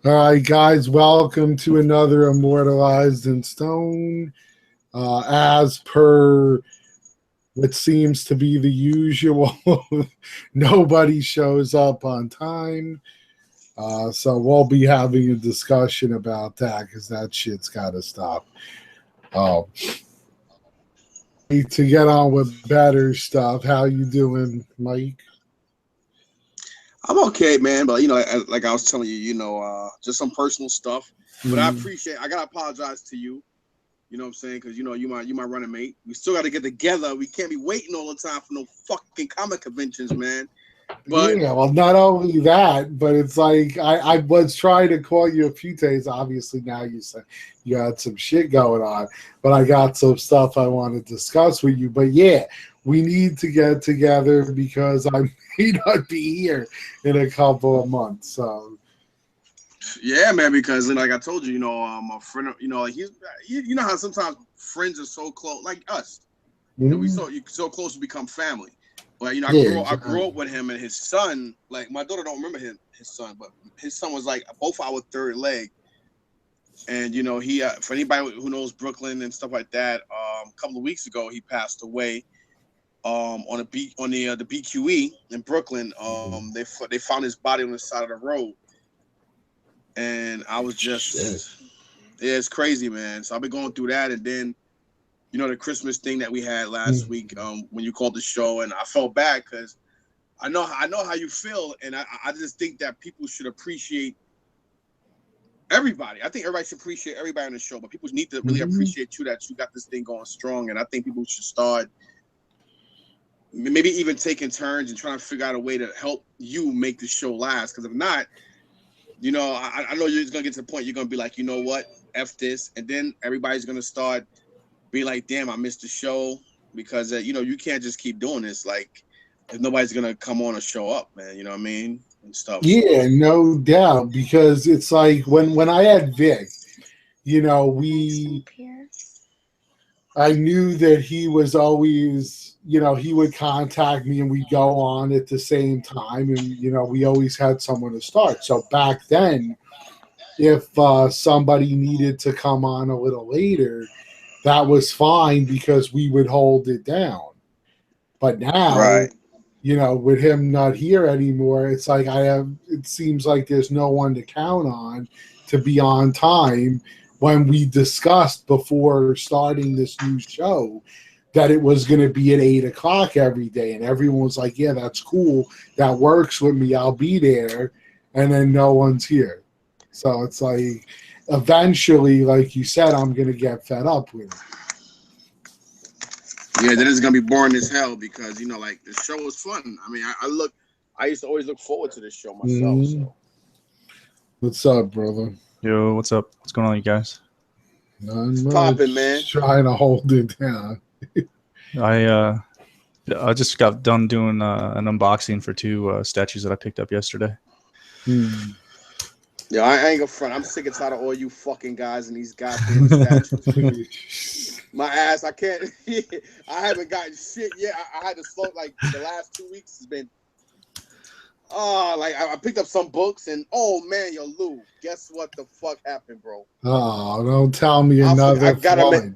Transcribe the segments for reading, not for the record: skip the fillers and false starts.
All right, guys, welcome to another Immortalized in Stone. As per what seems to be the usual, nobody shows up on time. So we'll be having a discussion about that because that shit's got to stop. To get on with better stuff, how you doing, Mike? I'm okay, man. But like I was telling you, just some personal stuff. But I appreciate. I gotta apologize to you. You know what I'm saying? Because you my running mate. We still got to get together. We can't be waiting all the time for no fucking comic conventions, man. But yeah, well, not only that, but it's like I was trying to call you a few days. Obviously, now you said you had some shit going on, but I got some stuff I want to discuss with you. But yeah, we need to get together because I may not be here in a couple of months. So yeah, man. Because like I told you, a friend, he's you know how sometimes friends are so close, like us. We so close to become family. But I grew up with him and his son. Like my daughter don't remember his son, but his son was like both our third leg. And he for anybody who knows Brooklyn and stuff like that, a couple of weeks ago he passed away. On the BQE in Brooklyn. They found his body on the side of the road, and I was just it's crazy, man. So I've been going through that, and then the Christmas thing that we had last week when you called the show, and I felt bad because I know how you feel, and I just think that people should appreciate everybody. I think everybody should appreciate everybody on the show, but people need to really appreciate you that you got this thing going strong, and I think people should start maybe even taking turns and trying to figure out a way to help you make the show last. Because if not, I know you're going to get to the point you're going to be like, you know what, F this, and then everybody's going to start be like, damn, I missed the show because you can't just keep doing this. Like, if nobody's gonna come on or show up, man, you know what I mean, and stuff. Yeah, no doubt. Because it's like when I had Vic, I knew that he was always, he would contact me and we'd go on at the same time, and we always had someone to start. So back then, if somebody needed to come on a little later, that was fine because we would hold it down. But now, right. With him not here anymore, it's like it seems like there's no one to count on to be on time when we discussed before starting this new show that it was going to be at 8:00 every day. And everyone was like, yeah, that's cool. That works with me. I'll be there. And then no one's here. So it's like, eventually, like you said, I'm going to get fed up with it. Yeah, then it's going to be boring as hell because, like, the show was fun. I mean, I used to always look forward to this show myself. So. What's up, brother? Yo, what's up? What's going on, you guys? Not much. Popping, man. Trying to hold it down. I just got done doing an unboxing for two statues that I picked up yesterday. Yeah, I ain't gonna front. I'm sick and tired of all you fucking guys and these goddamn statues. My ass, I can't. I haven't gotten shit yet. I had to slow. Like the last 2 weeks has been. Like I picked up some books and man, yo, Lou, guess what the fuck happened, bro? Oh, don't tell me another flood.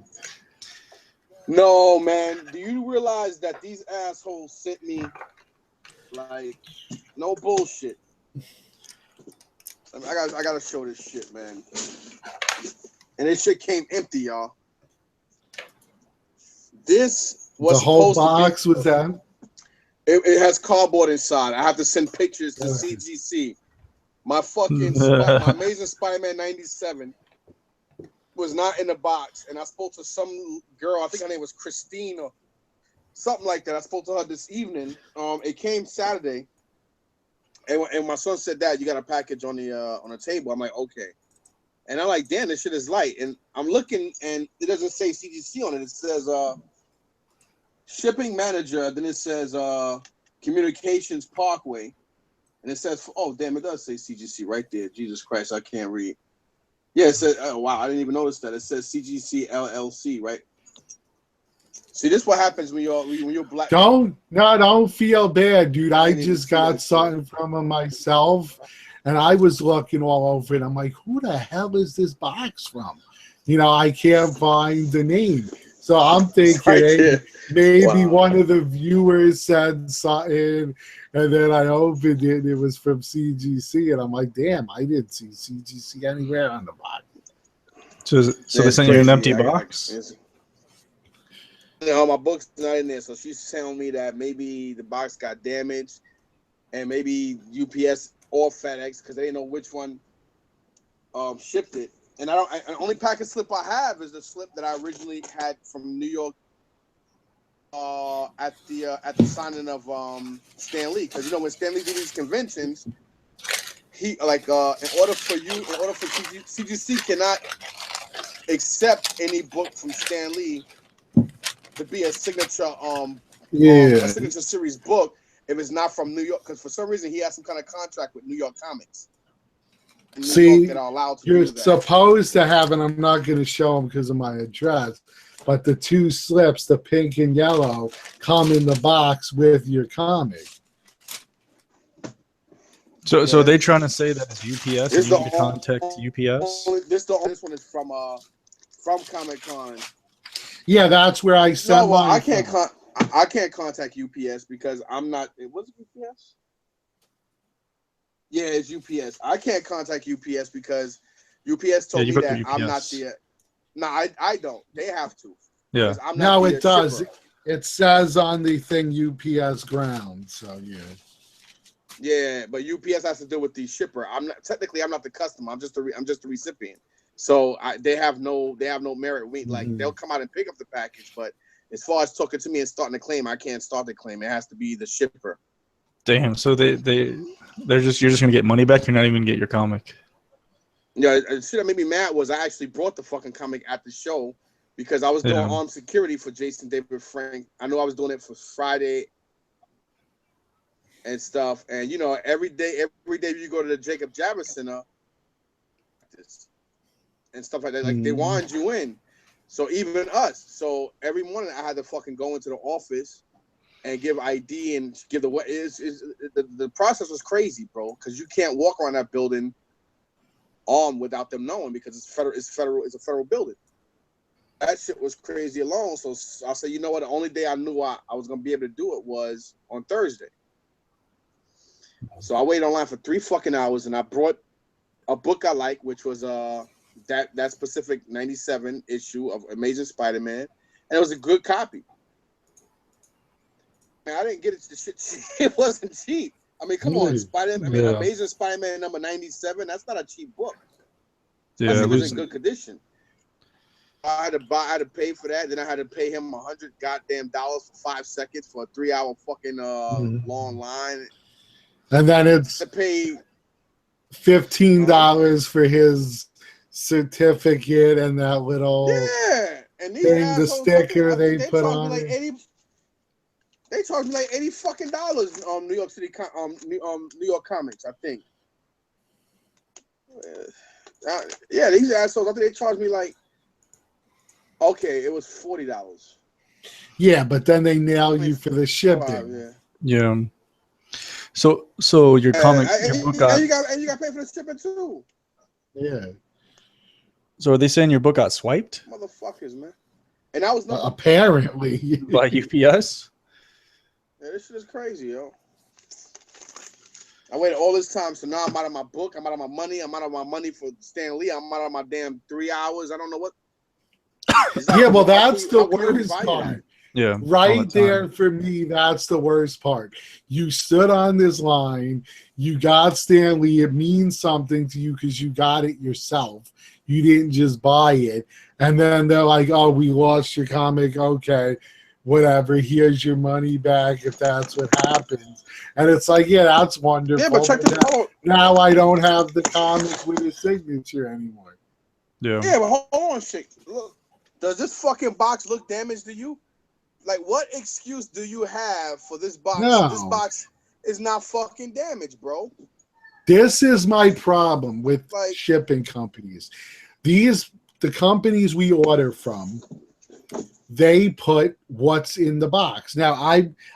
No, man. Do you realize that these assholes sent me like no bullshit? I gotta show this shit, man. And this shit came empty, y'all. This was the whole box was that. It has cardboard inside. I have to send pictures to CGC. My fucking my Amazing Spider-Man 97 was not in the box, and I spoke to some girl. I think her name was Christine or something like that. I spoke to her this evening. It came Saturday, and my son said, "Dad, you got a package on the table." I'm like, "Okay," and I'm like, "Damn, this shit is light." And I'm looking, and it doesn't say CGC on it. It says shipping manager. Then it says communications Parkway, and it says, "Oh, damn, it does say CGC right there." Jesus Christ, I can't read. Yeah, it says, oh, wow, I didn't even notice that. It says CGC LLC, right? See, this is what happens when you're black. Don't feel bad, dude. I just got something from him myself, And I was looking all over it. I'm like, who the hell is this box from? You know, I can't find the name. So I'm thinking, hey, maybe one of the viewers said something, and then I opened it, and it was from CGC, and I'm like, damn, I didn't see CGC anywhere on the box. So they sent you an empty box? My book's not in there, so she's telling me that maybe the box got damaged, and maybe UPS or FedEx, because they didn't know which one shipped it. And the only package slip I have is the slip that I originally had from New York at the signing of Stan Lee, because when Stan Lee did these conventions, he in order for CGC cannot accept any book from Stan Lee to be a signature a signature series book if it's not from New York, because for some reason he has some kind of contract with New York Comics. See, that are allowed to you're do that. supposed to have, and I'm not going to show them because of my address, but the two slips, the pink and yellow, come in the box with your comic. So are they trying to say that it's UPS and you need to contact UPS? This one is from Comic-Con. Yeah, that's where I sent mine. I can't contact UPS because I'm not. Was it UPS? Yeah, it's UPS. I can't contact UPS because UPS told me that I'm not the. No, I don't. They have to. Yeah. I'm not no, it does. Shipper. It says on the thing UPS ground. So yeah. Yeah, but UPS has to deal with the shipper. I'm not the customer. I'm just the recipient. So they have no merit. They'll come out and pick up the package, but as far as talking to me and starting the claim, I can't start the claim. It has to be the shipper. Damn. So you're just gonna get money back. You're not even gonna get your comic. Yeah, the shit that made me mad was I actually brought the fucking comic at the show because I was doing armed security for Jason David Frank. I know I was doing it for Friday and stuff, and every day you go to the Jacob Javits Center and stuff like that, they wind you in. So even us, so every morning I had to fucking go into the office and give ID and give the process was crazy, bro, because you can't walk around that building armed without them knowing because it's a federal building. That shit was crazy alone. So I said, you know what? The only day I knew I was gonna be able to do it was on Thursday. So I waited online for 3 fucking hours, and I brought a book I like, which was that specific 97 issue of Amazing Spider-Man, and it was a good copy. Man, I didn't get it. The shit, it wasn't cheap. I mean, come on, Amazing Spider-Man number 97. That's not a cheap book. Yeah, it was in good condition. I had to pay for that. Then I had to pay him $100 goddamn dollars for 5 seconds for a 3-hour fucking long line. And then it's to pay $15 for his certificate and that little and thing, the sticker they put on it. They charged me like $80 fucking dollars on New York City, New York Comics, I think. These assholes. I think they charged me like. Okay, it was $40. Yeah, but then they nail you for the shipping. Yeah. So your comic, your book got. And you got to pay for the shipping too. Yeah. So are they saying your book got swiped? Motherfuckers, man. And I was not apparently by UPS. Yeah, this shit is crazy, yo. I waited all this time, so now I'm out of my book. I'm out of my money. I'm out of my money for Stan Lee. I'm out of my damn 3 hours. I don't know what. Yeah, well, that's the worst part. Yeah, right there for me, that's the worst part. You stood on this line. You got Stan Lee. It means something to you because you got it yourself. You didn't just buy it. And then they're like, oh, we lost your comic. Okay. Whatever, here's your money back if that's what happens. And it's like, yeah, that's wonderful. Yeah, but check this out. Now I don't have the comic with a signature anymore. Yeah, but hold on, shit. Look, does this fucking box look damaged to you? Like, what excuse do you have for this box? No. This box is not fucking damaged, bro. This is my problem with shipping companies. The companies we order from, they put what's in the box. Now,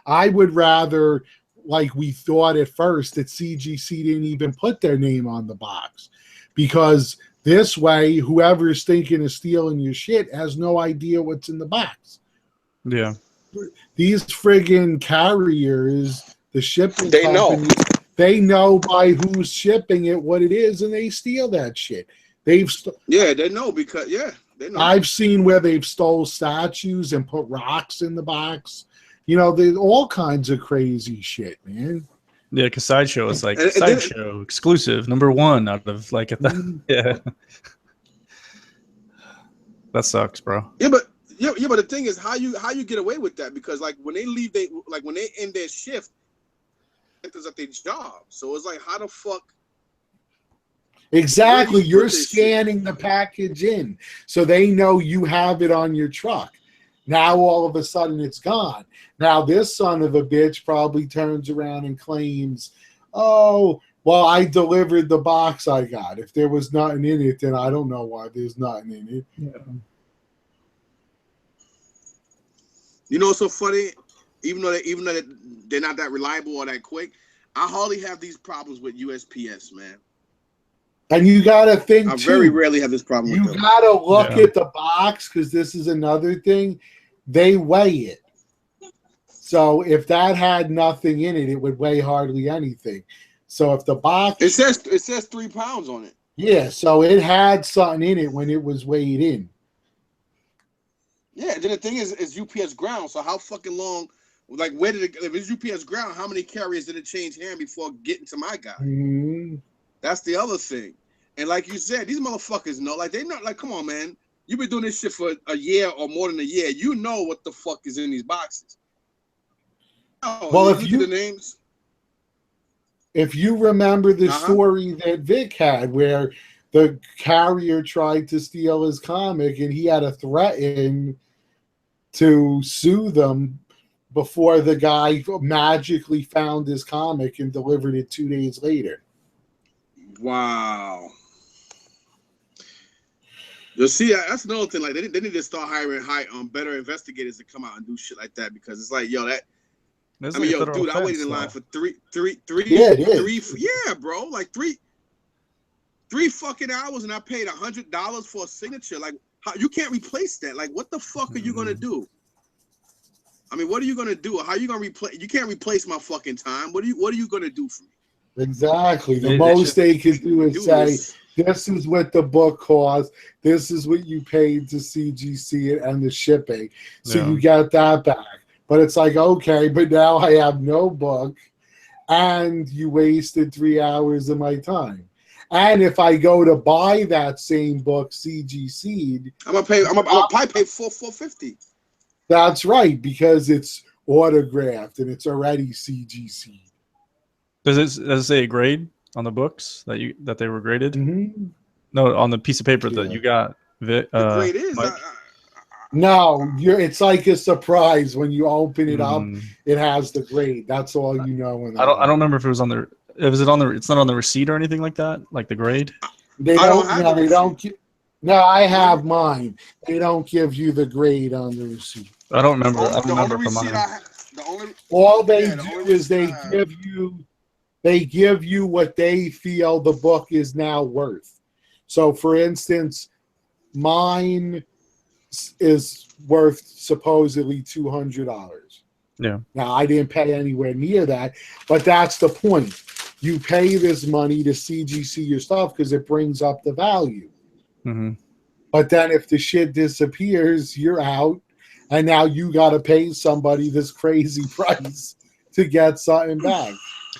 I would rather like we thought at first that CGC didn't even put their name on the box, because this way, whoever's thinking of stealing your shit has no idea what's in the box. Yeah. These friggin' carriers, the shipping They companies, know. they know by who's shipping it what it is, and they steal that shit. They know because they know. I've seen where they've stole statues and put rocks in the box. You know, there's all kinds of crazy shit, man. Yeah, because Sideshow is like Sideshow exclusive #1 out of like yeah. That sucks, bro. Yeah, but the thing is how you get away with that, because like when they leave when they end their shift, it's at their job. So it's like, how the fuck? Exactly, you're scanning the package in, so they know you have it on your truck. Now all of a sudden it's gone. Now this son of a bitch probably turns around and claims, "Oh, well, I delivered the box I got. If there was nothing in it, then I don't know why there's nothing in it." Yeah. You know what's so funny? Even though they're not that reliable or that quick, I hardly have these problems with USPS, man. And you got to think, I very rarely have this problem with them. You got to look at the box, because this is another thing. They weigh it. So if that had nothing in it, it would weigh hardly anything. So if the box... It says 3 pounds on it. Yeah, so it had something in it when it was weighed in. Yeah, then the thing is, it's UPS ground. So how fucking long... Like, where did it... If it's UPS ground, how many carriers did it change hand before getting to my guy? Mm-hmm. That's the other thing. And like you said, these motherfuckers know. Like, they know, like, come on, man. You've been doing this shit for a year or more than a year. You know what the fuck is in these boxes. Oh, well, if you the names. If you remember the story that Vic had, where the carrier tried to steal his comic and he had to threaten to sue them before the guy magically found his comic and delivered it 2 days later. Wow. You see, that's another thing. Like, they need to start hiring better investigators to come out and do shit like that, because it's like, yo, That's I mean, like yo, dude, I waited in line for three. Yeah, bro, like three fucking hours, and I paid $100 for a signature. Like, how you can't replace that? Like, what the fuck are you gonna do? I mean, what are you gonna do? How are you gonna replace? You can't replace my fucking time. What are you gonna do for me? Exactly. The most they could do is say, this is what the book cost. This is what you paid to CGC and the shipping. So you got that back. But it's like, okay, but now I have no book, and you wasted 3 hours of my time. And if I go to buy that same book, CGC'd, I'm gonna probably pay $450. That's right, because it's autographed and it's already CGC. Does it say a grade on the books that they were graded? Mm-hmm. No, on the piece of paper that you got. The grade is. No, it's like a surprise when you open it up. It has the grade. That's all you know. I don't remember if it was on the. Is it on the? It's not on the receipt or anything like that. Like the grade. They don't. No, they don't. No, I have mine. They don't give you the grade on the receipt. I don't remember. I don't remember from mine. All they do is they give you what they feel the book is now worth. So, for instance, mine is worth supposedly $200. Yeah. Now, I didn't pay anywhere near that, but that's the point. You pay this money to CGC your stuff because it brings up the value. Mm-hmm. But then if the shit disappears, you're out, and now you got to pay somebody this crazy price to get something back.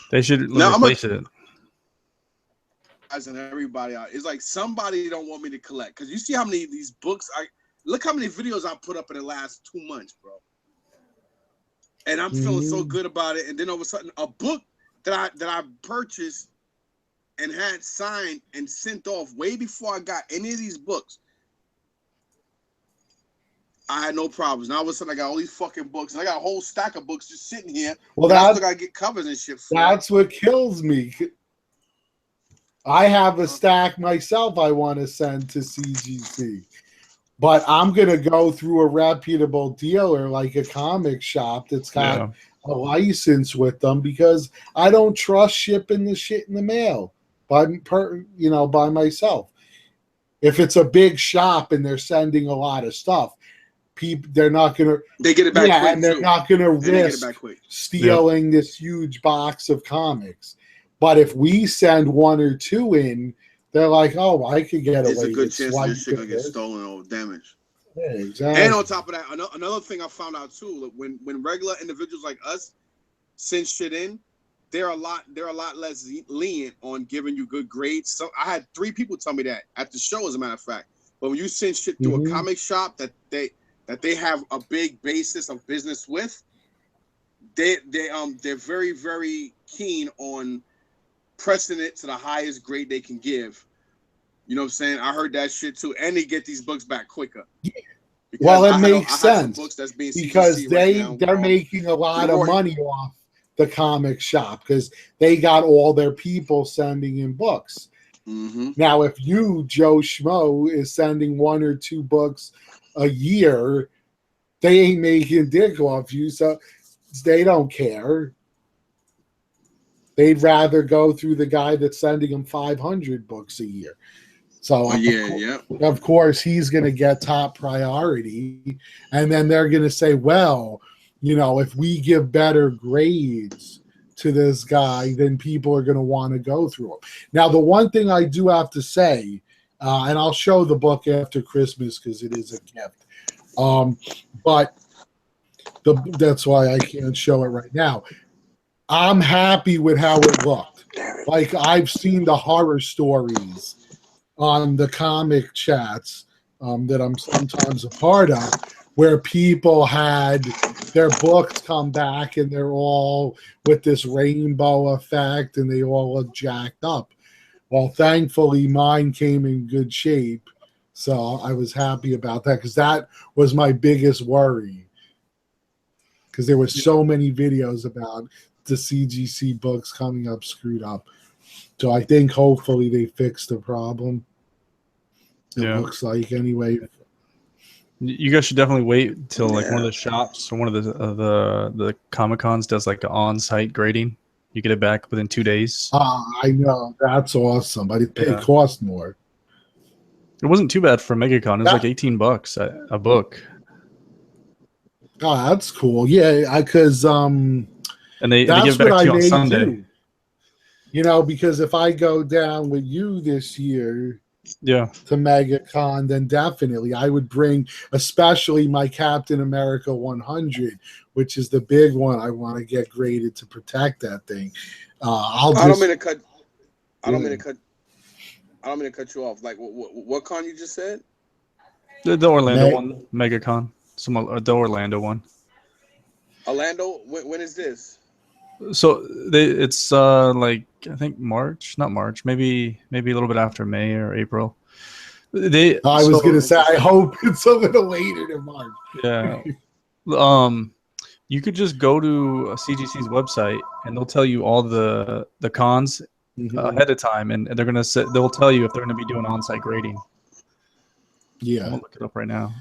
They should replace it. And everybody out. It's like somebody don't want me to collect, because you see how many of these books look how many videos I put up in the last 2 months, bro. And I'm feeling so good about it. And then all of a sudden, a book that I purchased and had signed and sent off way before I got any of these books, I had no problems. Now all of a sudden, I got all these fucking books, and I got a whole stack of books just sitting here. Well, I still gotta get covers and shit for. That's what kills me. I have a stack myself I want to send to CGC. But I'm going to go through a reputable dealer like a comic shop that's got a license with them because I don't trust shipping the shit in the mail by myself. If it's a big shop and they're sending a lot of stuff, they're not gonna. They get it back quick, and they're too. not gonna And they get it risk back quick. stealing this huge box of comics. But if we send 1 or 2 in, they're like, "Oh, I could get away." There's a good chance this shit gonna get stolen or damaged. Yeah, exactly. And on top of that, another thing I found out too, when regular individuals like us send shit in, they're a lot less lenient on giving you good grades. So I had 3 people tell me that at the show, as a matter of fact. But when you send shit through a comic shop that they have a big basis of business with, they're very, very keen on pressing it to the highest grade they can give. You know what I'm saying? I heard that shit too, and they get these books back quicker. Yeah. Well, it makes sense because they're making a lot of money off the comic shop because they got all their people sending in books. Mm-hmm. Now, if you, Joe Schmo, is sending 1 or 2 books a year, they ain't making dick off you, so they don't care. They'd rather go through the guy that's sending them 500 books a year. So of course he's going to get top priority, and then they're going to say, well, if we give better grades to this guy, then people are going to want to go through him. Now, the one thing I do have to say, and I'll show the book after Christmas because it is a gift, but that's why I can't show it right now. I'm happy with how it looked. Like, I've seen the horror stories on the comic chats that I'm sometimes a part of, where people had their books come back and they're all with this rainbow effect and they all look jacked up. Well, thankfully, mine came in good shape, so I was happy about that because that was my biggest worry. Because there were so many videos about the CGC books coming up screwed up. So I think hopefully they fixed the problem. It looks like anyway. You guys should definitely wait till like one of the shops or one of the Comic Cons does like an on-site grading. You get it back within 2 days. I know, that's awesome, but it cost more. It wasn't too bad for MegaCon. It was like $18 a book. Oh, that's cool. Yeah, because and they give back to you on Sunday. Too. Because if I go down with you this year, to MegaCon, then definitely I would bring, especially my Captain America 100, which is the big one I want to get graded to protect that thing. I don't mean to cut you off. Like, what con you just said? The Orlando one, MegaCon. The Orlando one. Orlando. When is this? So it's like I think March, not March, maybe a little bit after May or April. I was gonna say I hope it's a little later than March. Yeah. You could just go to CGC's website and they'll tell you all the cons ahead of time, and they're gonna they'll tell you if they're gonna be doing on-site grading. Yeah. I'm gonna look it up right now.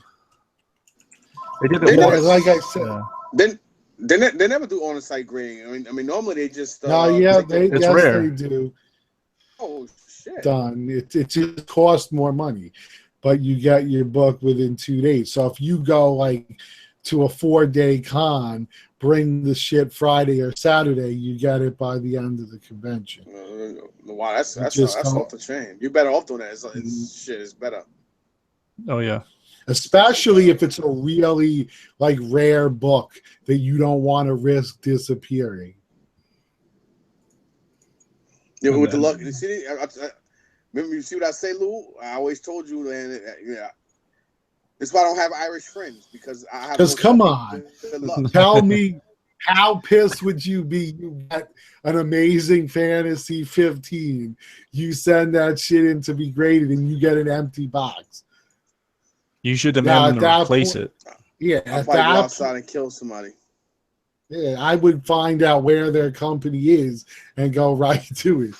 They did it once. Like I said. They never do on-site grading. I mean, normally they just. It's rare. They do. Oh shit! Done. It just costs more money, but you get your book within 2 days. So if you go like to a 4-day con, bring the shit Friday or Saturday, you get it by the end of the convention. Wow, that's off the chain. You're better off doing that. It's better. Oh yeah. Especially if it's a really like rare book that you don't want to risk disappearing. Yeah, with the luck. You see, remember, you see what I say, Lou? I always told you, and that's why I don't have Irish friends, because I have. Because come on, tell me, how pissed would you be? You get an Amazing Fantasy 15, you send that shit in to be graded, and you get an empty box. You should demand them to replace it. Yeah, I'll probably go outside and kill somebody. Yeah, I would find out where their company is and go right to it.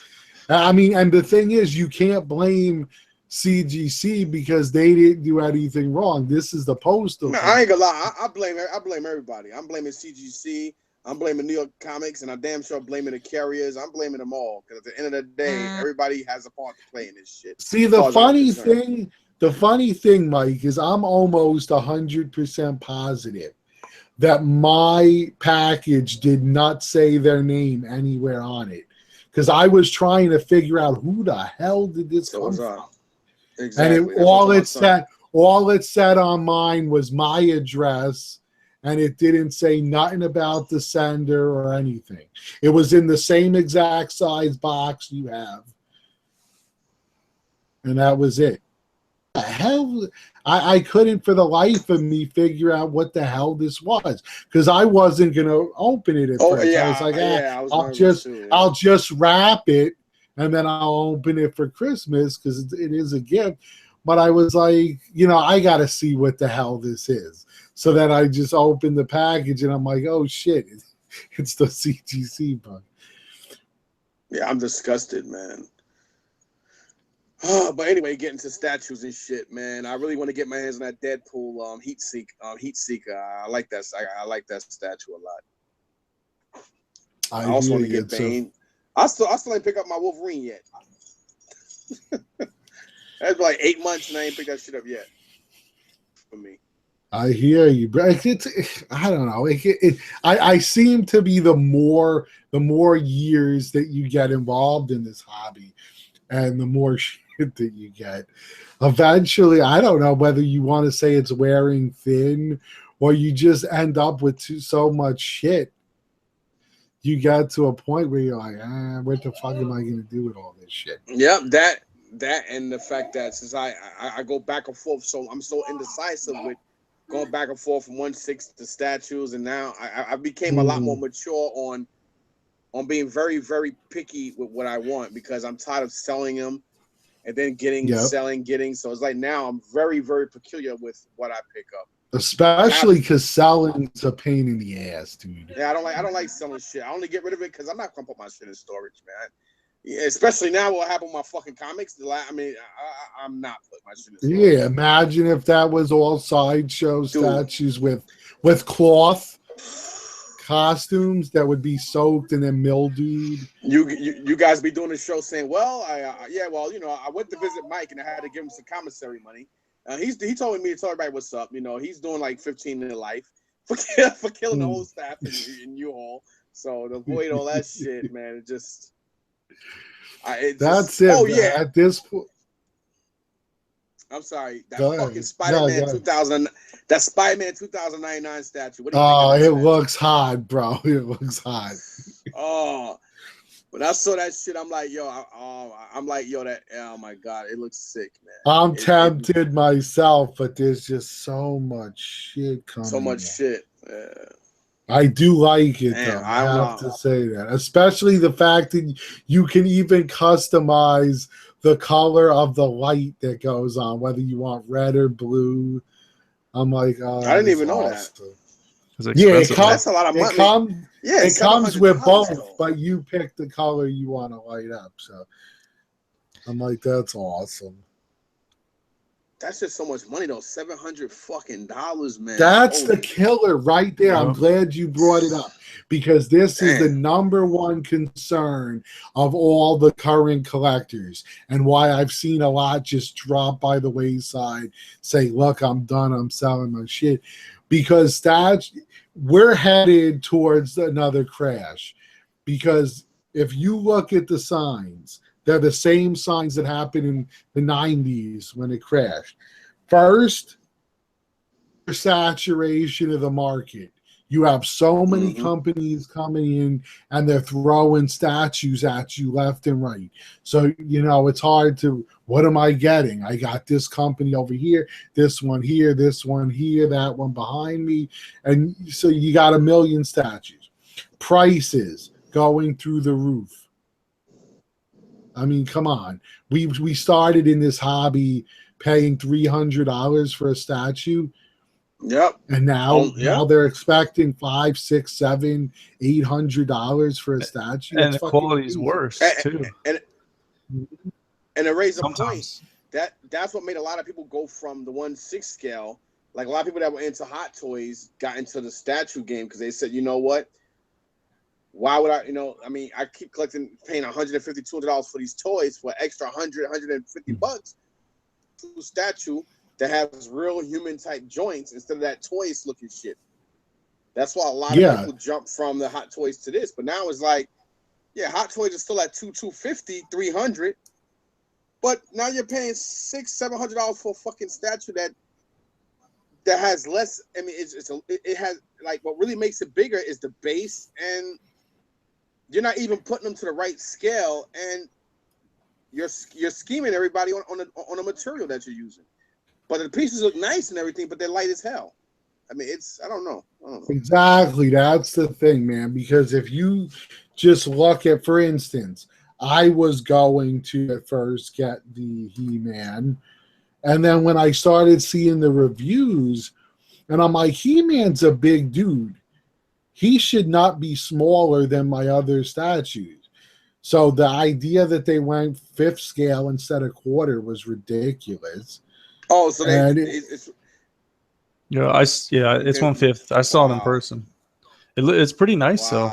I mean, and the thing is, you can't blame CGC because they didn't do anything wrong. This is the postal. I ain't gonna lie. I blame everybody. I'm blaming CGC. I'm blaming New York Comics, and I'm damn sure blaming the carriers. I'm blaming them all because at the end of the day, everybody has a part to play in this shit. See, the funny thing, Mike, is I'm almost 100% positive that my package did not say their name anywhere on it, because I was trying to figure out who the hell did this come from. Exactly. And all it said on mine was my address, and it didn't say nothing about the sender or anything. It was in the same exact size box you have, and that was it. The hell, I couldn't for the life of me figure out what the hell this was, because I wasn't gonna open it at first. Yeah, I was like, I'll just wrap it and then I'll open it for Christmas because it is a gift. But I was like, I gotta see what the hell this is. So then I just opened the package and I'm like, oh shit, it's the CGC bug. Yeah, I'm disgusted, man. But anyway, getting to statues and shit, man. I really want to get my hands on that Deadpool Heat Seeker. I like that. I like that statue a lot. I also want to get Bane. I still ain't pick up my Wolverine yet. That's like 8 months and I ain't picked that shit up yet. For me. I hear you, bro. I don't know. I seem to be the more years that you get involved in this hobby, and the more shit that you get, eventually, I don't know whether you want to say it's wearing thin or you just end up with so much shit. You get to a point where you're like, what the fuck am I going to do with all this shit? Yep, that and the fact that since I go back and forth, so I'm so indecisive with going back and forth from 1/6 to statues, and now I became a lot more mature on being very, very picky with what I want, because I'm tired of selling them and then getting. So it's like now I'm very, very peculiar with what I pick up. Especially because selling's a pain in the ass, dude. Yeah, I don't like selling shit. I only get rid of it because I'm not gonna put my shit in storage, man. Yeah, especially now what happened with my fucking comics. I'm not putting my shit in storage. Yeah, imagine if that was all sideshow statues with cloth costumes that would be soaked and then mildewed. You guys be doing a show saying, well, I went to visit Mike and I had to give him some commissary money. He told me to tell everybody what's up. He's doing like 15 in life for killing the whole staff in U-Haul. So to avoid all that shit, man, that's it. Oh, yeah. At this point, I'm sorry. That fucking Spider-Man 2000. That Spider-Man 2099 statue. What do you think? It looks hot, bro. It looks hot. Oh, when I saw that shit, I'm like, yo, that. Oh my god, it looks sick, man. I'm tempted myself, but there's just so much shit coming. So much shit. Yeah. I do like it, though. I have to say that, especially the fact that you can even customize the color of the light that goes on, whether you want red or blue. I'm like, I didn't even know that. That's a lot of money. It comes with both, but you pick the color you want to light up. So I'm like, that's awesome. That's just so much money, though. $700 fucking dollars, man. That's the killer right there. I'm glad you brought it up, because this is the number one concern of all the current collectors, and why I've seen a lot just drop by the wayside, say, look, I'm done. I'm selling my shit, because we're headed towards another crash. Because if you look at the signs, they're the same signs that happened in the 90s when it crashed. First, saturation of the market. You have so many companies coming in and they're throwing statues at you left and right. So, it's hard to, what am I getting? I got this company over here, this one here, that one behind me. And so you got a million statues. Prices going through the roof. I mean, come on. We started in this hobby paying $300 for a statue. Yep. And now they're expecting $500, $600, $700, $800 for a statue. And the quality is worse too. And to raise a point, that's what made a lot of people go from the 1/6 scale. Like a lot of people that were into hot toys got into the statue game because they said, you know what? why would I, I mean, I keep paying $150, $200 for these toys for extra 100, 150 bucks to a statue that has real human type joints instead of that toys looking shit. That's why a lot of people jump from the Hot Toys to this. But now it's like, yeah, Hot Toys is still at $250, $300, but now you're paying $600, $700 for a fucking statue that has less. I mean, it has, like, what really makes it bigger is the base, and you're not even putting them to the right scale, and you're scheming everybody on the material that you're using. But the pieces look nice and everything, but they're light as hell. I mean, I don't know. Exactly. That's the thing, man. Because if you just look at, for instance, I was going to at first get the He-Man. And then when I started seeing the reviews, and I'm like, He-Man's a big dude. He should not be smaller than my other statues. So the idea that they went 5th scale instead of quarter was ridiculous. Oh, so it's 1/5. I saw it in person. It's pretty nice, though.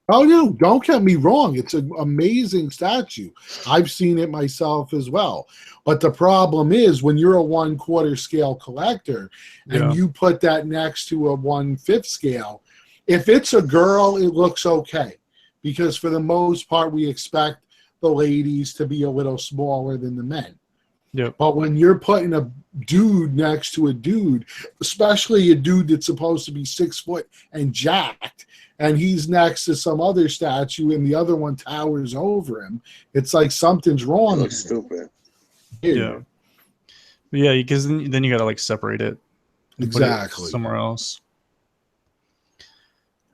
Oh no! Don't get me wrong; it's an amazing statue. I've seen it myself as well. But the problem is when you're a 1/4 scale collector and you put that next to a 1/5 scale, if it's a girl, it looks okay because for the most part we expect the ladies to be a little smaller than the men. Yeah. But when you're putting a dude next to a dude, especially a dude that's supposed to be 6 foot and jacked, and he's next to some other statue and the other one towers over him, it's like something's wrong. It looks stupid. Yeah. Yeah, because then you got to like separate it. Exactly. Somewhere else.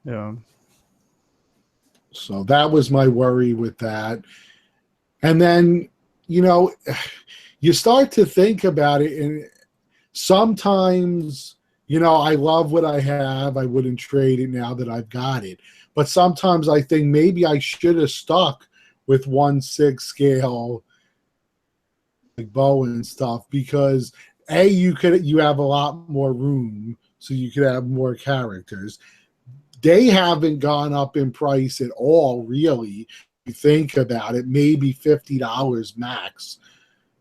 Yeah. So that was my worry with that. And then, you start to think about it, and sometimes, I love what I have. I wouldn't trade it now that I've got it. But sometimes I think maybe I should have stuck with 1/6 scale like bow and stuff because you have a lot more room, so you could have more characters. They haven't gone up in price at all, really. If you think about it, maybe $50 max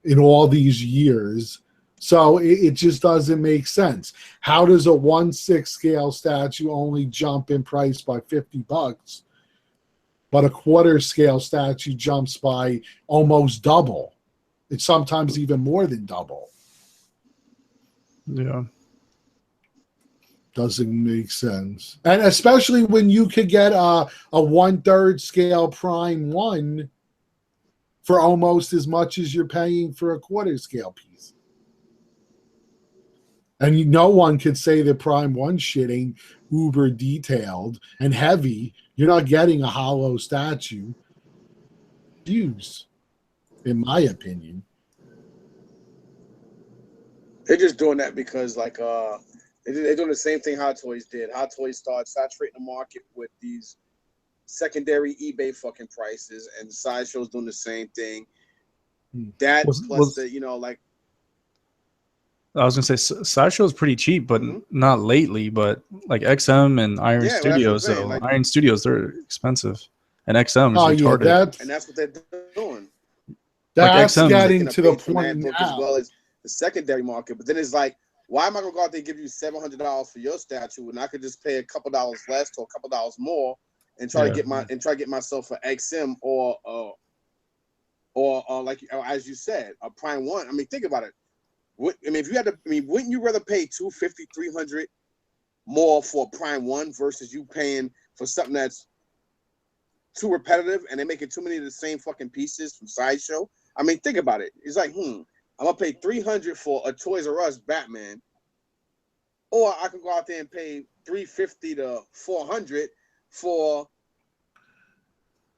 in all these years. So it just doesn't make sense. How does a 1/6 scale statue only jump in price by $50, but a 1/4 scale statue jumps by almost double? It's sometimes even more than double. Yeah. Doesn't make sense. And especially when you could get a 1/3 scale Prime 1 for almost as much as you're paying for a 1/4 scale piece. And no one could say that Prime 1 shit ain't uber detailed and heavy. You're not getting a hollow statue. Use, in my opinion. They're just doing that because, like, they're doing the same thing Hot Toys did. Hot Toys started saturating the market with these secondary eBay fucking prices, and Sideshow's doing the same thing. That plus like. I was gonna say Sideshow's pretty cheap, but not lately. But like XM and Iron Studios, though, like, Iron Studios, they're expensive, and XM is retarded. And that's what they're doing. That's like getting to the point now. As well as the secondary market, but then it's like, why am I gonna go out there and give you $700 for your statue when I could just pay a couple dollars less to a couple dollars more and try to get myself an XM or like as you said, a Prime 1. I mean, think about it. If you had to, wouldn't you rather pay $250, $300 more for a Prime 1 versus you paying for something that's too repetitive and they're making too many of the same fucking pieces from Sideshow? I mean, think about it. It's like, I'm gonna pay $300 for a Toys R Us Batman, or I can go out there and pay $350 to $400 for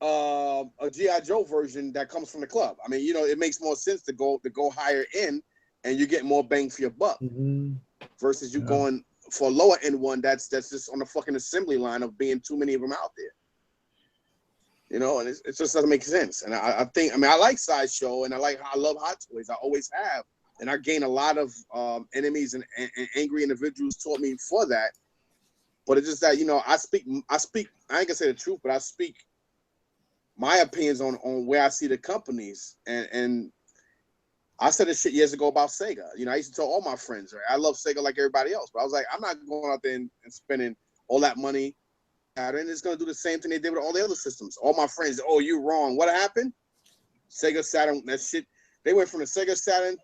a G.I. Joe version that comes from the club. I mean, it makes more sense to go higher end, and you get more bang for your buck versus you going for a lower end one that's just on the fucking assembly line of being too many of them out there. And it just doesn't make sense. And I think, I like Sideshow, and I love Hot Toys. I always have, and I gain a lot of enemies and angry individuals toward me for that. But it's just that, you know, I speak. I ain't gonna say the truth, but I speak my opinions on where I see the companies. And I said this shit years ago about Sega. You know, I used to tell all my friends, right, I love Sega like everybody else, but I was like, I'm not going out there and spending all that money. And it's gonna do the same thing they did with all the other systems. All my friends, oh, you're wrong. What happened? Sega Saturn, that shit. They went from the Sega Saturn.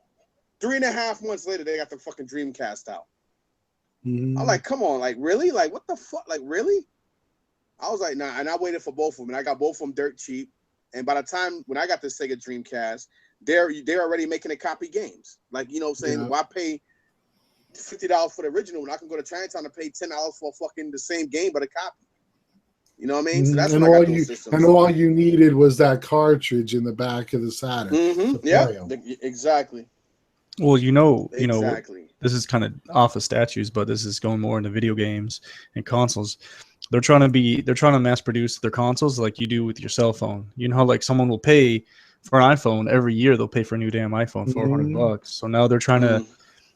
3.5 months later, they got the fucking Dreamcast out. I'm like, come on, like, really? Like, what the fuck? Like, really? I was like, nah, and I waited for both of them, and I got both of them dirt cheap. And by the time when I got the Sega Dreamcast, they're already making a copy games. Like, you know what I'm saying? Why pay $50 for the original when I can go to Chinatown and pay $10 for fucking the same game but a copy? You know what I mean? So that's and what I got those systems. And all you needed was that cartridge in the back of the Saturn. Yeah, exactly. Well, you know, exactly. This is kind of off of statues, but this is going more into video games and consoles. They're trying to mass produce their consoles like you do with your cell phone. You know how like someone will pay for an iPhone every year, they'll pay for a new damn iPhone, $400. So now they're trying to.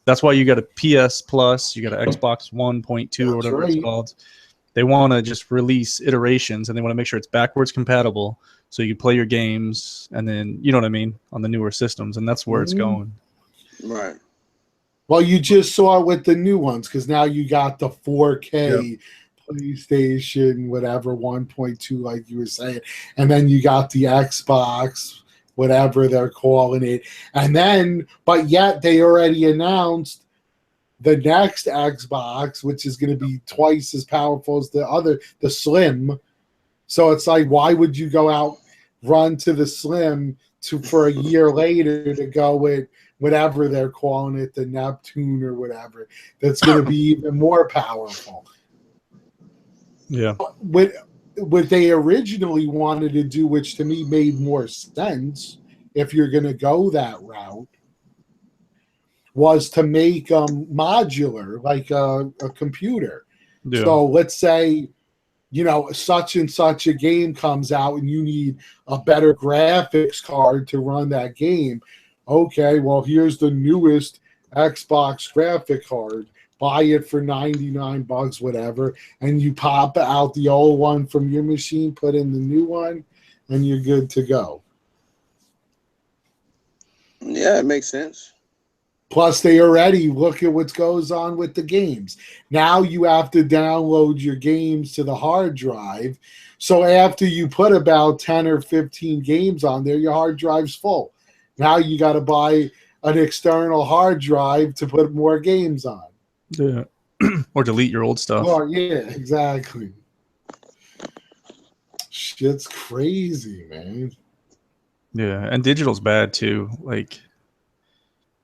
That's why you got a PS Plus, you got an Xbox 1.2 or whatever it's called. They want to just release iterations, and they want to make sure it's backwards compatible, so you can play your games, and then you know what I mean on the newer systems, and that's where it's going. Right. Well, you just saw it with the new ones because now you got the 4K PlayStation, whatever 1.2, like you were saying, and then you got the Xbox, whatever they're calling it, and then, but yet they already announced the next Xbox, which is going to be twice as powerful as the Slim. So it's like, why would you go out, run to the Slim for a year later to go with whatever they're calling it, the Neptune or whatever, that's going to be even more powerful? Yeah. What they originally wanted to do, which to me made more sense if you're going to go that route, was to make modular, like a computer. Yeah. So let's say, you know, such and such a game comes out and you need a better graphics card to run that game. Okay, well, here's the newest Xbox graphic card. Buy it for $99, whatever, and you pop out the old one from your machine, put in the new one, and you're good to go. Yeah, it makes sense. Plus, they already look at what goes on with the games. Now you have to download your games to the hard drive. So after you put about 10 or 15 games on there, your hard drive's full. Now you got to buy an external hard drive to put more games on. Yeah. Or delete your old stuff. Oh, yeah, exactly. Shit's crazy, man. Yeah, and digital's bad too. Like,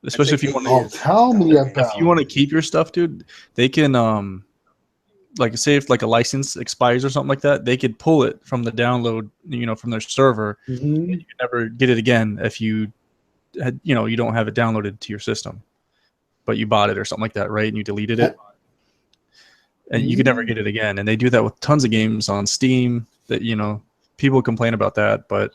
especially if you want to tell me about if you want to keep your stuff, dude, they can like say if like a license expires or something like that, they could pull it from the download, you know, from their server, and you can never get it again if you had, you know, you don't have it downloaded to your system, but you bought it or something like that, right? And you deleted it, and you could never get it again. And they do that with tons of games on Steam. That, you know, people complain about that, but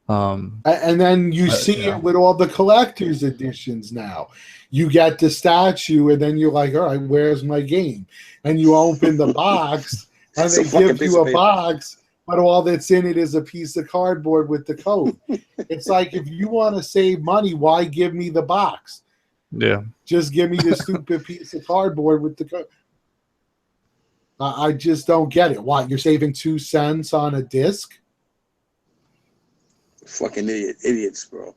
and then you see it with all the collector's editions now. You get the statue, and then you're like, all right, where's my game? And you open the box, and they give you a box, but all that's in it is a piece of cardboard with the code. It's like, if you want to save money, why give me the box? Yeah. Just give me the stupid piece of cardboard with the code. I just don't get it. Why? You're saving 2 cents on a disc? Fucking idiots, bro.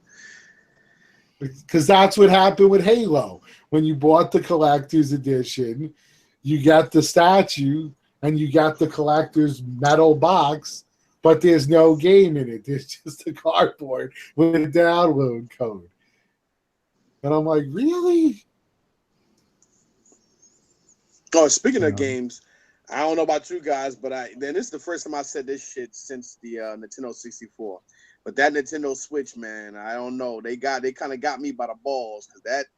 Because that's what happened with Halo. When you bought the collector's edition, you got the statue and you got the collector's metal box, but there's no game in it. There's just a cardboard with a download code. And I'm like, really? Oh, speaking of games, I don't know about you guys, but this is the first time I said this shit since the Nintendo 64. But that Nintendo Switch, man, I don't know. They kind of got me by the balls.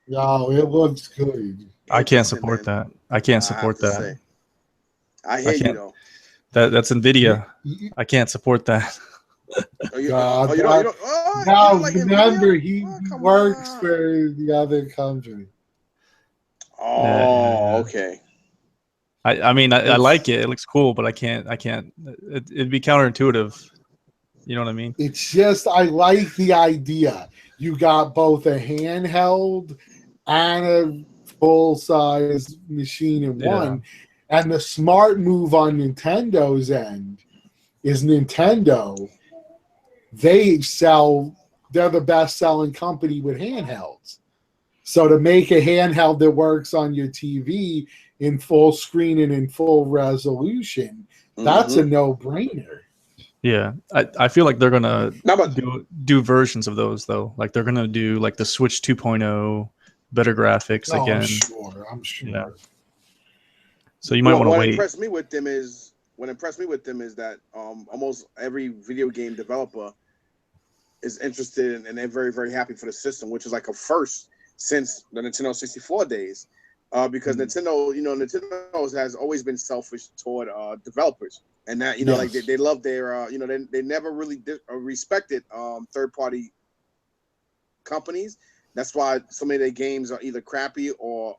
No, it looks good. I can't support that. I can't support that. I hear you though. That's NVIDIA. I can't support that. Remember, he works for the other company. Oh, okay. I mean, I like it. It looks cool, but I can't. It'd be counterintuitive. You know what I mean? It's just I like the idea. You got both a handheld and a full size machine in one. And the smart move on Nintendo's end is Nintendo. They're the best selling company with handhelds. So to make a handheld that works on your TV in full screen and in full resolution, that's a no-brainer. Yeah, I feel like they're gonna do versions of those though. Like they're gonna do like the Switch 2.0, better graphics again. I'm sure. Yeah. So you might want to wait. What impressed me with them is that almost every video game developer is interested in, and they're very, very happy for the system, which is like a first since the Nintendo 64 days. Because Nintendo has always been selfish toward developers, and that like they love their they never really respected third party companies. That's why so many of their games are either crappy or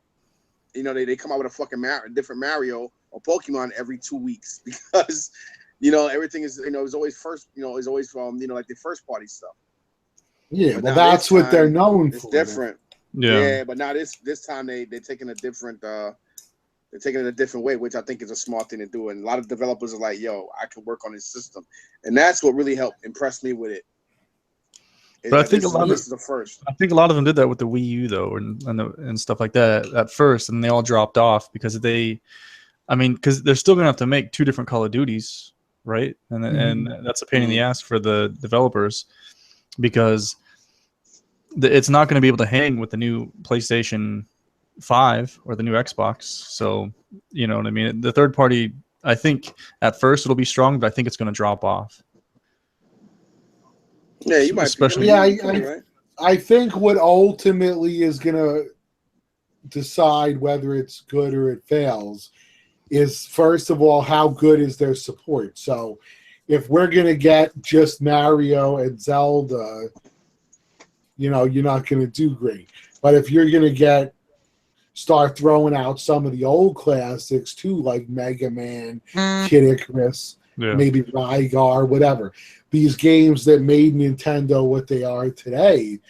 they come out with a fucking different Mario or Pokemon every 2 weeks because everything is is always first is always from like the first party stuff. Yeah, well that's what they're known for. It's different. Yeah, but now this time they're taking a different way, which I think is a smart thing to do. And a lot of developers are like, "Yo, I can work on this system," and that's what really helped impress me with it. But I think a lot of them did that with the Wii U though, and stuff like that at first, and they all dropped off because because they're still gonna have to make 2 different Call of Duties, right? And that's a pain in the ass for the developers because it's not going to be able to hang with the new PlayStation 5 or the new Xbox. So, you know what I mean? The third party, I think at first it'll be strong, but I think it's going to drop off. Yeah, you might. Especially, I think what ultimately is going to decide whether it's good or it fails is, first of all, how good is their support. So if we're going to get just Mario and Zelda, you're not going to do great. But if you're going to start throwing out some of the old classics too, like Mega Man, Kid Icarus, maybe Rygar, whatever, these games that made Nintendo what they are today,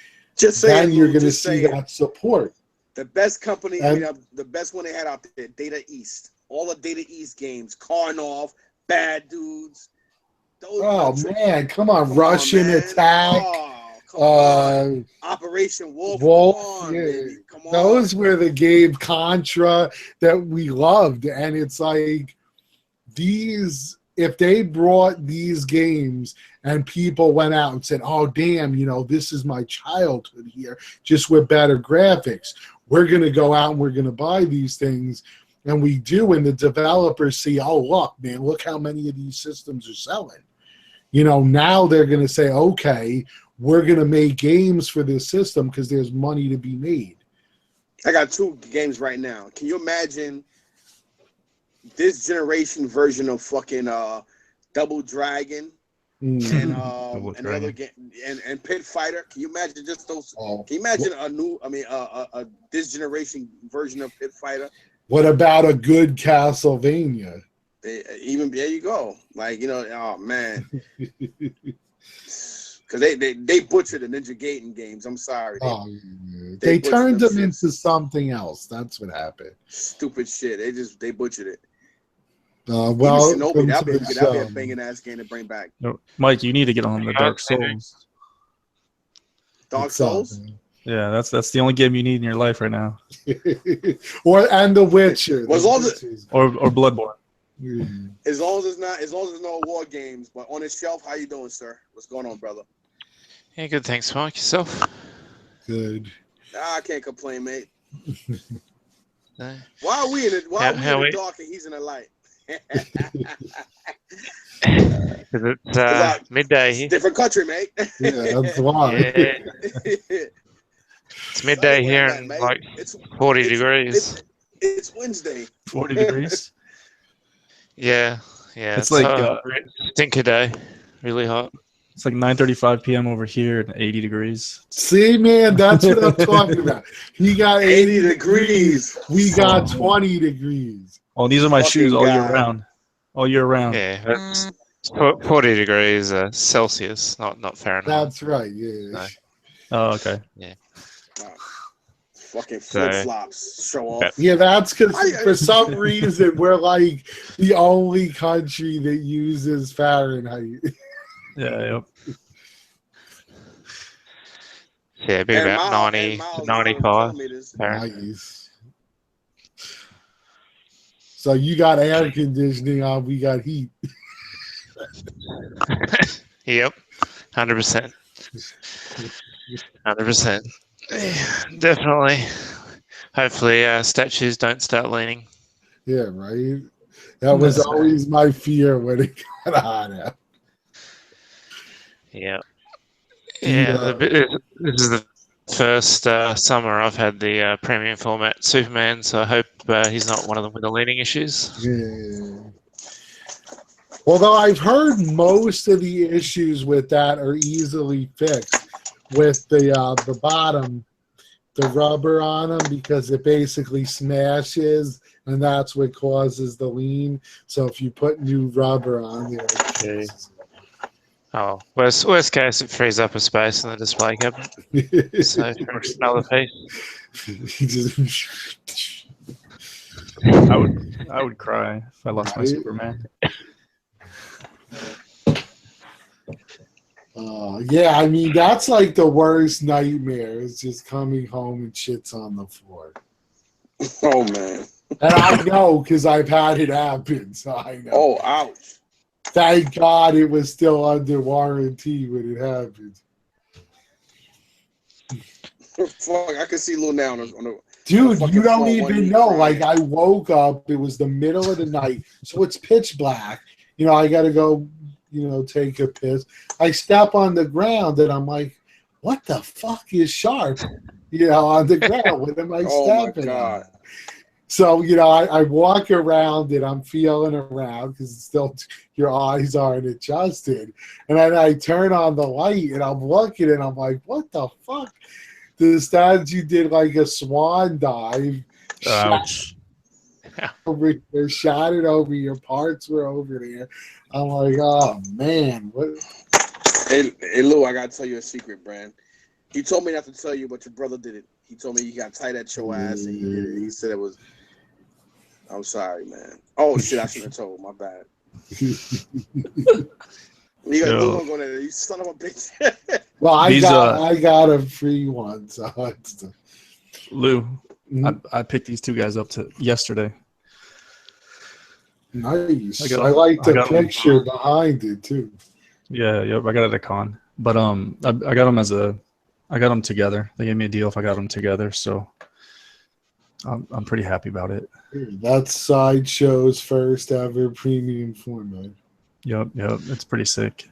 then you're going to see that support. The best company, the best one they had out there, Data East. All the Data East games, Karnov, Bad Dudes. Man, come on, Russian Attack. Operation Wolf. Baby. Come on. Those were the game Contra that we loved. And it's like if they brought these games and people went out and said, oh, damn, this is my childhood here, just with better graphics. We're going to go out and we're going to buy these things. And we do. And the developers see, oh, look how many of these systems are selling. Now they're going to say, okay, we're going to make games for this system because there's money to be made. I got 2 games right now. Can you imagine this generation version of fucking Double Dragon and another game and Pit Fighter? Can you imagine just those? Can you imagine this generation version of Pit Fighter? What about a good Castlevania? Even there you go. Like oh man. Because they butchered the Ninja Gaiden games. I'm sorry. They turned them into something else. That's what happened. Stupid shit. They butchered it. Well, Shinobi, that'd be a banging ass game to bring back. No, Mike, you need to get on the Dark Souls. Dark Souls? Yeah, that's the only game you need in your life right now. and The Witcher. Well, or Bloodborne. As long as there's no war games, but on the shelf, how you doing, sir? What's going on, brother? Yeah, good. Thanks, Mike. Yourself? Good. I can't complain, mate. No. Why are we in the dark and he's in the light? Because it's midday here. Different country, mate. Yeah, that's why. Yeah. It's midday here and like 40 degrees. It's Wednesday. 40 degrees? Yeah. It's like stinker day. Really hot. It's like 9:35 p.m. over here and 80 degrees. See, man, that's what I'm talking about. He got 80 degrees. We got 20 degrees. Oh, these are my shoes all year round. All year round. Yeah, that's 40 degrees Celsius, not Fahrenheit. That's right. Yeah. So, Oh, okay. yeah. Fucking flip-flops. Show off. Yeah, that's because for some reason we're like the only country that uses Fahrenheit. Yeah, yep. Yeah, be about 90 to 95. Nice. So you got air conditioning on, we got heat. Yep, 100%. 100%. Definitely. Hopefully, statues don't start leaning. Yeah, right. That was always my fear when it got hot out. Yeah. Yeah, this is the first summer I've had the premium format Superman, so I hope he's not one of them with the leaning issues. Yeah. Although I've heard most of the issues with that are easily fixed with the bottom, the rubber on them, because it basically smashes, and that's what causes the lean. So if you put new rubber on there, okay. Oh, worst case, it frees up a space in the display cabinet. So for another piece. I would cry if I lost my Superman. Yeah, I mean that's like the worst nightmare. Is just coming home and shit's on the floor. Oh man! And I know because I've had it happen, so I know. Oh, ouch! Thank God it was still under warranty when it happened. Fuck, I can see Lil now on the dude, you don't even know. Like, I woke up, it was the middle of the night, so it's pitch black. You know, I got to go, take a piss. I step on the ground, and I'm like, what the fuck is sharp, on the ground? What am I stepping on? So, I walk around, and I'm feeling around because it's still your eyes aren't adjusted. And then I turn on the light, and I'm looking, and I'm like, what the fuck? The statue did like a swan dive. Ouch. Shot it over, your parts were over there. I'm like, oh man. What? Hey Lou, I gotta tell you a secret, Brand. He told me not to tell you, but your brother did it. He told me he got tight at your ass and he did it. He said it was. I'm sorry, man. Oh shit, I should have told. My bad. You son of a bitch. Well, I got a free one, so it's Lou. I picked these two guys up yesterday. Nice. I like the picture behind it too. Yeah, yep. I got it at a con, but I got them I got them together. They gave me a deal if I got them together, so I'm pretty happy about it. That's Sideshow's first ever premium format. Yep. It's pretty sick.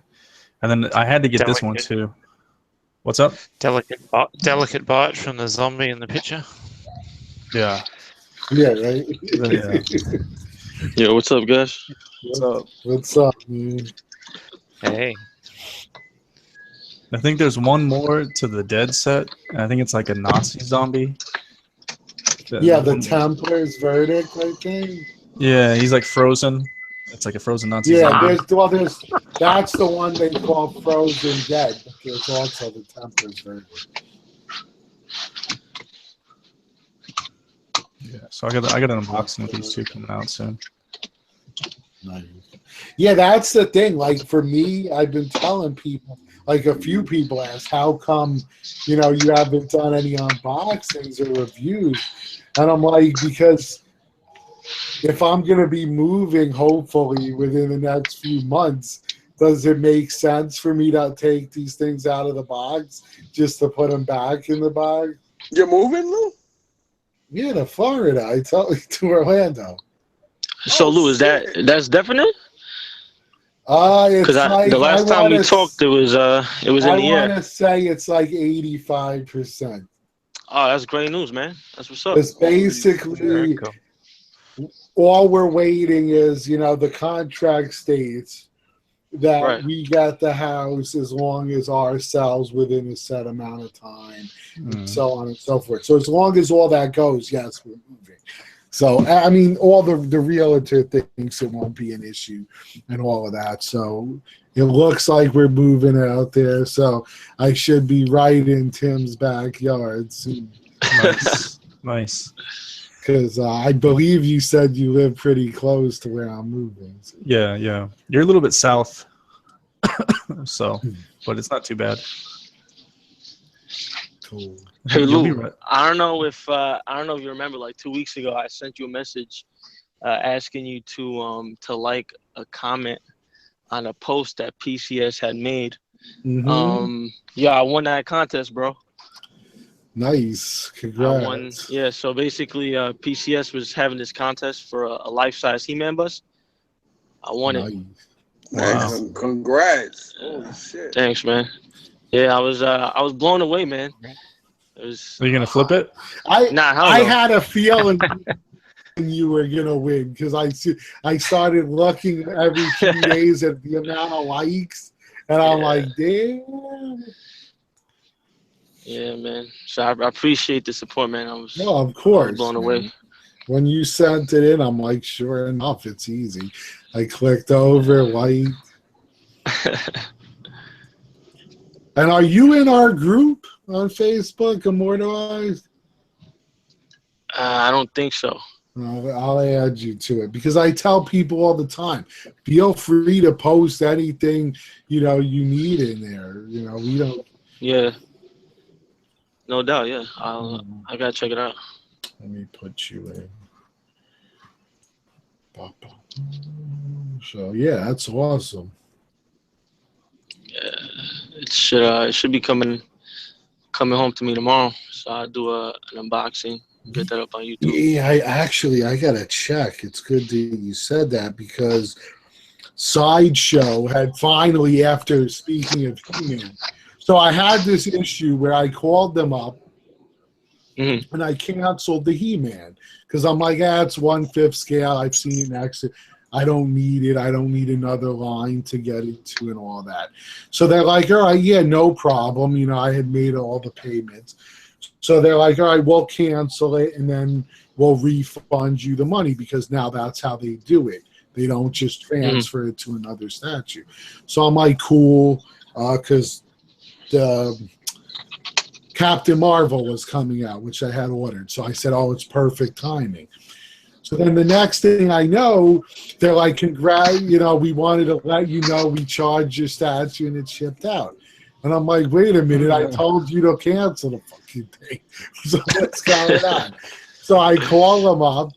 And then I had to get this one too. What's up? Delicate bite from the zombie in the picture. Yeah. Yeah, right? Yeah. Yo, what's up, guys? What's up, man? Hey. I think there's one more to the Dead set. I think it's like a Nazi zombie. Yeah, the Templar's Verdict, I think. Yeah, he's like frozen. It's like a frozen Nazi zombie. That's the one they call Frozen Dead, but there's also the Templar's Verdict. Yeah, so I got an unboxing with these two coming out soon. Nice. Yeah, that's the thing. Like for me, I've been telling people, like a few people ask, how come, you haven't done any unboxings or reviews? And I'm like, because if I'm going to be moving, hopefully within the next few months, does it make sense for me to take these things out of the box just to put them back in the box? You're moving, Lou? Yeah, to Florida. To Orlando. So, Lou, that's definite? Because the last time we talked, it was in the air. I want to say it's like 85%. Oh, that's great news, man. That's what's up. It's basically all we're waiting is, the contract states that we get the house as long as our sells within a set amount of time, and so on and so forth. So as long as all that goes, yes, we're moving. So I mean, all the realtor thinks it won't be an issue, and all of that. So it looks like we're moving out there. So I should be right in Tim's backyard soon. Nice, nice. Because I believe you said you live pretty close to where I'm moving. So. Yeah, yeah. You're a little bit south, so, but it's not too bad. Cool. Hey You'll be Lou, right. I don't know if you remember. Like 2 weeks ago, I sent you a message asking you to like a comment on a post that PCS had made. Yeah, I won that contest, bro. Nice. Congrats. I won. Yeah, so basically, PCS was having this contest for a life-size He-Man bus. I won it. Wow. Congrats. Holy shit. Thanks, man. Yeah, I was blown away, man. It was. Are you gonna flip it? I had a feeling you were gonna win because I started looking every few days at the amount of likes, and I'm like, damn. Yeah, man. So I appreciate the support, man. Of course, I was blown away. When you sent it in, I'm like, sure enough, it's easy. I clicked over, liked. And are you in our group on Facebook, Immortalized? I don't think so. I'll add you to it because I tell people all the time, feel free to post anything you need in there. We don't. Yeah. No doubt. Yeah, I gotta check it out. Let me put you in. So yeah, that's awesome. Yeah, it should be coming home to me tomorrow. So I'll do an unboxing, get that up on YouTube. Yeah, I gotta check. It's good that you said that because Sideshow had finally, after speaking of He-Man, so I had this issue where I called them up and I canceled the He-Man because I'm like, it's 1/5 scale. I've seen it next. I don't need it. I don't need another line to get into and all that. So they're like, all right, yeah, no problem. I had made all the payments. So they're like, all right, we'll cancel it and then we'll refund you the money because now that's how they do it. They don't just transfer it to another statue. So I'm like, cool, because the Captain Marvel was coming out, which I had ordered. So I said, oh, it's perfect timing. So then the next thing I know, they're like, congrats, we wanted to let you know we charged your statue and it shipped out. And I'm like, wait a minute, I told you to cancel the fucking thing. So what's going on? So I call them up,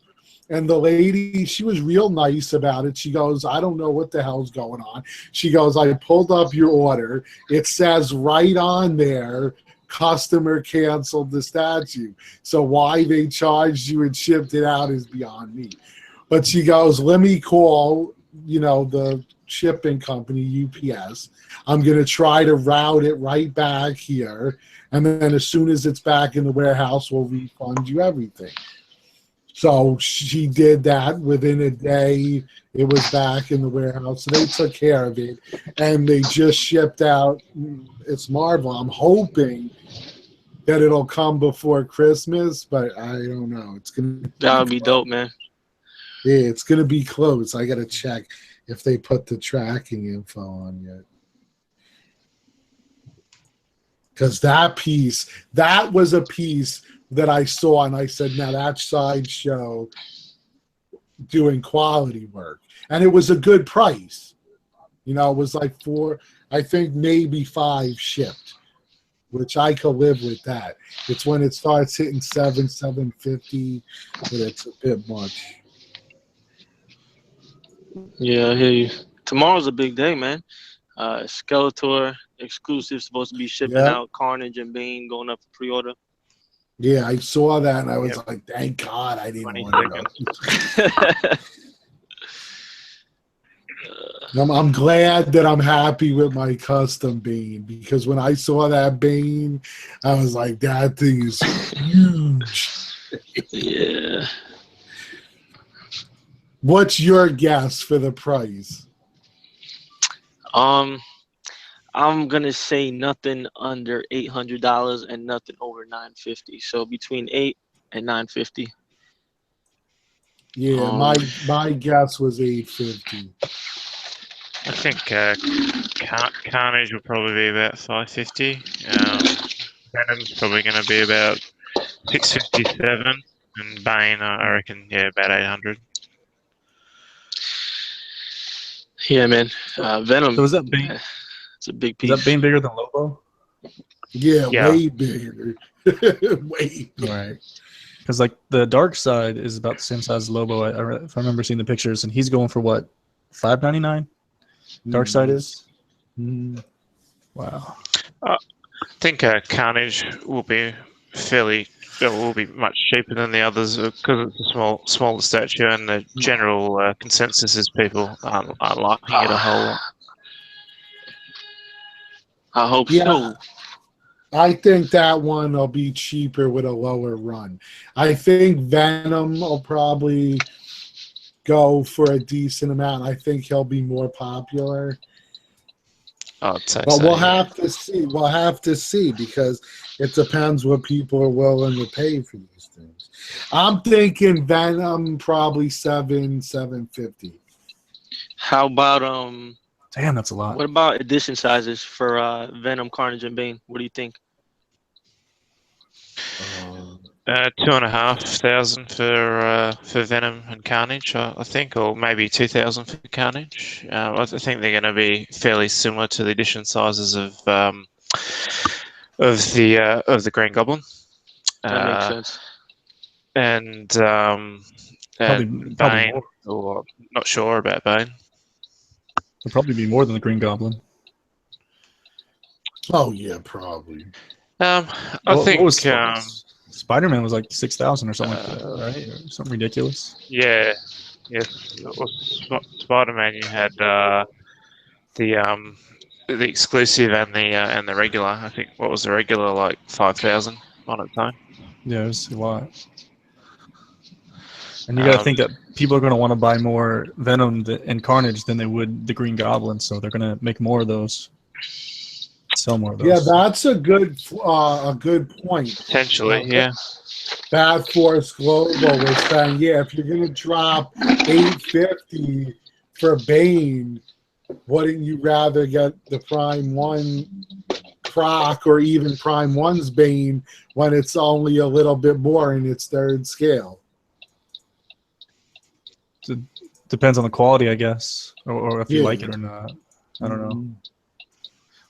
and the lady, she was real nice about it. She goes, I don't know what the hell's going on. She goes, I pulled up your order. It says right on there, customer canceled the statue. So why they charged you and shipped it out is beyond me. But she goes, let me call, the shipping company, UPS. I'm going to try to route it right back here. And then as soon as it's back in the warehouse, we'll refund you everything. So she did that. Within a day, it was back in the warehouse. So they took care of it. And they just shipped out. It's Marvel. I'm hoping that it'll come before Christmas, but I don't know. That would be dope, man. Yeah, it's going to be close. I got to check if they put the tracking info on yet. Because that was a piece that I saw, and I said, now that's Sideshow doing quality work. And it was a good price. It was like I think maybe 5 shipped, which I could live with that. It's when it starts hitting $750 that it's a bit much. Yeah, I hear you. Tomorrow's a big day, man. Skeletor exclusive supposed to be shipping out. Carnage and Bane going up for pre-order. Yeah, I saw that and I was like, thank God I didn't want to go. I'm glad that I'm happy with my custom Bane because when I saw that Bane, I was like, that thing is huge. Yeah. What's your guess for the price? I'm gonna say nothing under $800 and nothing over $950. So between $800 and $950. Yeah, my guess was 850. I think Carnage will probably be about 550. Venom's probably going to be about 657, and Bane, I reckon, about 800. Yeah, man. Venom. So is that Bane? It's a big Is piece. that Bane bigger than Lobo? Yeah, Yeah. way bigger. Way bigger. Right. Because like the dark side is about the same size as Lobo. If I remember seeing the pictures, and he's going for what, $5.99? Dark side is. Wow. I think Carnage will be will be much cheaper than the others because it's a smaller statue, and the general consensus is people aren't liking it a whole lot. I hope so. I think that one will be cheaper with a lower run. I think Venom will probably go for a decent amount. I think he'll be more popular. I'd say But so, we'll have to see. We'll have to see because it depends what people are willing to pay for these things. I'm thinking Venom probably $750. How about Damn, that's a lot. what about edition sizes for Venom, Carnage, and Bane? What do you think? 2,500 for Venom and Carnage, I think, or maybe 2,000 for Carnage. I think they're going to be fairly similar to the edition sizes of the Green Goblin. That makes sense. And Probably Bane, more. or not sure about Bane. It'll probably be more than the Green Goblin. Oh yeah, probably. I think what was Spider-Man was like 6,000 or something like that, right? Or something ridiculous. Yeah, yes. Spider-Man, you had the exclusive and the regular. I think what was the regular, like 5,000 on its own. Yeah, it was a lot. And you got to think that people are going to want to buy more Venom and Carnage than they would the Green Goblin, so they're going to make more of those. Sell more of those. Yeah, that's a good point. Potentially, yeah. Bad Force Global was saying, yeah, if you're gonna drop $850 for Bane, wouldn't you rather get the Prime 1 Croc or even Prime 1's Bane when it's only a little bit more in its third scale? It depends on the quality, I guess, or if you like it or not. I don't know.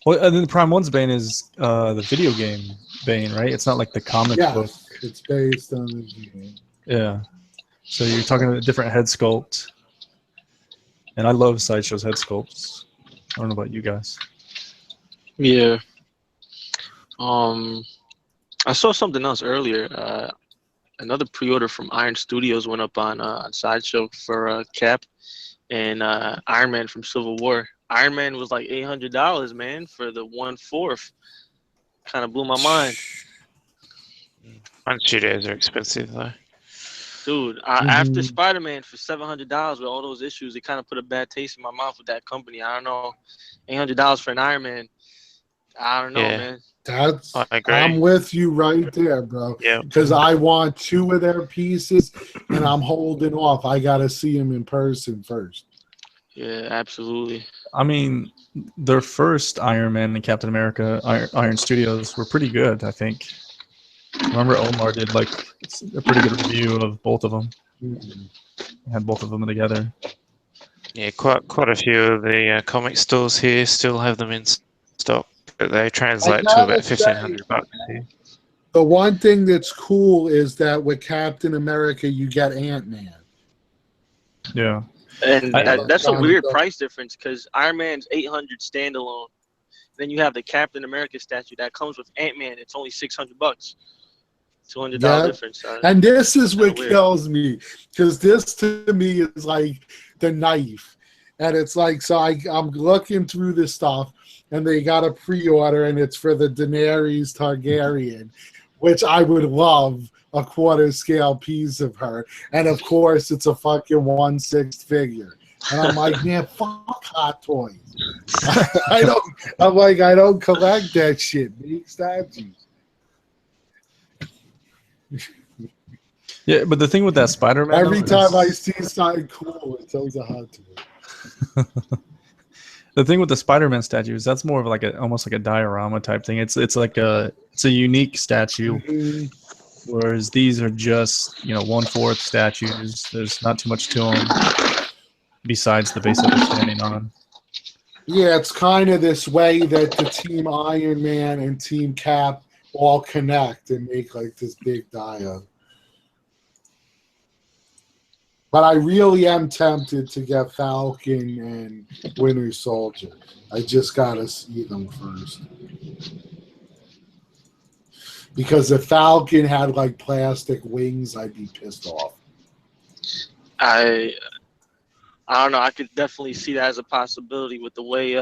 Well, and then the Prime 1's Bane is the video game Bane, right? It's not like the comic book. It's based on the game. Yeah. So you're talking about a different head sculpt. And I love Sideshow's head sculpts. I don't know about you guys. Yeah. I saw something else earlier. Another pre-order from Iron Studios went up on Sideshow for Cap and Iron Man from Civil War. Iron Man was like $800, man, for the 1/4. Kind of blew my mind. Studios are expensive though. Dude, after Spider-Man for $700 with all those issues, it kind of put a bad taste in my mouth with that company. I don't know, $800 for an Iron Man. I don't know, man. I'm with you right there, bro. Yeah. Because I want 2 of their pieces, and I'm holding off. I gotta see them in person first. Yeah, absolutely. I mean, their first Iron Man and Captain America Iron Studios were pretty good, I think. Remember Omar did like a pretty good review of both of them. Had both of them together. Yeah, quite a few of the comic stores here still have them in stock, but they translate to about $1,500 here. The one thing that's cool is that with Captain America, you get Ant-Man. Yeah. And that's a weird price difference because Iron Man's $800 standalone. Then you have the Captain America statue that comes with Ant-Man. It's only $600. $200 difference. And this is what kills me because this to me is like the knife. And it's like, so I'm looking through this stuff and they got a pre-order and it's for the Daenerys Targaryen, which I would love a quarter scale piece of her. And of course, it's a fucking 1/6 figure. And I'm like, man, fuck Hot Toys. I don't collect that shit. Make statues. Yeah, but the thing with that Spider-Man, Every time I see something cool, it's always a hot to me. the thing with the Spider-Man statue is that's more of like almost like a diorama type thing. It's a unique statue, whereas these are just 1/4 statues. There's not too much to them besides the base that they're standing on. Yeah, it's kind of this way that the Team Iron Man and Team Cap all connect and make like this big dia. But I really am tempted to get Falcon and Winter Soldier. I just gotta see them first. Because if Falcon had like plastic wings, I'd be pissed off. I don't know. I could definitely see that as a possibility with the way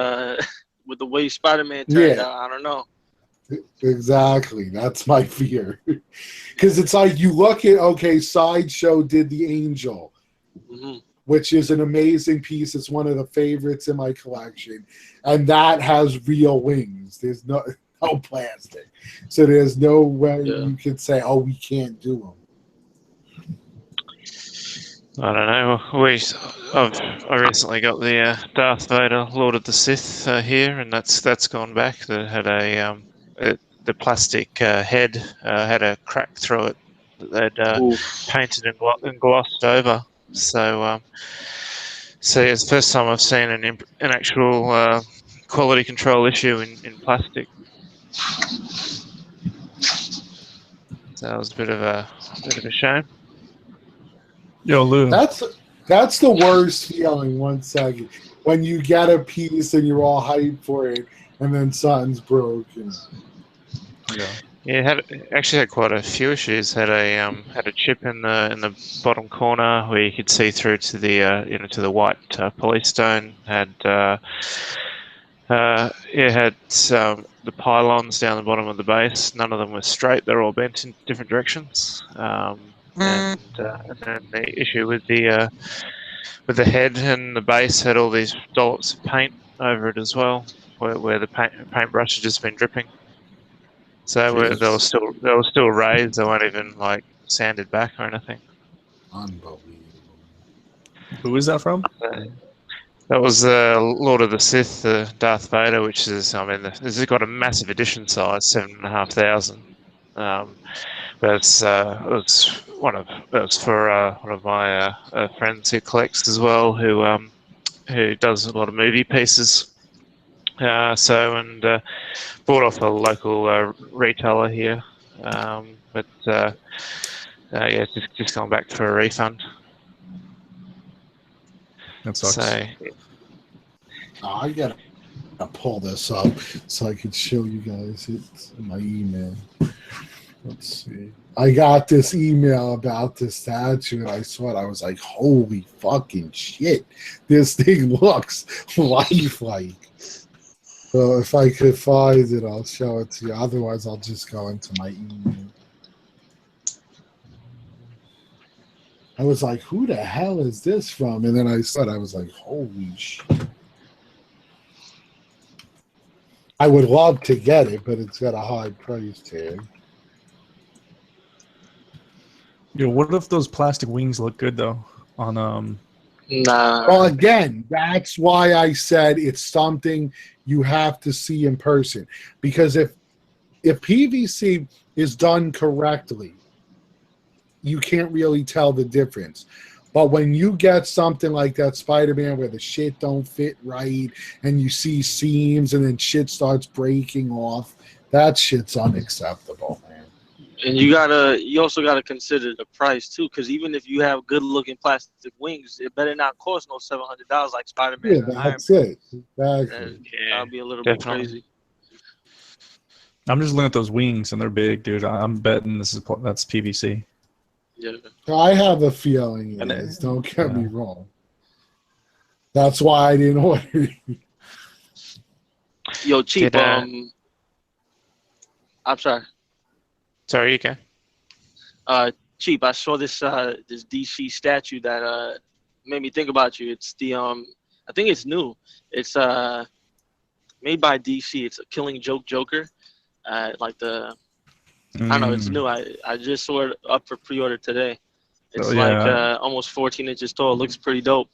Spider-Man turned out. I don't know. Exactly. That's my fear. Because it's like you look at, Sideshow did the Angel, which is an amazing piece. It's one of the favorites in my collection. And that has real wings. There's no plastic. So there's no way you could say, oh, we can't do them. I don't know. I recently got the Darth Vader Lord of the Sith here, and that's gone back. That had the plastic head had a crack through it that they'd painted and glossed over. So it's the first time I've seen an actual quality control issue in plastic. So that was a bit of a shame. Yo, Lou. That's the worst feeling. 1 second, when you get a piece and you're all hyped for it, and then something's broken. Yeah, actually had quite a few issues. Had a chip in the bottom corner where you could see through to the to the white police stone. Had the pylons down the bottom of the base. None of them were straight. They're all bent in different directions. And then the issue with the head and the base had all these dollops of paint over it as well, where the paintbrush had just been dripping. So they were still raised. They weren't even like sanded back or anything. Unbelievable. Who is that from? That was the Lord of the Sith, the Darth Vader, which is, this has got a massive edition size, 7,500. But it was for one of my friends who collects as well, who does a lot of movie pieces. Bought off a local retailer here, but just gone back for a refund. That sucks. I gotta pull this up so I could show you guys it in my email. Let's see. I got this email about this statue, and I saw it. I was like, holy fucking shit. This thing looks lifelike. So if I could find it, I'll show it to you. Otherwise, I'll just go into my email. I was like, who the hell is this from? And then I saw it. I was like, holy shit. I would love to get it, but it's got a high price tag. Yo, what if those plastic wings look good though? On Nah. Well, again, that's why I said it's something you have to see in person. Because if PVC is done correctly, you can't really tell the difference. But when you get something like that Spider-Man where the shit don't fit right and you see seams and then shit starts breaking off, that shit's unacceptable, man. And you also gotta consider the price too, because even if you have good looking plastic wings, it better not cost no $700 like Spider-Man. Yeah, that's it. Exactly. That'll be a little bit crazy. I'm just looking at those wings and they're big, dude. I'm betting that's PVC. Yeah. I have a feeling it is. Don't get me wrong. That's why I didn't order it. Yo, Cheap. I'm sorry. Sorry, you can. Cheap. I saw this this DC statue that made me think about you. It's the I think it's new. It's made by DC. It's a Killing Joke Joker. Like the I know it's new. I just saw it up for pre-order today. It's almost 14 inches tall. It looks pretty dope.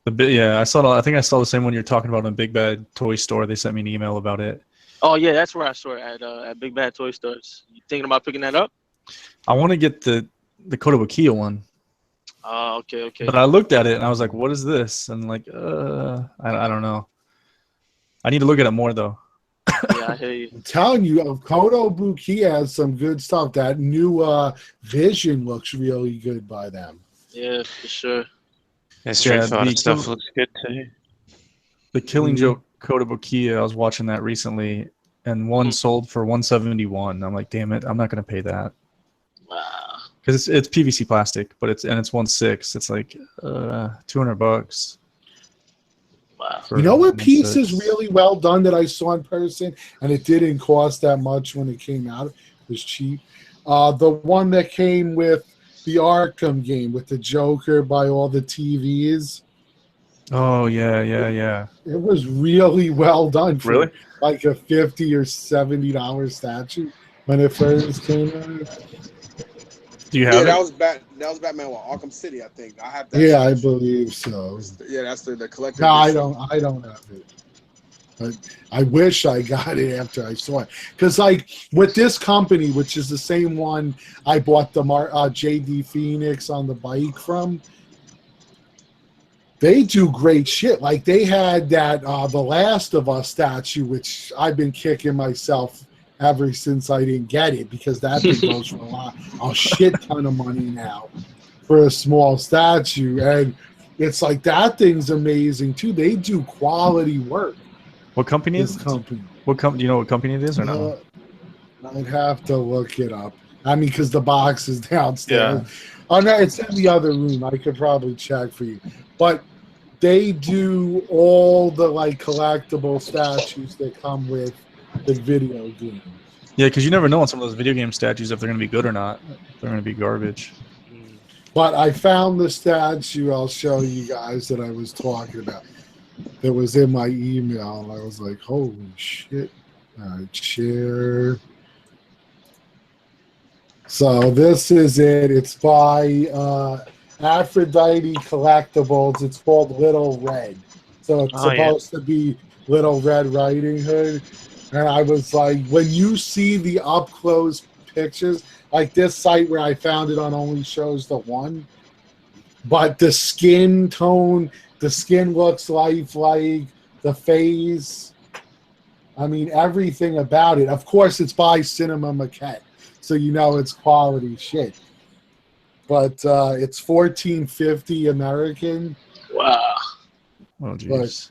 I saw. I think I saw the same one you're talking about in Big Bad Toy Store. They sent me an email about it. Oh yeah, that's where I saw it at Big Bad Toy Stores. You thinking about picking that up? I want to get the Kotobukiya one. Oh, okay. But I looked at it and I was like, "What is this?" And like, I don't know. I need to look at it more though. Yeah, I hear you. I'm telling you, Kotobukiya has some good stuff. That new Vision looks really good by them. Yeah, for sure. Yeah, Street Fighter stuff looks good too. The Killing Joke Kotobukiya, I was watching that recently, and one sold for $171. I'm like, damn it, I'm not gonna pay that. Wow. Because it's PVC plastic, but it's 1.6. It's like $200. Wow. You know what piece is really well done that I saw in person, and it didn't cost that much when it came out. It was cheap. The one that came with the Arkham game with the Joker by all the TVs. Oh yeah. It was really well done for Really? like a $50 or $70 statue when it first came out. Do you have it? That was Batman with Arkham City, I think. I have that. Yeah, I believe so. Yeah, that's the collector. No, I don't have it. But I wish I got it after I saw it. Because like with this company, which is the same one I bought the JD Phoenix on the bike from, they do great shit. Like they had that The Last of Us statue, which I've been kicking myself ever since I didn't get it, because that thing goes for a shit ton of money now for a small statue. And it's like that thing's amazing too. They do quality work. What company is this? What company? Do you know what company it is or not? I'd have to look it up. I mean, because the box is downstairs. Yeah. Oh no, it's in the other room. I could probably check for you. But they do all the like collectible statues that come with the video game. Yeah, because you never know on some of those video game statues if they're going to be good or not. If they're going to be garbage. But I found the statue I'll show you guys that I was talking about. That was in my email, and I was like, holy shit. All right, share. So this is it. It's by Aphrodite Collectibles. It's called Little Red. So it's supposed to be Little Red Riding Hood. And I was like, when you see the up-close pictures, like this site where I found it on only shows the one, but the skin tone, the skin looks lifelike, the face, I mean, everything about it. Of course, it's by Cinema Maquette, so you know it's quality shit. But it's $14.50 American. Wow. Oh, jeez.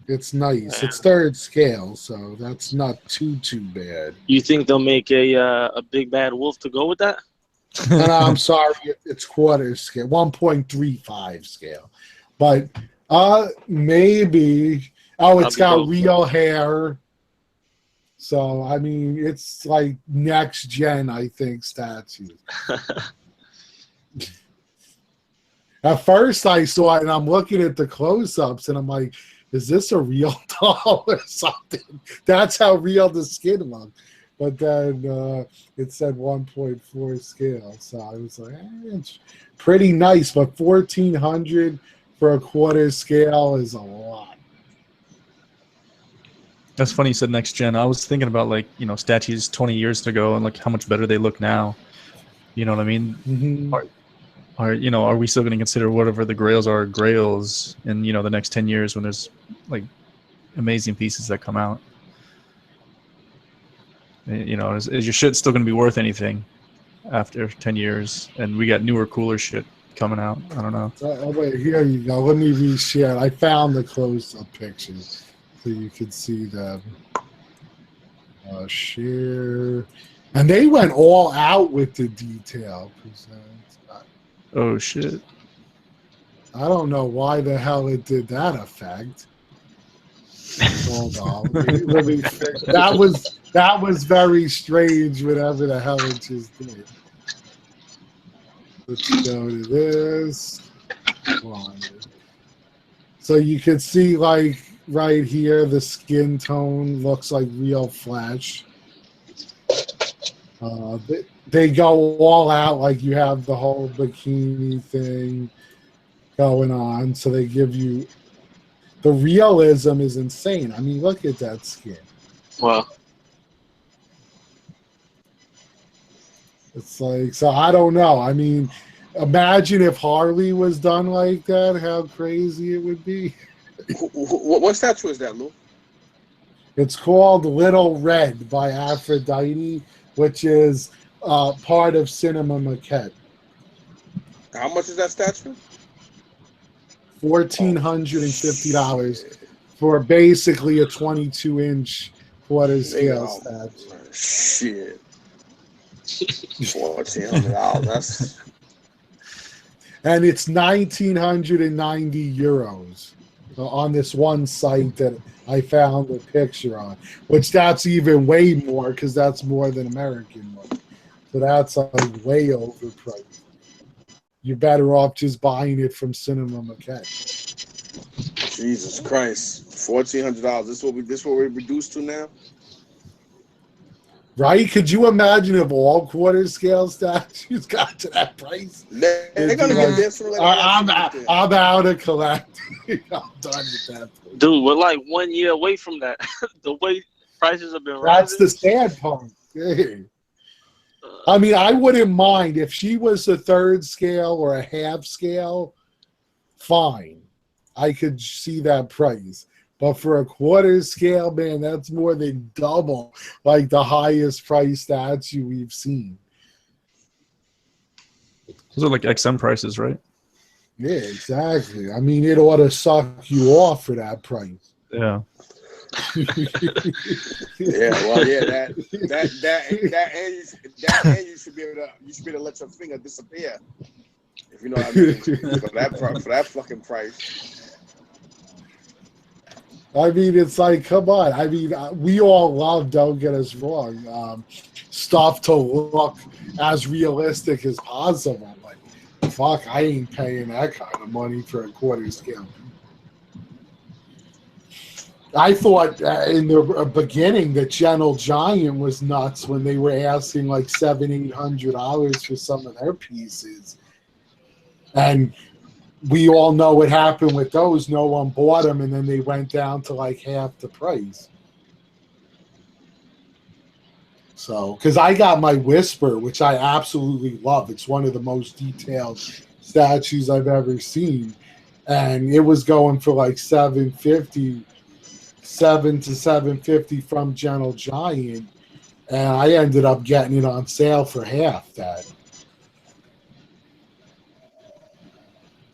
It's nice. It's third scale, so that's not too bad. You think they'll make a big bad wolf to go with that? No, I'm sorry, it's quarter scale, 1.35 scale. But maybe. Oh, it's got real hair. So I mean, it's like next gen, I think, statues. At first, I saw it, and I'm looking at the close-ups, and I'm like, is this a real doll or something? That's how real the skin looked. But then it said 1.4 scale. So I was like, it's pretty nice. But $1,400 for a quarter scale is a lot. That's funny you said next gen. I was thinking about like, statues 20 years ago and like how much better they look now. You know what I mean? Mm-hmm. Are we still going to consider whatever the grails are grails in the next 10 years when there's like amazing pieces that come out? Is your shit still going to be worth anything after 10 years? And we got newer, cooler shit coming out. I don't know. Wait, here you go. Let me reshare. I found the close-up pictures so you can see them. Share. And they went all out with the detail. Oh, shit. I don't know why the hell it did that effect. Hold on. Let me fix. That was very strange, whatever the hell it just did. Let's go to this. So you can see, like, right here, the skin tone looks like real flesh. They go all out, like you have the whole bikini thing going on, so they give you the realism is insane. I mean, look at that skin. Wow. It's like, so I don't know. I mean, imagine if Harley was done like that, how crazy it would be. What statue is that, Lou? It's called Little Red by Aphrodite, which is part of Cinema Maquette. How much is that statue? $1,450 for basically a 22-inch quarter scale statue. Shit. $1,400. That's. And it's 1,990 euros on this one site that I found a picture on, which that's even way more because that's more than American money. So that's like way overpriced. You're better off just buying it from Cinema Maquette. Jesus Christ, $1,400. This what we're reduced to now. Right? Could you imagine if all quarter scale statues got to that price? They're gonna get this. I'm out of collecting. I'm done with that. Dude, we're like 1 year away from that. The way prices have been rising. That's the sad part. Hey. I mean, I wouldn't mind if she was a third scale or a half scale. Fine, I could see that price. But for a quarter scale, man, that's more than double like the highest price statue we've seen. Those are like XM prices, right? Yeah, exactly. I mean, it ought to suck you off for that price. Yeah. Yeah, well, yeah, that and you should be able to let your finger disappear. If you know what I mean. for that fucking price. I mean, it's like, come on. I mean, we all love, don't get us wrong, stuff to look as realistic as possible. Like, fuck, I ain't paying that kind of money for a quarter scale. I thought in the beginning that Gentle Giant was nuts when they were asking like $700-800 for some of their pieces. And we all know what happened with those. No one bought them, and then they went down to like half the price. So, because I got my Whisper, which I absolutely love. It's one of the most detailed statues I've ever seen. And it was going for like $750 to $750 from Gentle Giant. And I ended up getting it on sale for half that.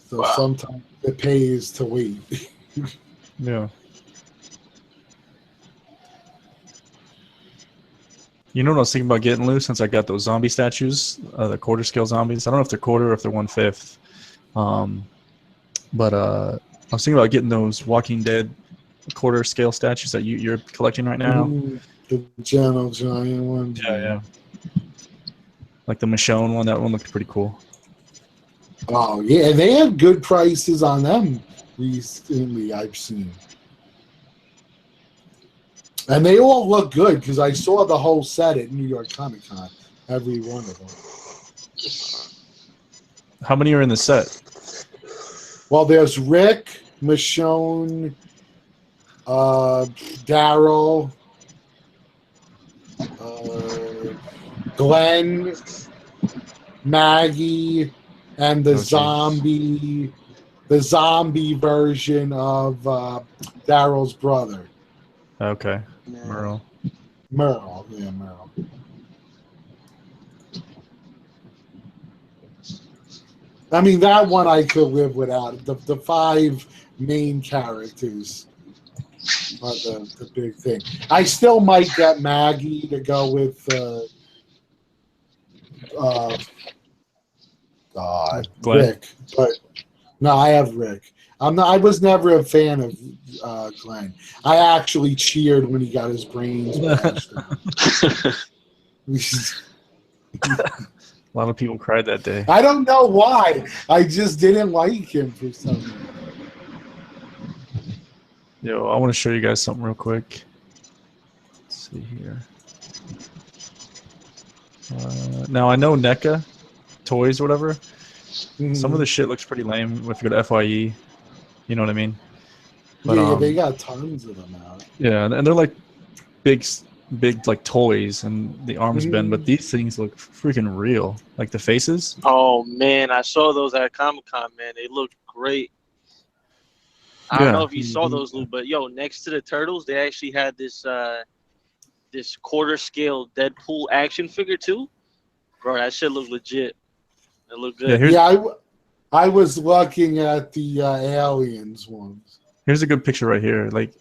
So wow. Sometimes it pays to wait. Yeah. You know what I was thinking about getting, Lou, since I got those zombie statues, the quarter scale zombies. I don't know if they're quarter or if they're 1/5. But I was thinking about getting those Walking Dead quarter scale statues that you're collecting right now. The Gentle Giant one. Yeah. Like the Michonne one. That one looked pretty cool. Oh, yeah. They have good prices on them recently, I've seen. And they all look good because I saw the whole set at New York Comic Con. Every one of them. How many are in the set? Well, there's Rick, Michonne, Daryl, Glenn, Maggie, and the zombie version of Daryl's brother. Okay. Merle. Merle, yeah, Merle. I mean, that one I could live without. The 5 main characters are the big thing. I still might get Maggie to go with Rick, but no, I have Rick. I was never a fan of Glenn. I actually cheered when he got his brains bashed. A lot of people cried that day. I don't know why. I just didn't like him for some reason. Yo, I want to show you guys something real quick. Let's see here. Now I know NECA toys, or whatever. Mhm. Some of the shit looks pretty lame if you go to FYE. You know what I mean? But, yeah, they got tons of them out. yeah, and they're like big like toys, and the arms bend. But Mhm. these things look freaking real, like the faces. Oh man, I saw those at Comic-Con, man. They look great. I don't know Yeah. if you saw those, Lou, but yo, next to the turtles, they actually had this quarter scale Deadpool action figure too. Bro, that shit looked legit. It looked Yeah. good. Yeah, I was looking at the aliens ones. Here's a good picture right here. Like,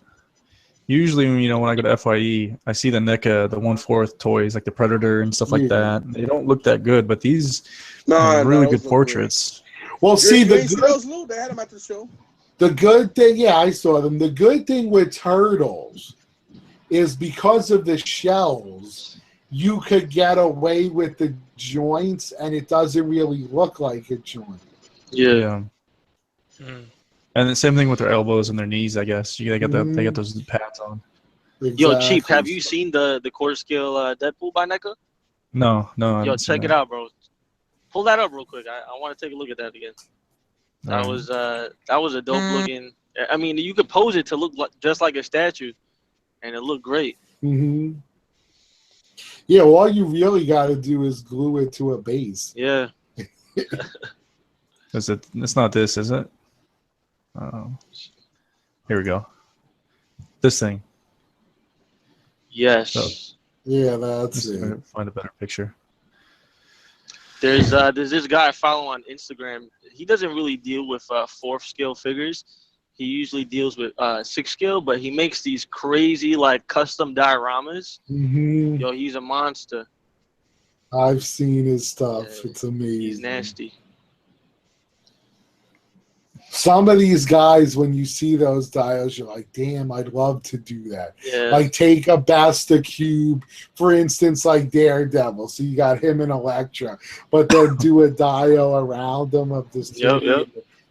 usually, when I go to FYE, I see the NECA, the 1/4 toys, like the Predator and stuff like Yeah. that. They don't look that good, but these No, have really those good look portraits. Well, You see, ain't the see good, those, Lou? They had them at the show. the good thing, yeah, I saw them. The good thing with turtles is because of the shells, you could get away with the joints, and it doesn't really look like a joint. Yeah. Mm. And the same thing with their elbows and their knees, I guess. They got those pads on. Yo, Chief, Exactly. have you seen the quarter scale Deadpool by NECA? No, I Yo, haven't seen check it that. out, bro. Pull that up real quick. I want to take a look at that again. That Alright. was a dope looking. I mean, you could pose it to look just like a statue, and it looked great. Hmm. Yeah, all you really got to do is glue it to a base. Yeah. It's not this, is it? Here we go. This thing. Yes. So- Yeah, that's Let's it. find a better picture. There's this guy I follow on Instagram. He doesn't really deal with 4th scale figures. He usually deals with 6th scale, but he makes these crazy like custom dioramas. Hmm. Yo, he's a monster. I've seen his stuff. Yeah, It's amazing. He's nasty. Some of these guys, when you see those dials, you're like, damn, I'd love to do that. Yeah. Like, take a Basta Cube, for instance, like Daredevil. So you got him and Elektra, but then do a dial around them of the city, Yep.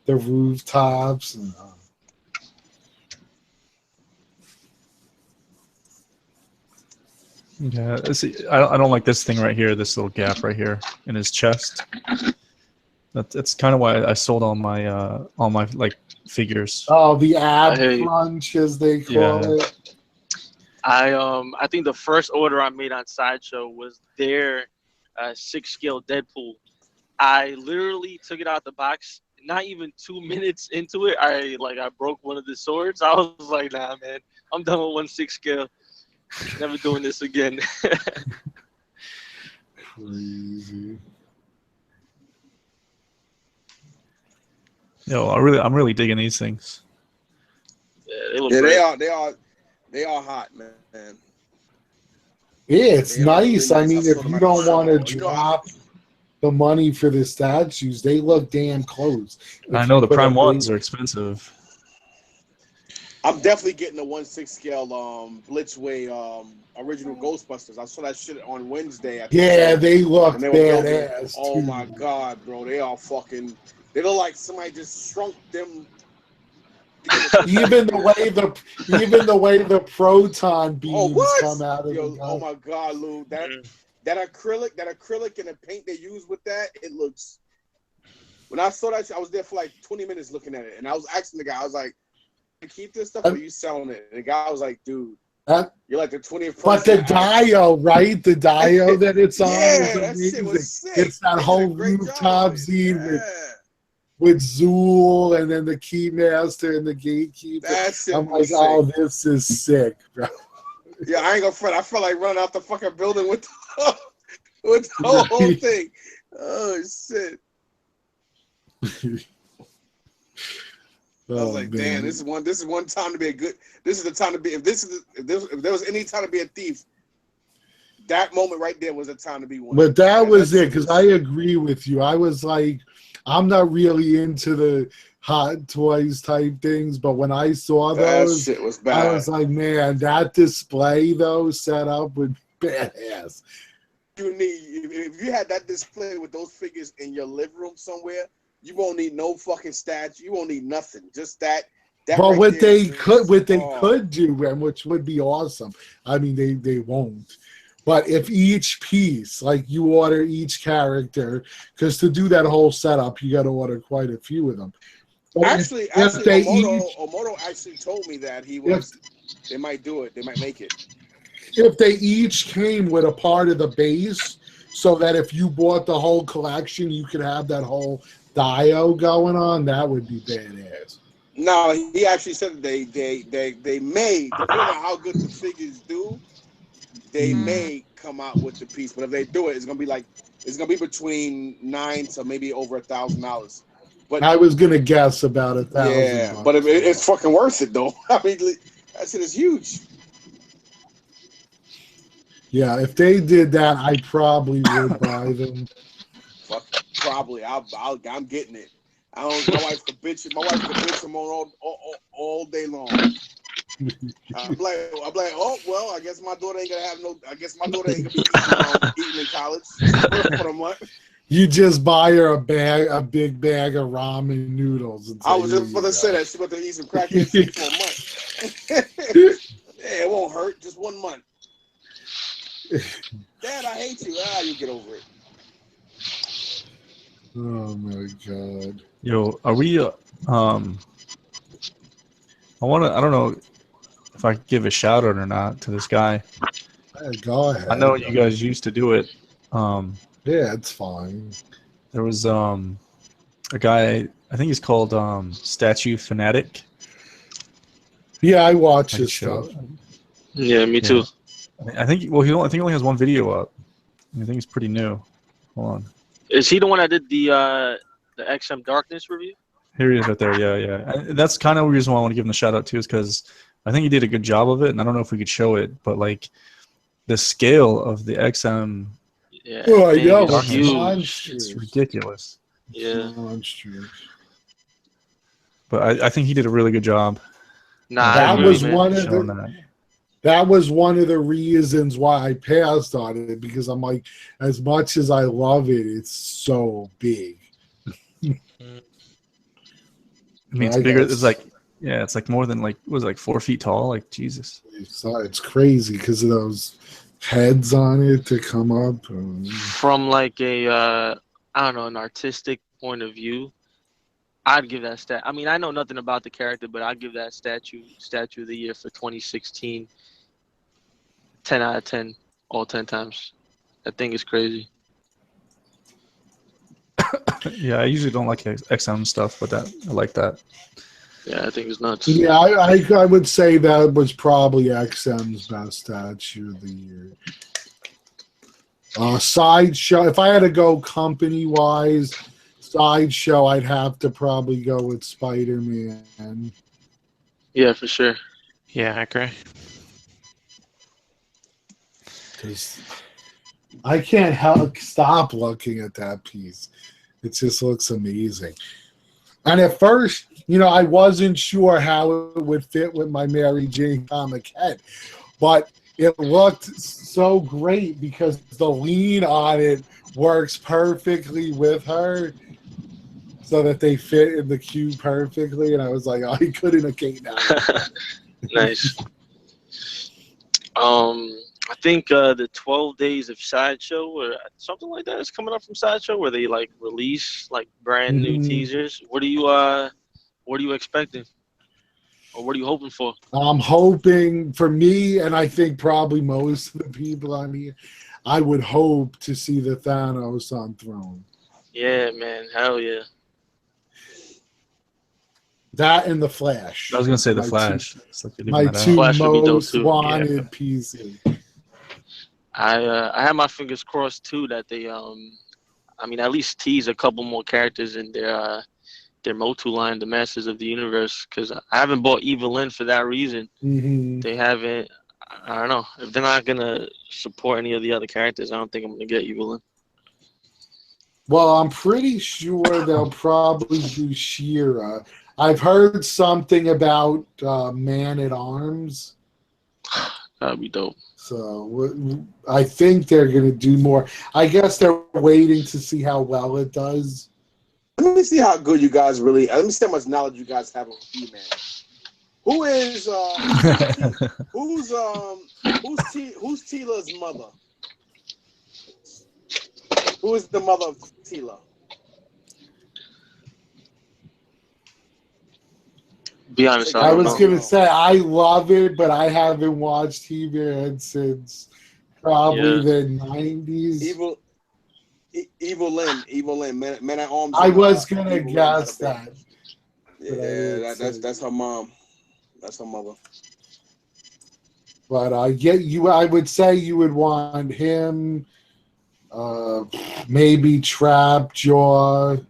the rooftops. And, Yeah, see, I don't like this thing right here, this little gap right here in his chest. That's kind of why I sold all my like figures. oh, the ab Hey. crunch, as they call it. I think the first order I made on Sideshow was their 6th scale Deadpool. I literally took it out the box. Not even 2 minutes into it, I broke one of the swords. I was like, nah, man, I'm done with 1/6 scale. Never doing this again. Crazy. Yo, I'm really digging these things. Yeah, they look Yeah, great. they are hot, man. Yeah, it's They are really nice. I mean, saw if them you at the don't want to show. drop the money for the statues, they look damn close. I If know you the put a Prime big- ones are expensive. I'm definitely getting the 1/6 scale Blitzway original Ghostbusters. I saw that shit on Wednesday. At the Yeah, show. they look And they were building. badass. Oh too. my god, bro! They are fucking. They look like somebody just shrunk them. Even the way the proton beams Oh what? come out of Yo, the oh gun. my god, Lou! That acrylic and the paint they use with that, it looks. When I saw that, I was there for like 20 minutes looking at it, and I was asking the guy, I was like, "You keep this stuff, or are you selling it?" And the guy was like, "Dude, you're like the 20th." But the dio, right? The dio that it's on yeah, is that amazing. shit was sick. It's that They did a whole great job rooftop with it. scene Yeah. with Zool and then the Keymaster and the Gatekeeper. That shit I'm like, was sick. oh, this is sick, bro. Yeah, I ain't gonna front. I felt like running out the fucking building with the whole thing. Oh shit! I was like, damn, this is one time to be a good. This is the time to be. If there was any time to be a thief, that moment right there was the time to be one. But that And was that's- it, because I agree with you. I was like, I'm not really into the Hot Toys type things, but when I saw that those, shit was bad. I was like, man, that display though set up would be badass. You need if you had that display with those figures in your living room somewhere, you won't need no fucking statue. You won't need nothing. Just that. But right what there they is- could oh. do, and which would be awesome. I mean, they won't. But if each piece, like you order each character, because to do that whole setup, you got to order quite a few of them. But Actually, Omoto actually told me that they might do it. They might make it. If they each came with a part of the base, so that if you bought the whole collection, you could have that whole Dio going on, that would be badass. No, he actually said that they may, depending on how good the figures do, they may come out with the piece. But if they do it, it's gonna be between $9 to maybe over $1,000. But I was gonna guess about $1,000. Yeah, but it's fucking worth it though. I mean, that shit is huge. Yeah, if they did that, I probably would buy them. Fuck, probably. I'm getting it. My wife could bitch him on all day long. I'm like, oh well, I guess my daughter ain't gonna be eating in college for a month. You just buy her a big bag of ramen noodles. And I was just about to say that she about to eat some crackhead shit for a month. Yeah, it won't hurt. Just 1 month. Dad, I hate you. You get over it. Oh my god. Yo, are we? I don't know if I could give a shout out or not to this guy. Go ahead. I know you guys used to do it. Yeah, it's fine. There was a guy, I think he's called Statue Fanatic. Yeah, I watch his stuff. Yeah, me too. I think he only has one video up. I think it's pretty new. Hold on. Is he the one that did the XM Darkness review? Here he is right there. Yeah. And that's kind of the reason why I want to give him a shout out too, is because I think he did a good job of it, and I don't know if we could show it, but like the scale of the XM. Yeah, oh, I know. It's huge. It's ridiculous. Yeah. Monstrous. But I think he did a really good job. Nah, that was one of That was one of the reasons why I passed on it, because I'm like, as much as I love it, it's so big. I mean, it's bigger. It's like more than like 4 feet tall. Like Jesus. It's crazy because of those heads on it to come up. From like a an artistic point of view, I'd give that I mean, I know nothing about the character, but I'd give that statue of the year for 2016 10 out of 10 all 10 times. That thing is crazy. Yeah, I usually don't like XM stuff, but I like that. Yeah, I think it's nuts. Yeah, I would say that was probably XM's best statue of the year. Sideshow, if I had to go company-wise, Sideshow, I'd have to probably go with Spider-Man. Yeah, for sure. Yeah, I agree. Because I can't stop looking at that piece. It just looks amazing. And at first, I wasn't sure how it would fit with my Mary Jane comic head. But it looked so great because the lean on it works perfectly with her so that they fit in the cube perfectly. And I was like, I couldn't have came down. Nice. I think the 12 Days of Sideshow or something like that is coming up from Sideshow, where they like release like brand new teasers. What are you expecting, or what are you hoping for? I'm hoping, for me, and I think probably most of the people on here, I would hope to see the Thanos on Throne. Yeah, man, hell yeah. That and the Flash. I was gonna say the Flash. My two most wanted pieces. I have my fingers crossed too that they at least tease a couple more characters in their Motu line, the Masters of the Universe, because I haven't bought Evelyn for that reason. Mm-hmm. They haven't. I don't know if they're not gonna support any of the other characters. I don't think I'm gonna get Evelyn. Well, I'm pretty sure they'll probably do She-Ra. I've heard something about Man-at-Arms. That'd be dope. So I think they're going to do more. I guess they're waiting to see how well it does. Let me see how good you guys really. Let me see how much knowledge you guys have on He-Man. Who's Tila's mother? Who is the mother of Tila? Be honest, I I don't was know. gonna say I love it, but I haven't watched He-Man since probably the 90s. Evil Lynn, Man at Arms. I was gonna Evil Lynn guess had a that. Yeah, that's her mom. That's her mother. But I would say you would want him, maybe Trapjaw.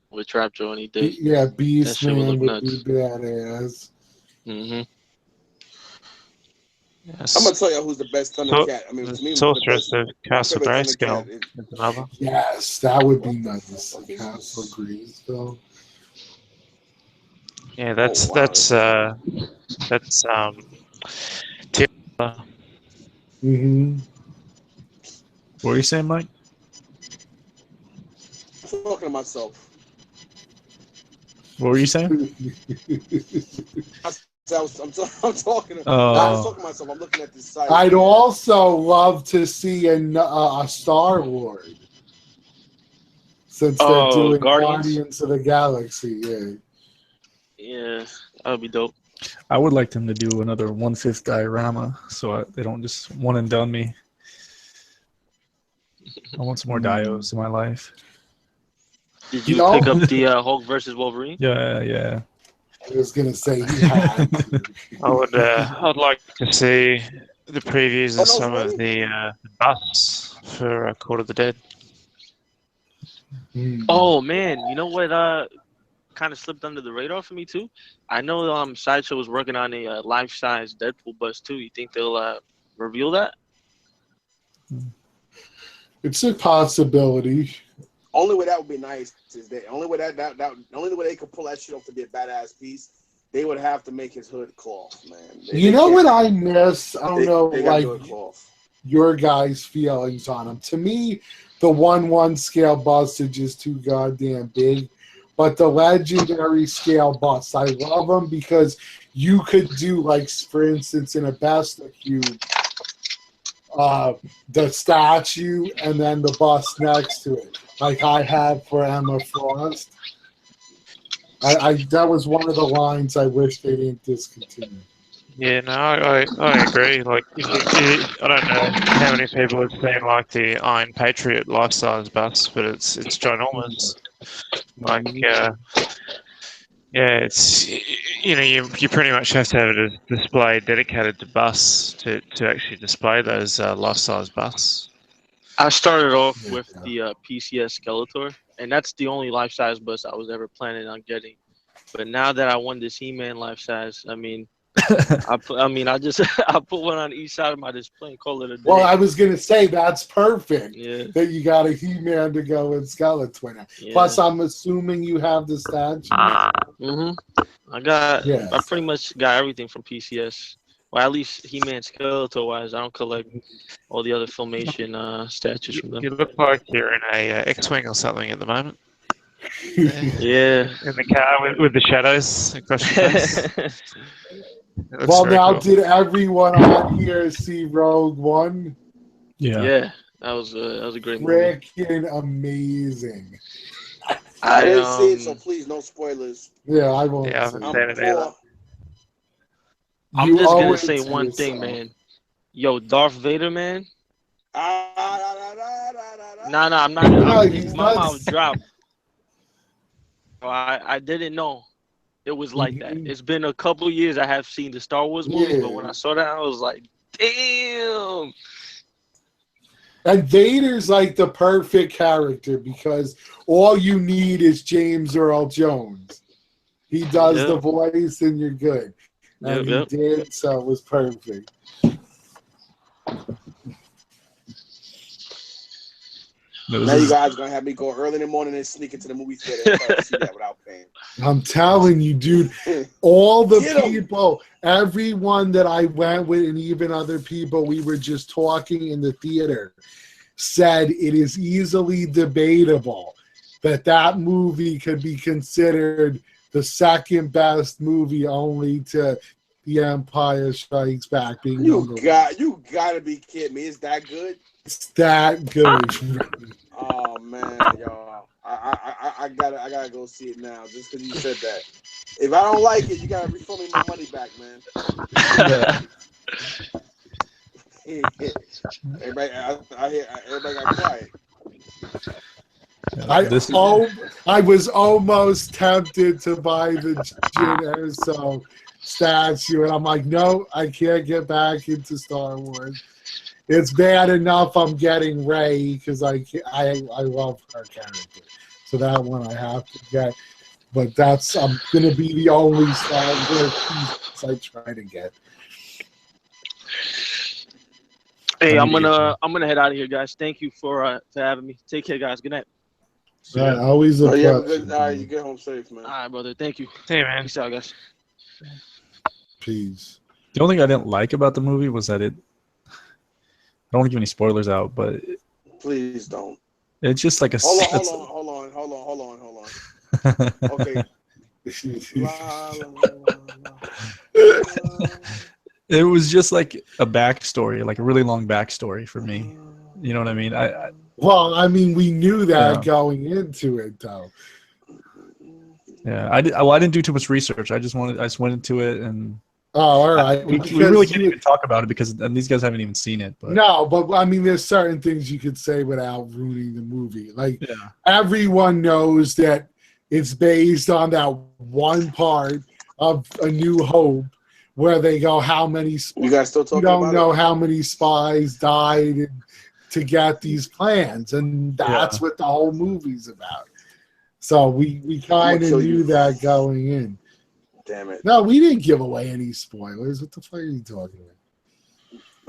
With Trapjaw and he did. Yeah, That Beast shit would Man look would be nuts. badass. Yes. I'm gonna tell you who's the best Thundercat. I mean, The to me, Sorceress of my Castle favorite Grayskull Thundercat is another. Yes, that would be nice. Castle Grayskull. Yeah, that's Tila. Mm-hmm. What were you saying, Mike? I'm talking to myself. What were you saying? I'm talking. I Oh. was talking to myself. I'm looking at this site. I'd also love to see a Star Lord, since they're doing Guardians of the Galaxy. Yeah, that would be dope. I would like them to do another 1/5 diorama, so they don't just one and done me. I want some more dios in my life. Did you pick up the Hulk versus Wolverine? Yeah. I was gonna say he had to. I'd like to see the previews of some of the busts for Court of the Dead. Oh man, you know what? Kind of slipped under the radar for me too. I know Sideshow was working on a life-size Deadpool bust too. You think they'll reveal that? It's a possibility. Only way that would be nice is that only way only way they could pull that shit off to be a badass piece, they would have to make his hood cloth, man. You know what I miss? I don't know, like your guys' feelings on him. To me, the 1/1 scale bust is just too goddamn big. But the legendary scale busts, I love them because you could do, like, for instance, in a Besta Cube, the statue and then the bust next to it, like I have for Emma Frost. That was one of the lines I wish they didn't discontinue. Yeah, no, I agree. Like, I don't know how many people have seen like the Iron Patriot life-size bust, but it's ginormous. Like, it's you pretty much have to have a display dedicated to busts to actually display those life-size busts. I started off with the PCS Skeletor, and that's the only life-size bust I was ever planning on getting. But now that I won this He-Man life-size, I mean, I put one on each side of my display and call it a day. Well, I was gonna say that's perfect. Yeah. That you got a He-Man to go with Skeletor. Yeah. Plus, I'm assuming you have the statues. I pretty much got everything from PCS. Well, at least He-Man Skeletor wise, I don't collect all the other Filmation statues from them. You look like you're in a X-wing or something at the moment. Yeah. In the car with the shadows across your face. Well, now, cool. Did everyone on here see Rogue One? Yeah, that was a great movie. Freaking amazing. I didn't see it, so please no spoilers. Yeah, I won't. Yeah, I haven't seen it either. I'm just gonna say one thing, man. Yo, Darth Vader, man. Nah, I'm not. My mouth dropped. I didn't know it was like that. It's been a couple years I have seen the Star Wars movies, but when I saw that, I was like, damn. And Vader's like the perfect character because all you need is James Earl Jones. He does the voice and you're good. And he did, so it was perfect. Now you guys are gonna have me go early in the morning and sneak into the movie theater and try to see that without paying. I'm telling you, dude, all the people, everyone that I went with, and even other people we were just talking in the theater, said it is easily debatable that movie could be considered the second best movie only to The Empire Strikes Back being You number one. you gotta be kidding me. It's that good? It's that good. Oh man, y'all. I gotta go see it now just because you said that. If I don't like it, you gotta refund me my money back, man. Everybody, I hear everybody got quiet. I was almost tempted to buy the Jyn Erso statue, and I'm like, no, I can't get back into Star Wars. It's bad enough I'm getting Rey because I love her character, so that one I have to get. But I'm gonna be the only Star Wars piece I try to get. Hey, I'm gonna head out of here, guys. Thank you for having me. Take care, guys. Good night. Always a pleasure. All right, you get home safe, man. All right, brother. Thank you. Hey, man. Peace out, guys. Peace. The only thing I didn't like about the movie was that I don't want to give any spoilers out, but Please don't. it's just like a. Hold on. Okay. It was just like a backstory, like a really long backstory for me. You know what I mean? Well, I mean, we knew that going into it, though. Yeah, I didn't do too much research. I just went into it, and all right. We really can't even talk about it because these guys haven't even seen it. But. No, but I mean, there's certain things you could say without ruining the movie. Like everyone knows that it's based on that one part of A New Hope where they go, how many? You guys still talking about? You don't know how many spies died to get these plans, and that's what the whole movie's about. So we kind of knew that going in. Damn it! No, we didn't give away any spoilers. What the fuck are you talking about?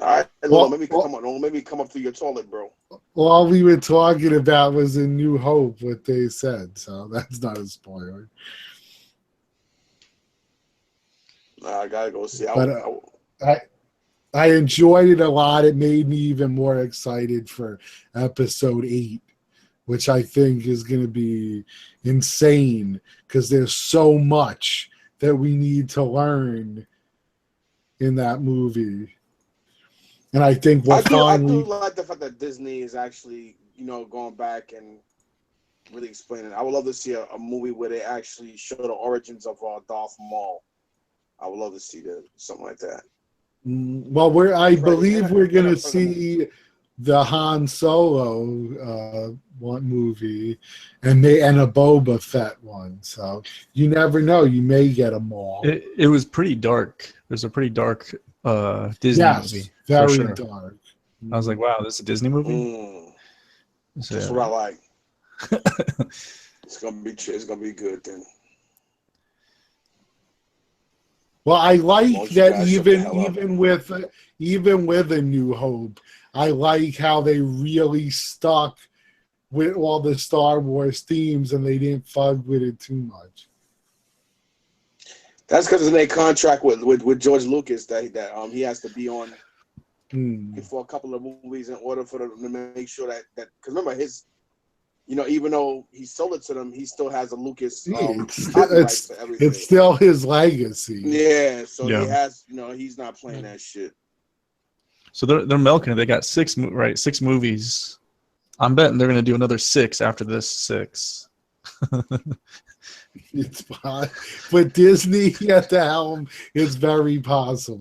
All right, well, maybe come up through your toilet, bro. All we were talking about was A New Hope, what they said. So that's not a spoiler. I gotta go see. I enjoyed it a lot. It made me even more excited for episode 8, which I think is going to be insane because there's so much that we need to learn in that movie. And I think I do like the fact that Disney is actually, going back and really explaining it. I would love to see a movie where they actually show the origins of Darth Maul. I would love to see something like that. Well, I believe we're going to see the Han Solo one movie and a Boba Fett one. So you never know. You may get them all. It was pretty dark. There's a pretty dark Disney movie. Very dark. I was like, wow, this is a Disney movie? That's what I like. It's gonna be good then. Well, I like that even with A New Hope, I like how they really stuck with all the Star Wars themes and they didn't fudge with it too much. That's because in a contract with George Lucas that he has to be on for a couple of movies in order for them to make sure that because remember his. Even though he sold it to them, he still has a Lucas copyright for everything. It's still his legacy. Yeah, so he has, he's not playing that shit. So they're milking it. They got 6 movies. I'm betting they're going to do another 6 after this 6. It's fine. With Disney at the helm, it's very possible.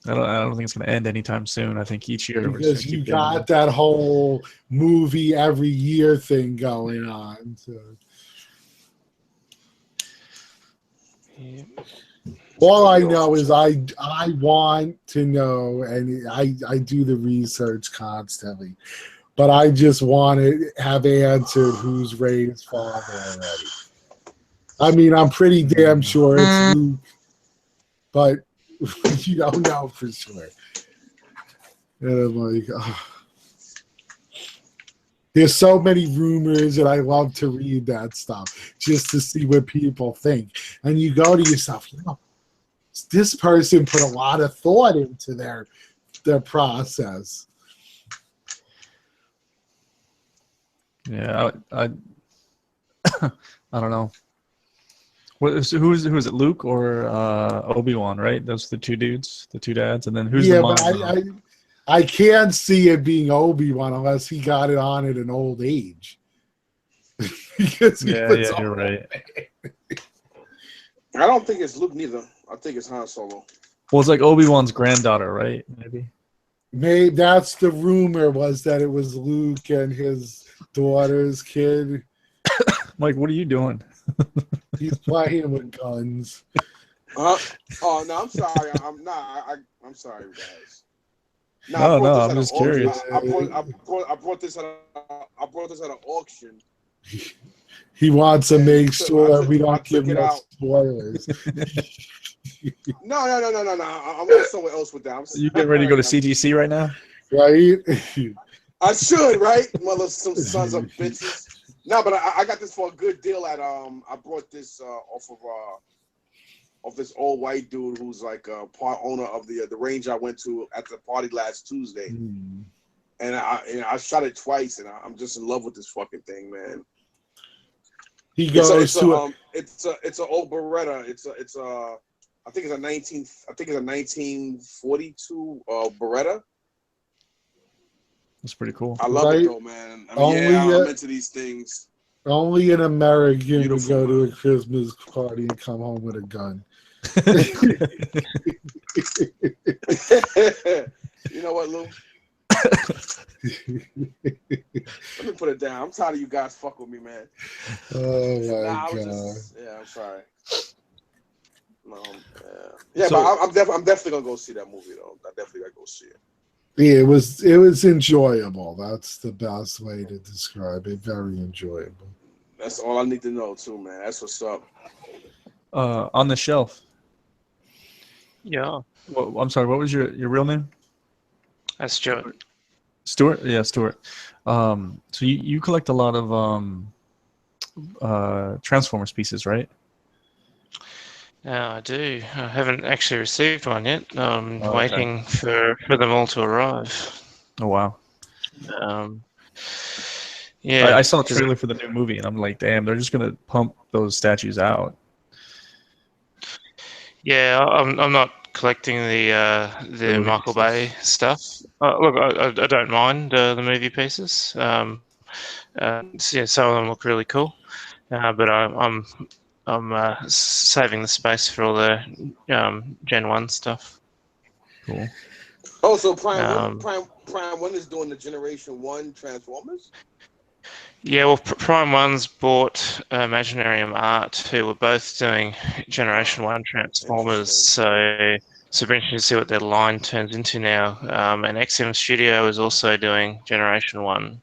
I don't think it's going to end anytime soon. I think each year because you got that whole movie every year thing going on. So. All I know is I want to know, and I do the research constantly, but I just want to have answered who's Rey's father already. I mean, I'm pretty damn sure it's Luke, but you don't know for sure. And I'm like, there's so many rumors, and I love to read that stuff just to see what people think. And you go to yourself, this person put a lot of thought into their process. Yeah, I don't know. Who is it? Luke or Obi-Wan? Right, those are the two dudes, the two dads, and then who's Yeah, the but mom? I can't see it being Obi-Wan unless he got it on at an old age. Because Yeah, you're right. I don't think it's Luke neither. I think it's Han Solo. Well, it's like Obi-Wan's granddaughter, right? Maybe. That's the rumor, was that it was Luke and his daughter's kid. Mike, what are you doing? He's playing with guns. Oh no, I'm sorry. I'm sorry, guys. No, I'm just curious. I brought this at an auction. He wants to make sure we don't give no spoilers. No. I'm going somewhere else with that. You getting ready to go to CGC right now? Right? I should, right? Mother, some sons of bitches. No, but I got this for a good deal at I brought this off of this old white dude who's like a part owner of the range I went to at the party last Tuesday. And I shot it twice, and I'm just in love with this fucking thing, man. He goes it's an old Beretta. It's a I think it's a 1942 Beretta. That's pretty cool. I love it though, man. I'm into these things. Only an American would go to a Christmas party and come home with a gun. You know what, Lou? Let me put it down. I'm tired of you guys fuck with me, man. Oh my god. I'm sorry. But I'm definitely gonna go see that movie though. I definitely gotta go see it. Yeah, it was enjoyable. That's the best way to describe it. Very enjoyable. That's all I need to know too, man. That's what's up. On the shelf. Yeah. Well, I'm sorry. What was your real name? That's Stuart. Stuart? Yeah, Stuart. So you collect a lot of Transformers pieces, right? I do. I haven't actually received one yet. I'm waiting for them all to arrive. Oh, wow. Yeah. I saw a trailer for the new movie, and I'm like, damn, they're just going to pump those statues out. Yeah, I'm not collecting the Michael Bay stuff. Look, I don't mind the movie pieces. Some of them look really cool, but I'm saving the space for all the Gen 1 stuff. Cool. Oh, so Prime 1 is doing the Generation 1 Transformers? Yeah, well, Prime 1's bought Imaginarium Art, who were both doing Generation 1 Transformers, so it's interesting to see what their line turns into now. And XM Studio is also doing Generation 1.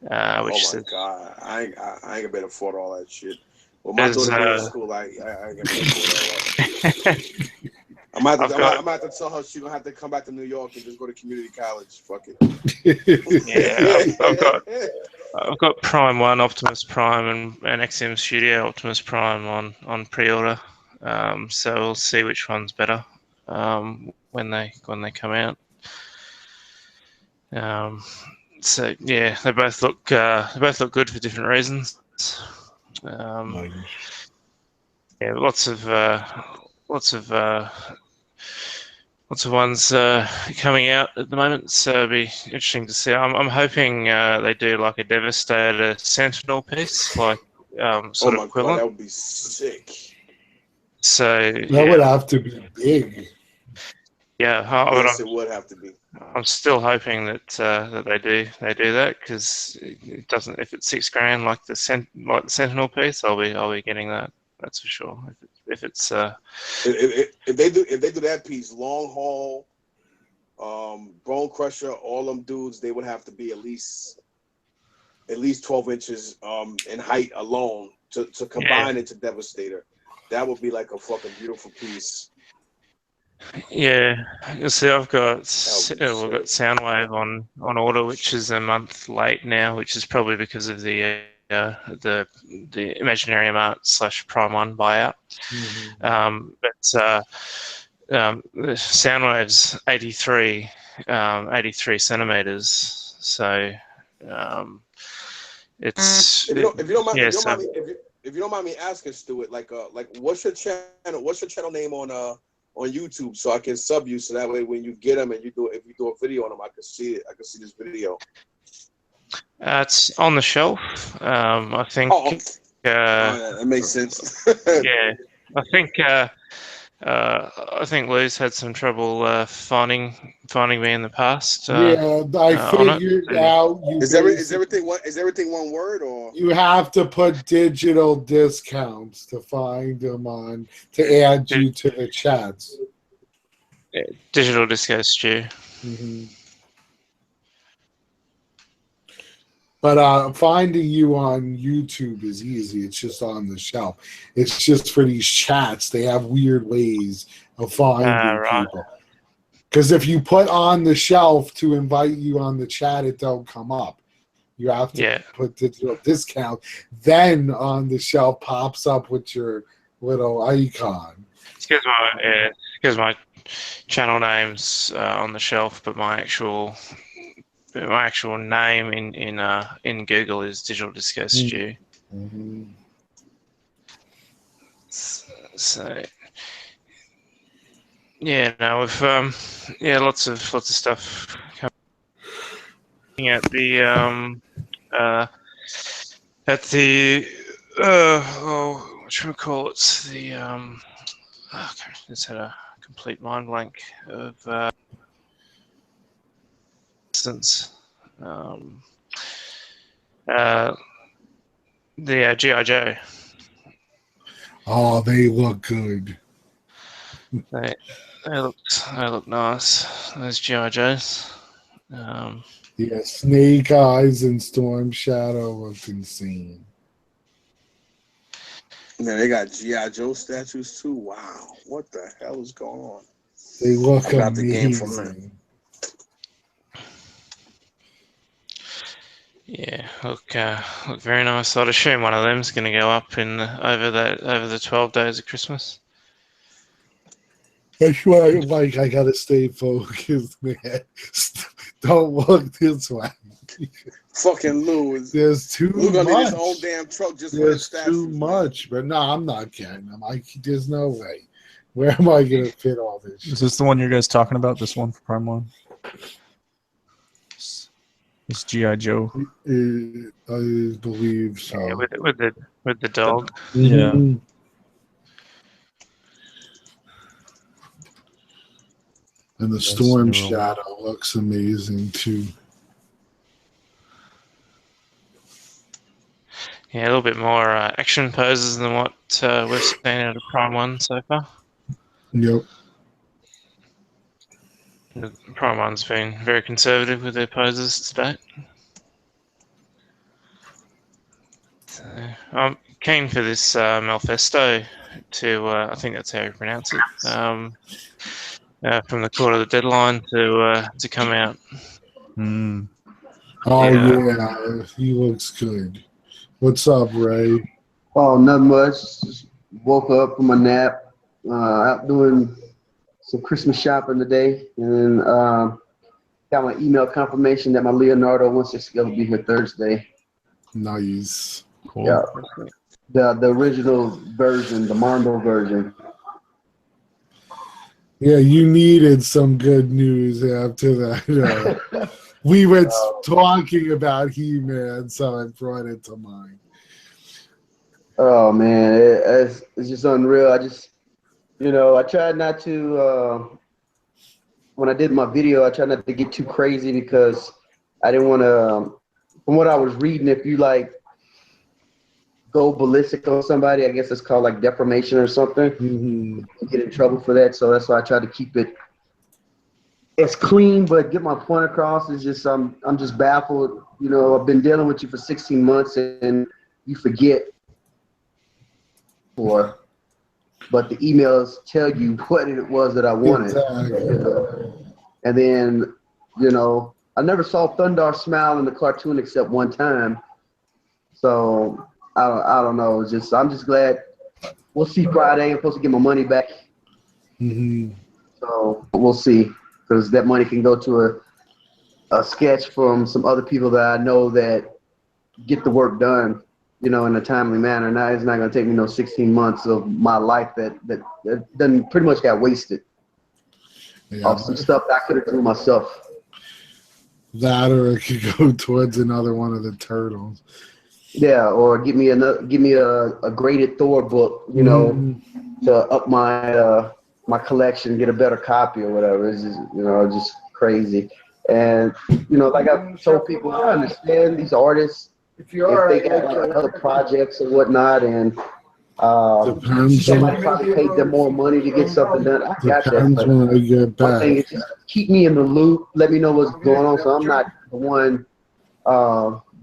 God, I ain't gonna be able to afford all that shit. Well, my daughter being in school, I ain't gonna be able to afford all that. I'm gonna have to tell her she's gonna have to come back to New York and just go to community college. Fuck it. Yeah, I've got Prime 1, Optimus Prime, and XM Studio Optimus Prime on pre-order. So we'll see which one's better when they come out. So yeah, they both look good for different reasons. Yeah, lots of ones coming out at the moment, so it'll be interesting to see. I'm hoping they do like a Devastator Sentinel piece, like sort of equivalent. God, that would be sick. So that would have to be big. Yeah, yes, it would have to be. I'm still hoping that they do that, because it doesn't. If it's $6,000 like the Sentinel piece, I'll be getting that. That's for sure. If they do that piece, Long Haul, Bone Crusher, all them dudes, they would have to be at least 12 inches in height alone to combine into Devastator. That would be like a fucking beautiful piece. Yeah, you see, we've got Soundwave on order, which is a month late now, which is probably because of the Imaginarium Art / Prime 1 buyout. But the Soundwave's 83 centimeters, so it's. If you don't mind if you don't mind me asking, Stuart, like what's your channel? What's your channel name on YouTube, so I can sub you, so that way when you get them and if you do a video on them, I can see it. I can see this video. It's on the shelf. I think. Oh, yeah, that makes sense. Yeah, I think Lou's had some trouble finding me in the past. Yeah, I on it. figured out you Is everything one word, or you have to put digital discounts to find them on to add you to the chats. Digital Disco Stew. Mm-hmm. But finding you on YouTube is easy. It's just on the shelf. It's just for these chats. They have weird ways of finding Right. people. Because if you put on the shelf to invite you on the chat, it don't come up. You have to put digital discount. Then on the shelf pops up with your little icon. It's because my channel name's on the shelf, but my actual name in Google is Digital Disco Stew. Mm-hmm. So yeah, no, we've lots of stuff coming at the what should we call it? The okay, just had a complete mind blank of instance. The G.I. Joe. Oh, they look good. They look nice. Those G.I. Joes. Yeah, Snake Eyes and Storm Shadow look insane. Man, they got G.I. Joe statues too. Wow, what the hell is going on? They look I got amazing. the game from it. Yeah, look very nice. I'd assume one of them's going to go up over the 12 days of Christmas. That's why, like, I gotta stay focused, man. Don't look this way. Fucking Lou There's too Lou gonna much. need his own damn truck just for his There's statues. too much, but no, I'm not getting them. There's no way. Where am I gonna fit all this? Is this the one you guys talking about? This one for Prime One? This G.I. Joe. I believe so. Yeah, with the dog. Yeah. Mm-hmm. And the Storm Shadow looks amazing too. Yeah, a little bit more action poses than what we've seen out of Prime 1 so far. Yep. The Prime 1's been very conservative with their poses to date. So, I'm keen for this Malfesto to, I think that's how you pronounce it, from the Court of the Deadline to come out. Mm. Oh yeah, he looks good. What's up, Ray? Oh, nothing much. Just woke up from a nap. Out doing some Christmas shopping today, and got my email confirmation that my Leonardo 160 will be here Thursday. Nice. Cool. Yeah, the original version, the Mondo version. Yeah, you needed some good news after that. We were talking about He-Man, so I brought it to mind. Oh man, it's just unreal. I just, I tried not to. When I did my video, I tried not to get too crazy because I didn't want to. From what I was reading, if you go ballistic on somebody, I guess it's called like defamation or something. Mm-hmm. You get in trouble for that, so that's why I try to keep it as clean, but get my point across. Is just I'm just baffled. I've been dealing with you for 16 months, and you forget. But the emails tell you what it was that I wanted. Exactly. And then, I never saw Thundar smile in the cartoon except one time. So I don't know. I'm just glad. We'll see Friday. I'm supposed to get my money back. Mm-hmm. So we'll see, because that money can go to a sketch from some other people that I know that get the work done. you know, in a timely manner. Now it's not going to take me no 16 months of my life that done pretty much got wasted off some stuff that I could have done myself. That, or it could go towards another one of the turtles. Yeah, or give me a graded Thor book, you know, to up my my collection, get a better copy or whatever. It's just, you know, just crazy. And you know, like I've told people, I understand these artists if they got like other projects and whatnot, and somebody probably paid them more money to get something done. I got that, but when I get one back. thing is just keep me in the loop, let me know what's going on, so I'm not the one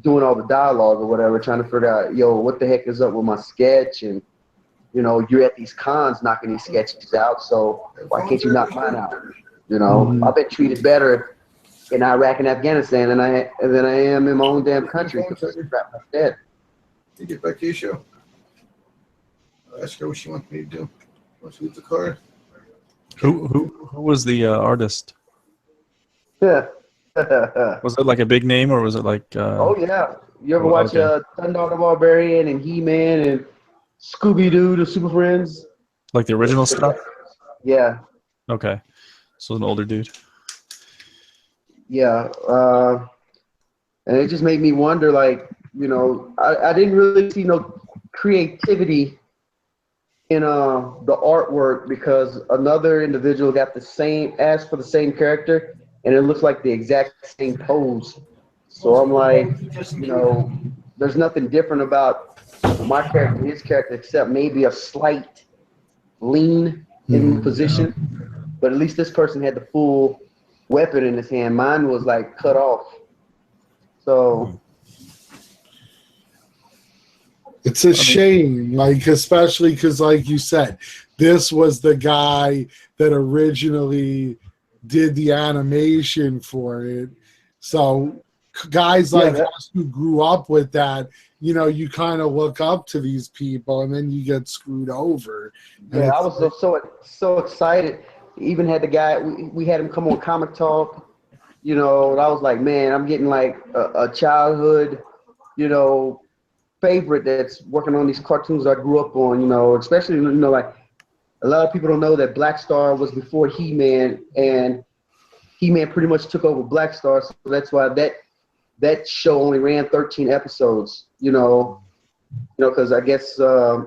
doing all the dialogue or whatever, trying to figure out, yo, what the heck is up with my sketch? And you know, you're at these cons knocking these sketches out, so why can't you knock mine out? You know, I've been treated better in Iraq and Afghanistan than I am in my own damn country because of crap like that. You get back to your show. Ask her what she wants me to do. Wants to leave the car. Who was the artist? Yeah. Was it like a big name, or was it like? Oh yeah. You ever watch Thunder the Barbarian and He-Man and Scooby-Doo, the Super Friends? Like the original stuff? Yeah. Okay. So an older dude. Yeah. And it just made me wonder, like, you know, I didn't really see no creativity in the artwork because another individual got asked for the same character, and it looks like the exact same pose. So I'm like, you know, there's nothing different about my character and his character except maybe a slight lean in position. But at least this person had the full weapon in his hand. Mine was like cut off. So it's a shame, like, especially because, like you said, this was the guy that originally did the animation for it. So guys like us who grew up with that, you know, you kind of look up to these people, and then you get screwed over. And yeah, I was so excited. Even had the guy, we had him come on Comic Talk, you know, and I was like, man, I'm getting like a childhood, you know, favorite that's working on these cartoons I grew up on, you know, especially, you know, like a lot of people don't know that Black Star was before He-Man, and He-Man pretty much took over Black Star, so that's why that show only ran 13 episodes, you know, because I guess us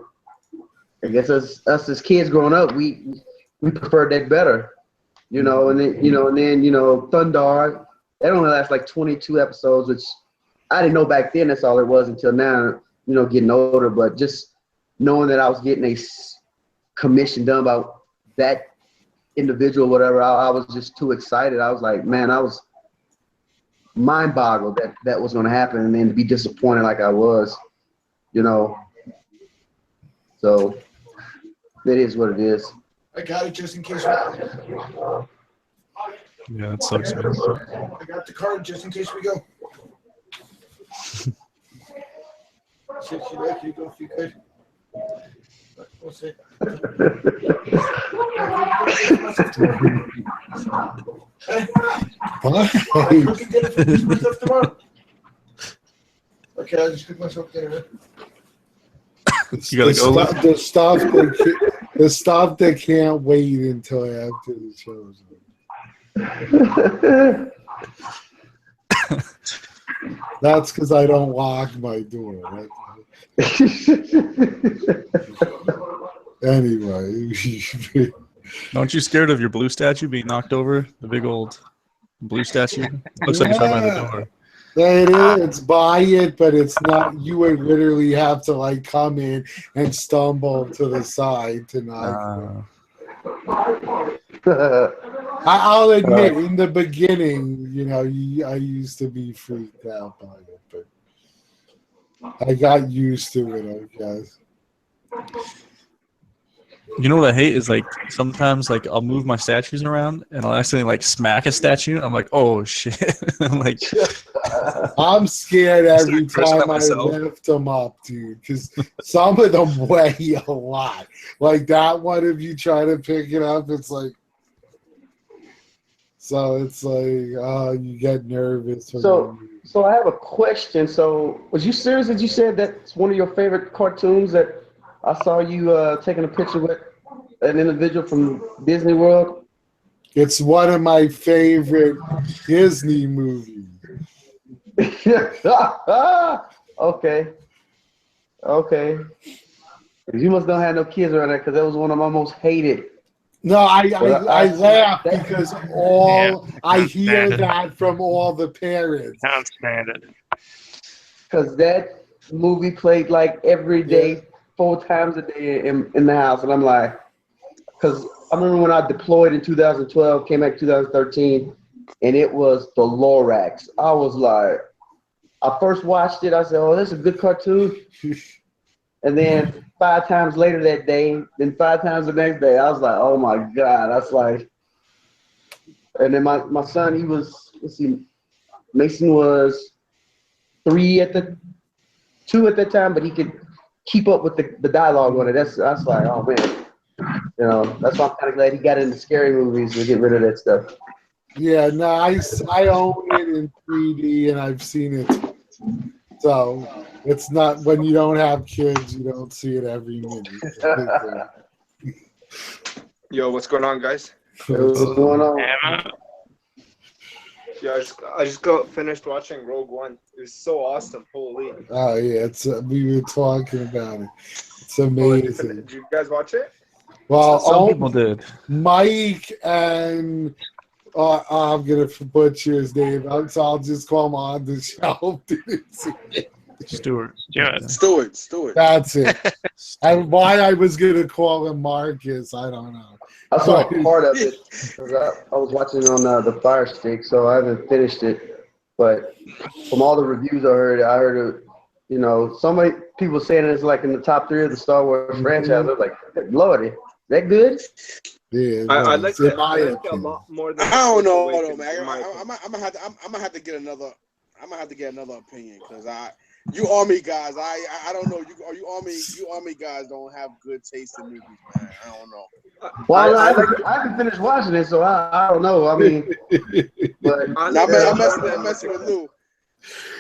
as kids growing up, we preferred that better, you know, and then Thundar, that only lasts like 22 episodes, which I didn't know back then that's all it was until now, you know, getting older. But just knowing that I was getting a commission done by that individual, whatever, I was just too excited. I was like, man, I was mind boggled that was going to happen, and then to be disappointed like I was, you know. So it is what it is. I got it just in case. Yeah, that sucks, man. I got the card just in case we go. See if you like, you go if you could. We'll see. Hey, I'm cooking dinner for myself tomorrow. Okay, I'll just cook myself dinner. You gotta go. The stuff that can't wait until after the show's over. That's because I don't lock my door. Right? Anyway. Aren't you scared of your blue statue being knocked over? The big old blue statue? Looks like it's right by the door. It is. Buy it, but it's not. You would literally have to like come in and stumble to the side to knock. I'll admit, in the beginning, you know, I used to be freaked out by it, but I got used to it, I guess. You know what I hate is, like, sometimes, like, I'll move my statues around and I'll accidentally, like, smack a statue. I'm like, oh shit! I'm like, I'm scared every time I lift them up, dude, because some of them weigh a lot. Like that one, if you try to pick it up, it's like So it's like, you get nervous. So I have a question. So was you serious that you said that's one of your favorite cartoons that I saw you taking a picture with an individual from Disney World? It's one of my favorite Disney movies. Okay. You must not have no kids around there because that was one of my most hated. No, I laugh that- because I can't hear stand it. that from all the parents. Can't stand it. Because that movie played like every day, 4 times a day in the house. And I'm like, because I remember when I deployed in 2012, came back 2013, and it was the Lorax. I was like, I first watched it, I said, oh, this is a good cartoon. And then 5 times later that day, then 5 times the next day, I was like, oh my God. That's like, and then my son, he was, let's see, Mason was 2 at that time, but he could keep up with the dialogue on it. That's like, oh man. You know, that's why I'm kind of glad he got into scary movies to get rid of that stuff. Yeah, no, I own it in 3D and I've seen it. So it's not, when you don't have kids, you don't see it every minute. Yo, what's going on, guys? What's going on? Yeah, I just got finished watching Rogue One. It was so awesome. Holy. Oh yeah, it's we were talking about it. It's Oh, amazing. did you guys watch it? Well, Some people did. Mike and I'm gonna butcher his name, so I'll just call him on the shelf. Stuart. Stewart. That's it. And why I was gonna call him Marcus, I don't know. I saw part of it because I was watching it on the Fire Stick, so I haven't finished it. But from all the reviews I heard it, you know, so many people saying it's like in the top 3 of the Star Wars franchise. I was like, Lordy, is that good? Yeah, I like it. in my I like it a opinion. lot more than I don't know, Awakens, man. in my opinion. I'm gonna have to get another. I'm gonna have to get another opinion because you Army guys, I don't know. You Army guys don't have good taste in movies, man. I don't know. Well, I haven't finished watching it, so I don't know. I mean, but I'm messing with Lou.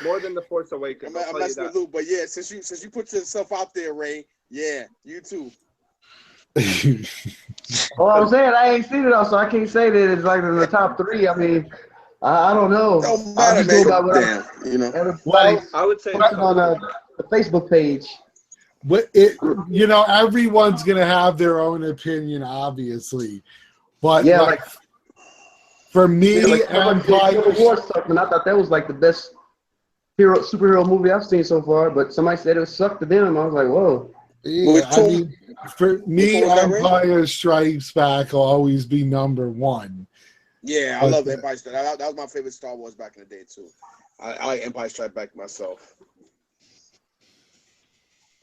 More than The Force Awakens. I'm messing with Lou, but yeah, since you put yourself out there, Ray, yeah, you too. well, I'm saying I ain't seen it all, so I can't say that it's like in the top 3. I mean, I don't know. Don't matter, man. Damn, you know. Everybody I would say posting on the Facebook page. But everyone's gonna have their own opinion, obviously. But Yeah, like for me, Yeah, like Civil War stuff, and I thought that was like the best superhero movie I've seen so far. But somebody said it sucked to them. I was like, whoa. Yeah, I mean, for me, Empire Strikes Back will always be number 1. Yeah, I love Empire Strikes Back. That was my favorite Star Wars back in the day too. I like Empire Strikes Back myself.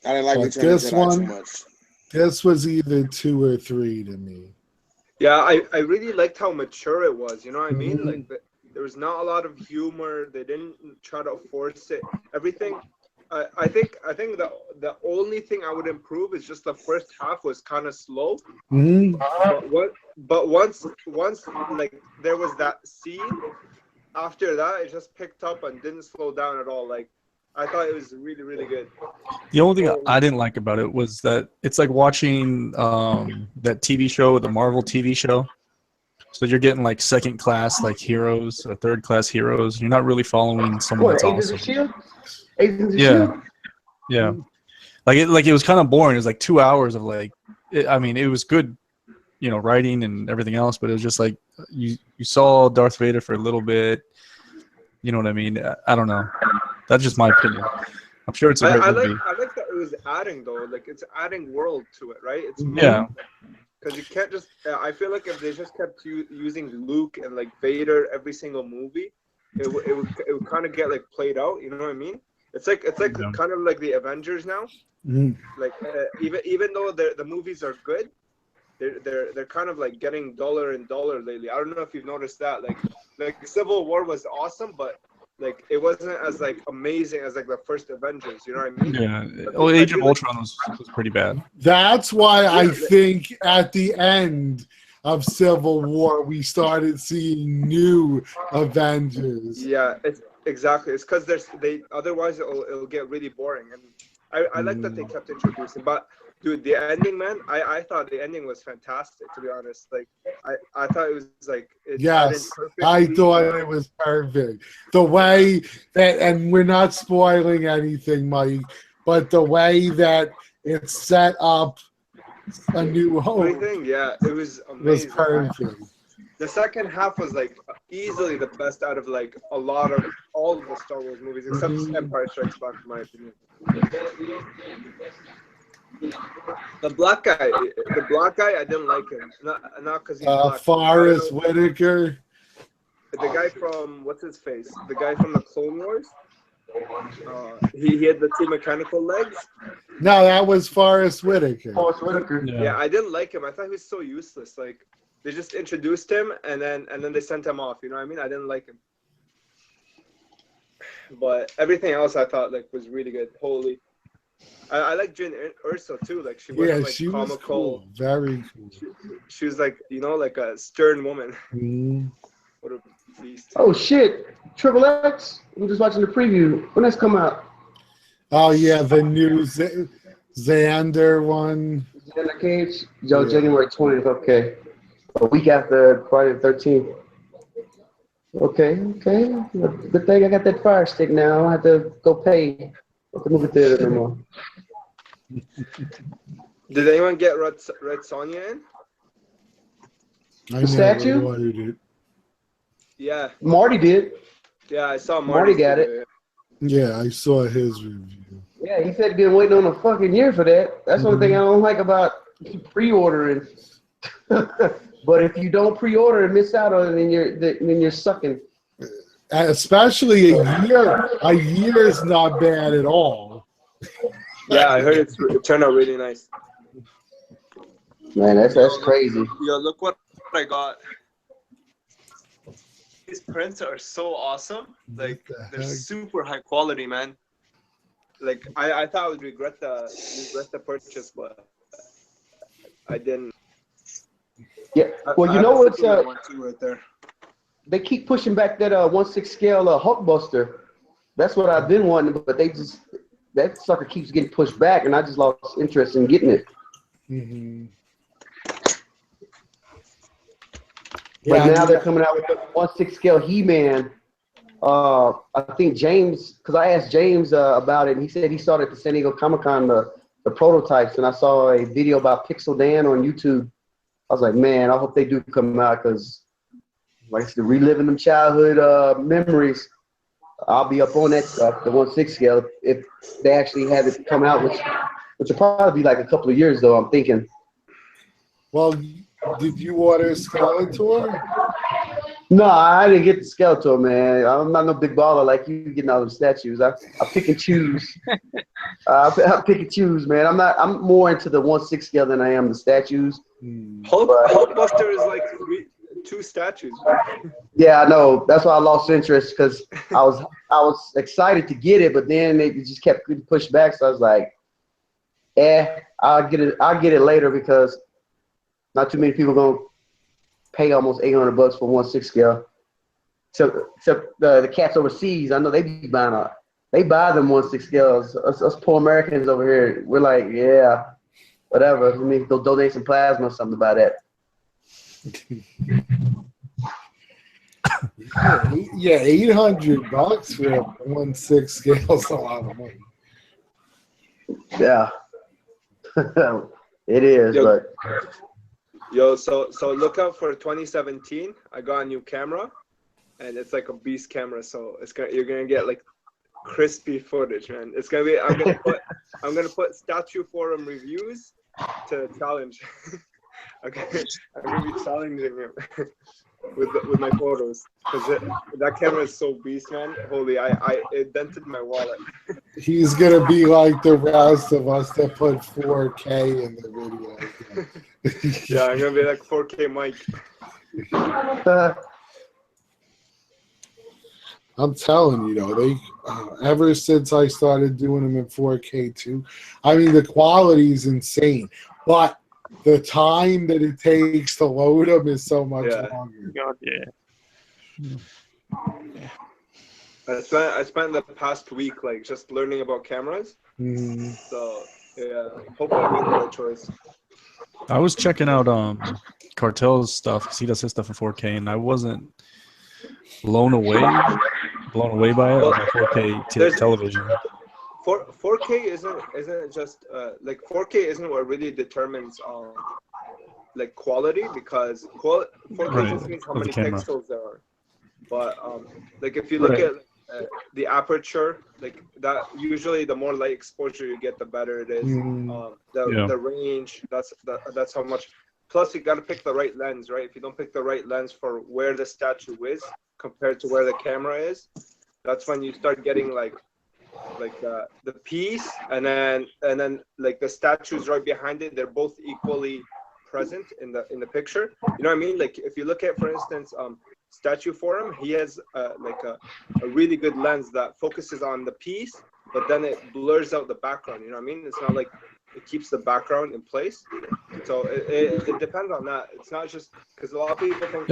I didn't like Return of the Jedi too much. This was either 2 or 3 to me. Yeah, I really liked how mature it was. You know what I mean? Like there was not a lot of humor. They didn't try to force it. Everything. I think the only thing I would improve is just the first half was kind of slow. But once like there was that scene, after that it just picked up and didn't slow down at all. Like I thought it was really, really good. The only thing I didn't like about it was that it's like watching that TV show, the Marvel TV show. So you're getting like second class like heroes or third class heroes. You're not really following someone that's awesome. Yeah. Like it was kind of boring. It was like 2 hours of like, it was good, writing and everything else, but it was just like you saw Darth Vader for a little bit. You know what I mean? I don't know. That's just my opinion. I'm sure it's a great movie. I like that it was adding though. Like it's adding world to it, right? It's because you can't just. I feel like if they just kept using Luke and like Vader every single movie, it would kind of get like played out. You know what I mean? It's like kind of like the Avengers now. Like even though the movies are good, they're kind of like getting duller and duller lately. I don't know if you've noticed that. Like Civil War was awesome, but like it wasn't as like amazing as like the first Avengers. You know what I mean? Yeah. Well, Age of Ultron was pretty bad. That's why I think at the end of Civil War, we started seeing new Avengers. Yeah, it's exactly. It's because otherwise it'll get really boring. And I like that they kept introducing. But dude, the ending, man, I thought the ending was fantastic. To be honest, like I thought it was like yes, I thought it was perfect. The way that, and we're not spoiling anything, Mike, but the way that it set up A New Hope. Everything, yeah, it was amazing. Was perfect. The second half was like easily the best out of like all of the Star Wars movies, except Empire Strikes Back, in my opinion. The black guy, I didn't like him. Not because he's black. Forrest Whitaker. The guy from what's his face? The guy from the Clone Wars. He had the two mechanical legs. No, that was Forrest Whitaker. Forrest Whitaker. Yeah, I didn't like him. I thought he was so useless. Like they just introduced him and then they sent him off. You know what I mean? I didn't like him. But everything else I thought like was really good. Holy. I like Jyn Erso too. Like she was like she comical. was cool. Very cool. She was like like a stern woman. What a beast. Oh shit! Triple X. I'm just watching the preview. When that's come out? Oh yeah, the new Xander one. Xander Cage. January 20th. Okay, a week after Friday the 13th. Okay. Good thing I got that Fire Stick now. I don't have to go pay at the movie theater no more. Did anyone get Red Sonja in? I statue? Ordered it. Yeah. Marty did. Yeah, I saw Marty got it. Yeah, I saw his review. Yeah, he said he'd been waiting on a fucking year for that. That's the only thing I don't like about pre-ordering. But if you don't pre-order and miss out on it, then you're sucking. Especially a year. A year is not bad at all. Yeah, I heard it turned out really nice. Man, that's crazy. Yo, look what I got. These prints are so awesome. Like they're super high quality, man. Like I thought I would regret the purchase, but I didn't. Yeah. Well, you know what's right there. They keep pushing back that 1/6 scale Hulkbuster. That's what I've been wanting, but that sucker keeps getting pushed back, and I just lost interest in getting it. But now they're coming out with the 1/6 scale He-Man. I think James, because I asked James about it, and he said he saw it at the San Diego Comic-Con, the prototypes, and I saw a video about Pixel Dan on YouTube. I was like, man, I hope they do come out, because like I said, reliving them childhood memories. I'll be up on that stuff, the 1/6 scale, if they actually have it come out, which will probably be like a couple of years, though, I'm thinking. Well, did you order Skeletor? No, I didn't get the Skeletor, man. I'm not no big baller like you getting all those statues. I pick and choose. I pick and choose, man. I'm more into the 1/6 scale than I am the statues. Hulkbuster is like 2 statues. Yeah, I know. That's why I lost interest, because I was excited to get it, but then it just kept getting pushed back. So I was like, I'll get it later, because not too many people gonna pay almost $800 for 1/6 scale. Except the cats overseas, I know they buy them 1/6 scales. Us poor Americans over here, we're like, yeah, whatever. I mean, they'll donate some plasma or something about that. Yeah, $800 for a 1/6 scale is a lot of money. Yeah, it is. Yo, so look out for 2017. I got a new camera, and it's like a beast camera. So you're gonna get like crispy footage, man. It's gonna be. I'm gonna put Statue Forum reviews to challenge. I'm gonna be challenging him with my photos, because that camera is so beast, man. Holy, it dented my wallet. He's gonna be like the rest of us that put 4K in the video. Yeah, I'm gonna be like 4K Mike. I'm telling you, though, they ever since I started doing them in 4K too, I mean the quality is insane. But the time that it takes to load them is so much longer. God, yeah. I spent the past week like just learning about cameras. Mm. So yeah, hopefully I made the right choice. I was checking out Cartel's stuff because he does his stuff in 4K, and I wasn't blown away by it on my 4K television. 4K isn't just like 4K isn't what really determines like quality, because 4K just means how many pixels there are. But like if you look at the aperture, like that, usually the more light exposure you get, the better it is. The range, that's how much. Plus, you got to pick the right lens, right? If you don't pick the right lens for where the statue is compared to where the camera is, that's when you start getting like the piece, and then like the statues right behind it, they're both equally present in the picture. You know what I mean? Like if you look at, for instance, Statue Forum, he has like a really good lens that focuses on the piece, but then it blurs out the background. You know what I mean? It's not like it keeps the background in place. So it depends on that. It's not just because a lot of people think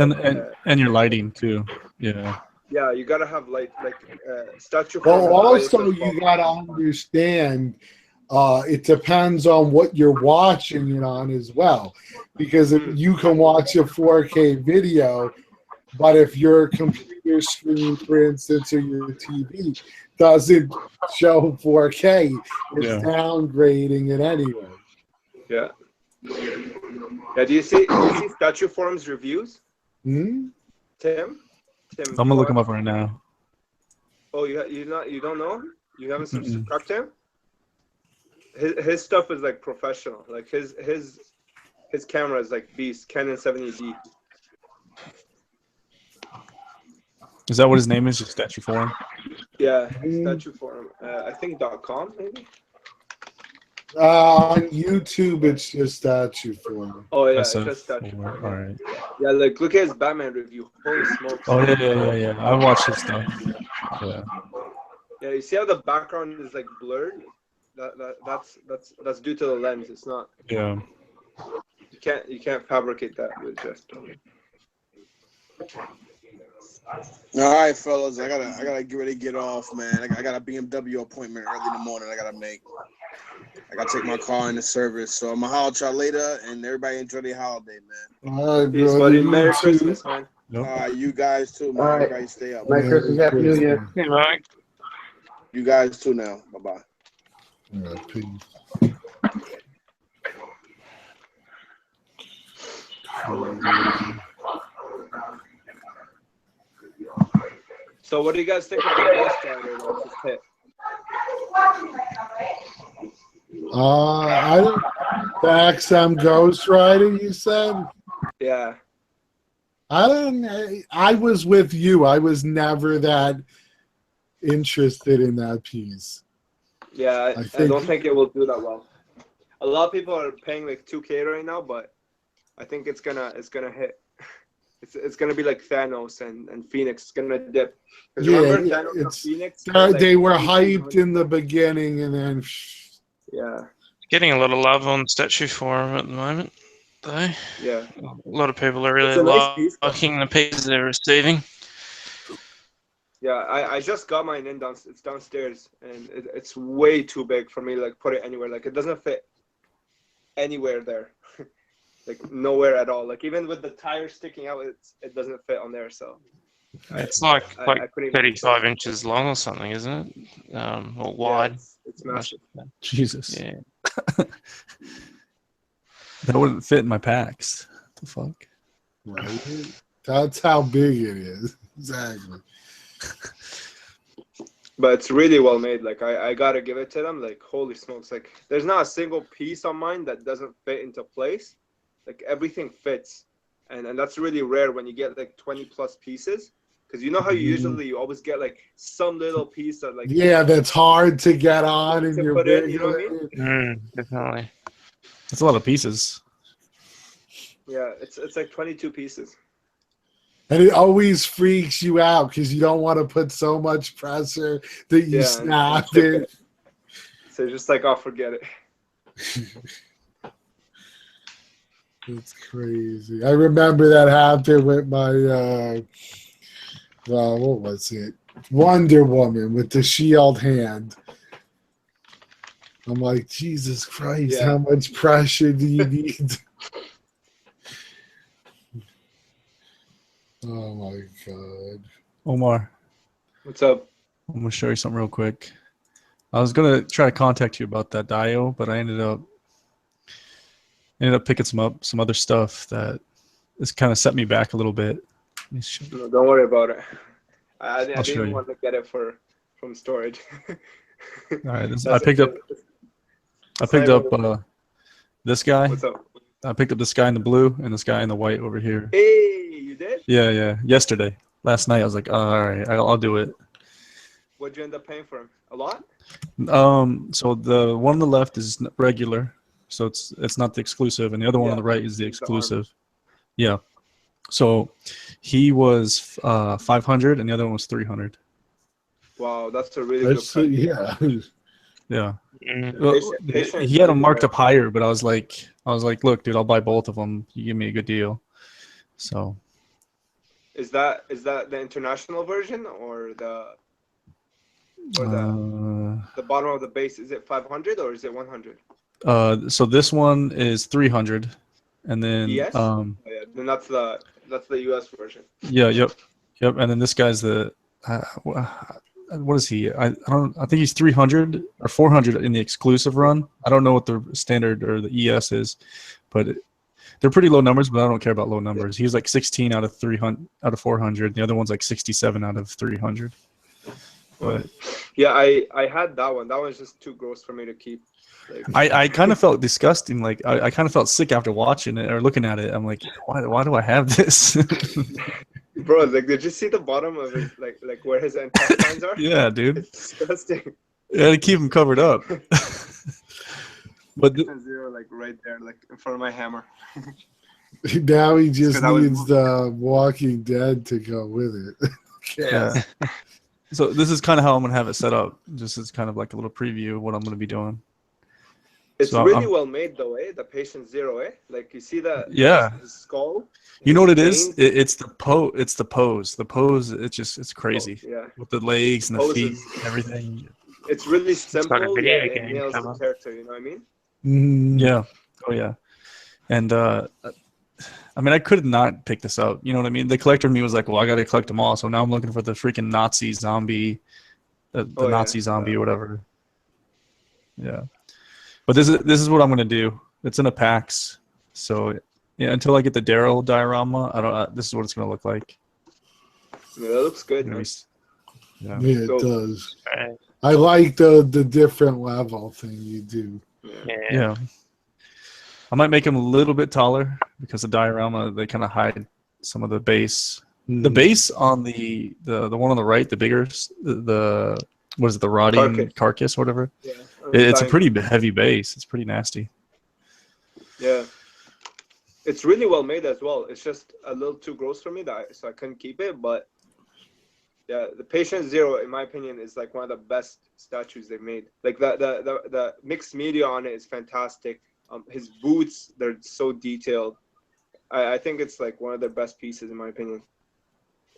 and your lighting too. Yeah. Yeah, you gotta have like Statue Well, Forum. also you gotta understand. It depends on what you're watching it on as well, because if you can watch a 4K video, but if your computer screen, for instance, or your TV doesn't show 4K, it's downgrading it anyway. Yeah. Yeah. Do you see Statue Forum's reviews? Hmm? Tim, I'm gonna look him up right now. Oh, you don't know? You haven't subscribed to him? His stuff is like professional. Like his camera is like beast, Canon 70D. Is that what his name is? Just Statue Forum? Yeah, Statue Forum. I think .com maybe. On YouTube, it's just Statue Forum. Oh yeah, it's just Statue Forum. All right. Yeah, like look at his Batman review. Holy smokes! Oh yeah. I watched his stuff. Yeah. Yeah, you see how the background is like blurred? That's due to the lens. It's not. Yeah. You can't fabricate that with just. All right, fellas, I gotta get ready to get off, man. I got a BMW appointment early in the morning. I gotta take my car into service. So I'm gonna holler at y'all later, and everybody enjoy the holiday, man. All right, peace, buddy. Merry Christmas, man. All right, you guys too, man. All right. Everybody stay up. Merry Christmas, Happy New Year. Hey, Mike. You guys too now. Bye bye. All right, peace. So what do you guys think of the Ghost Rider that just hit? The XM Ghost Rider, you said? Yeah. I was with you. I was never that interested in that piece. Yeah, I don't think it will do that well. A lot of people are paying like $2K right now, but I think it's gonna hit. It's gonna be like Thanos and Phoenix. It's gonna dip. Yeah, Thanos and Phoenix, they were hyped in the beginning, and then yeah, getting a lot of love on Statue Forum at the moment, though. Yeah, a lot of people are really liking the pieces they're receiving. Yeah, I just got mine in it's downstairs, and it's way too big for me to like put it anywhere. Like it doesn't fit anywhere there. Like nowhere at all. Like even with the tire sticking out, it doesn't fit on there. So it's like 35 inches long or something, isn't it? Or wide. Yeah, it's massive. Jesus. Yeah. That wouldn't fit in my packs. What the fuck? Right. That's how big it is. Exactly. But it's really well made. Like I gotta give it to them. Like holy smokes! Like there's not a single piece on mine that doesn't fit into place. Like everything fits, and that's really rare when you get like 20 plus pieces, because you know how you always get like some little piece that like that's hard to get on in your put in, you know what I mean? Definitely. That's a lot of pieces. Yeah, it's like 22 pieces. And it always freaks you out because you don't want to put so much pressure that you snap it. So you're just like, oh, forget it. It's crazy. I remember that happened with my what was it? Wonder Woman with the shield hand. I'm like, Jesus Christ, how much pressure do you need? Oh my God. Omar. What's up? I'm gonna show you something real quick. I was gonna try to contact you about that Dio, but I ended up picking some other stuff that has kind of set me back a little bit. No, don't worry about it. I I'll didn't show even you. want to get it from storage. All right, I picked up this guy. What's up? I picked up this guy in the blue and this guy in the white over here. Hey, you did? Yeah. Yesterday, last night, I was like, all right, I'll do it. What'd you end up paying for him? A lot? So the one on the left is regular, so it's not the exclusive, and the other one on the right is the exclusive. Yeah. So he was 500, and the other one was 300. Wow, that's a really good price. Yeah. Yeah. Well, he had them marked up higher, but I was like, look, dude, I'll buy both of them. You give me a good deal. So. Is that the international version or the bottom of the base? Is it 500 or is it 100? So this one is 300, and then yes. Then that's the US version. Yeah. Yep. And then this guy's the. What is he? I think he's 300 or 400 in the exclusive run. I don't know what the standard or the ES is, but they're pretty low numbers. But I don't care about low numbers. He's like 16 out of 400. The other one's like 67 out of 300. But yeah, I had that one. That one's just too gross for me to keep. Like, I kind of felt disgusting. Like I kind of felt sick after watching it or looking at it. I'm like, why do I have this? Bro, like, did you see the bottom of his like where his intestines are? Yeah, dude. It's disgusting. Yeah, to keep him covered up. But zero, like right there, like in front of my hammer. Now he just needs the Walking Dead to go with it. Yeah. So this is kind of how I'm gonna have it set up. Just as kind of like a little preview of what I'm gonna be doing. It's really well made though, eh? The Patient Zero, eh? Like you see that? Yeah. His skull. You know what it is? It's the pose. It's the pose. The pose. It's crazy. Yeah. With the legs and the feet and everything. It's really simple. It nails the character. You know what I mean? Yeah. Oh yeah. And I mean, I could not pick this up. You know what I mean? The collector in me was like, well, I got to collect them all. So now I'm looking for the freaking Nazi zombie, the Nazi zombie or whatever. Yeah. But this is what I'm gonna do. It's in a PAX, so yeah. Until I get the Daryl diorama, this is what it's gonna look like. Yeah, that looks good. Yeah, it does. I like the different level thing you do. Yeah. I might make him a little bit taller because the diorama they kind of hide some of the base. The base on the one on the right, the bigger the what is it, the rotting carcass or whatever. Yeah. It's a pretty heavy base. It's pretty nasty. Yeah. It's really well made as well. It's just a little too gross for me, so I couldn't keep it. But yeah, the Patient Zero, in my opinion, is like one of the best statues they've made. Like the mixed media on it is fantastic. His boots, they're so detailed. I think it's like one of their best pieces, in my opinion.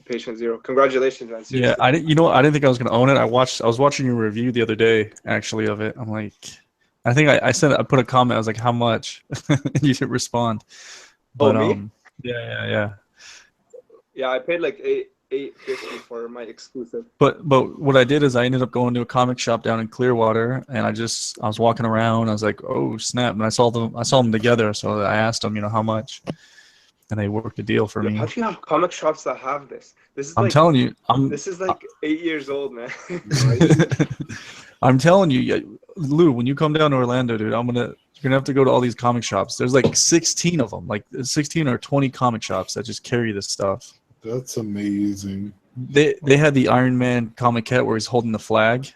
Patient Zero. Congratulations, man. Seriously. Yeah, I didn't think I was gonna own it. I was watching your review the other day, actually, of it. I'm like, I think I put a comment. I was like, how much? And you didn't respond. But me? Yeah. Yeah, I paid like $8.50 for my exclusive. But what I did is I ended up going to a comic shop down in Clearwater, and I was walking around. I was like, oh snap! And I saw them together, so I asked them, how much. And they worked a deal for me. How do you have comic shops that have this? I'm telling you, this is like 8 years old, man. I'm telling you, Lou, when you come down to Orlando, dude, you're gonna have to go to all these comic shops. There's like 16 of them, like 16 or 20 comic shops that just carry this stuff. That's amazing. They had the Iron Man comic cat where he's holding the flag,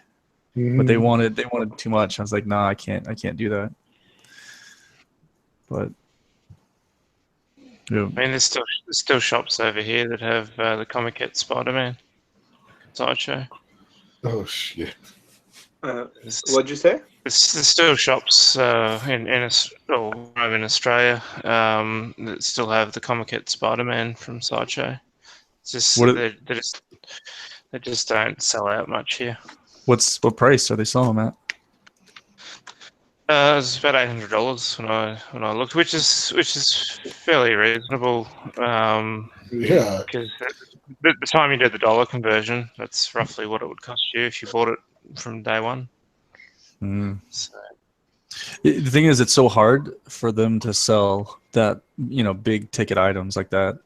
but they wanted too much. I was like, nah, I can't do that. But. Yeah. I mean, there's still shops over here that have the Comic Kit Spider-Man sideshow. Oh shit! What'd you say? there's still shops in Australia that still have the Comic Kit Spider-Man from Sideshow. It's just they just don't sell out much here. What price are they selling them at? It's about $800 when I looked, which is fairly reasonable. Yeah. Because the time you do the dollar conversion, that's roughly what it would cost you if you bought it from day one. Mm. So, The thing is, it's so hard for them to sell that, big ticket items like that.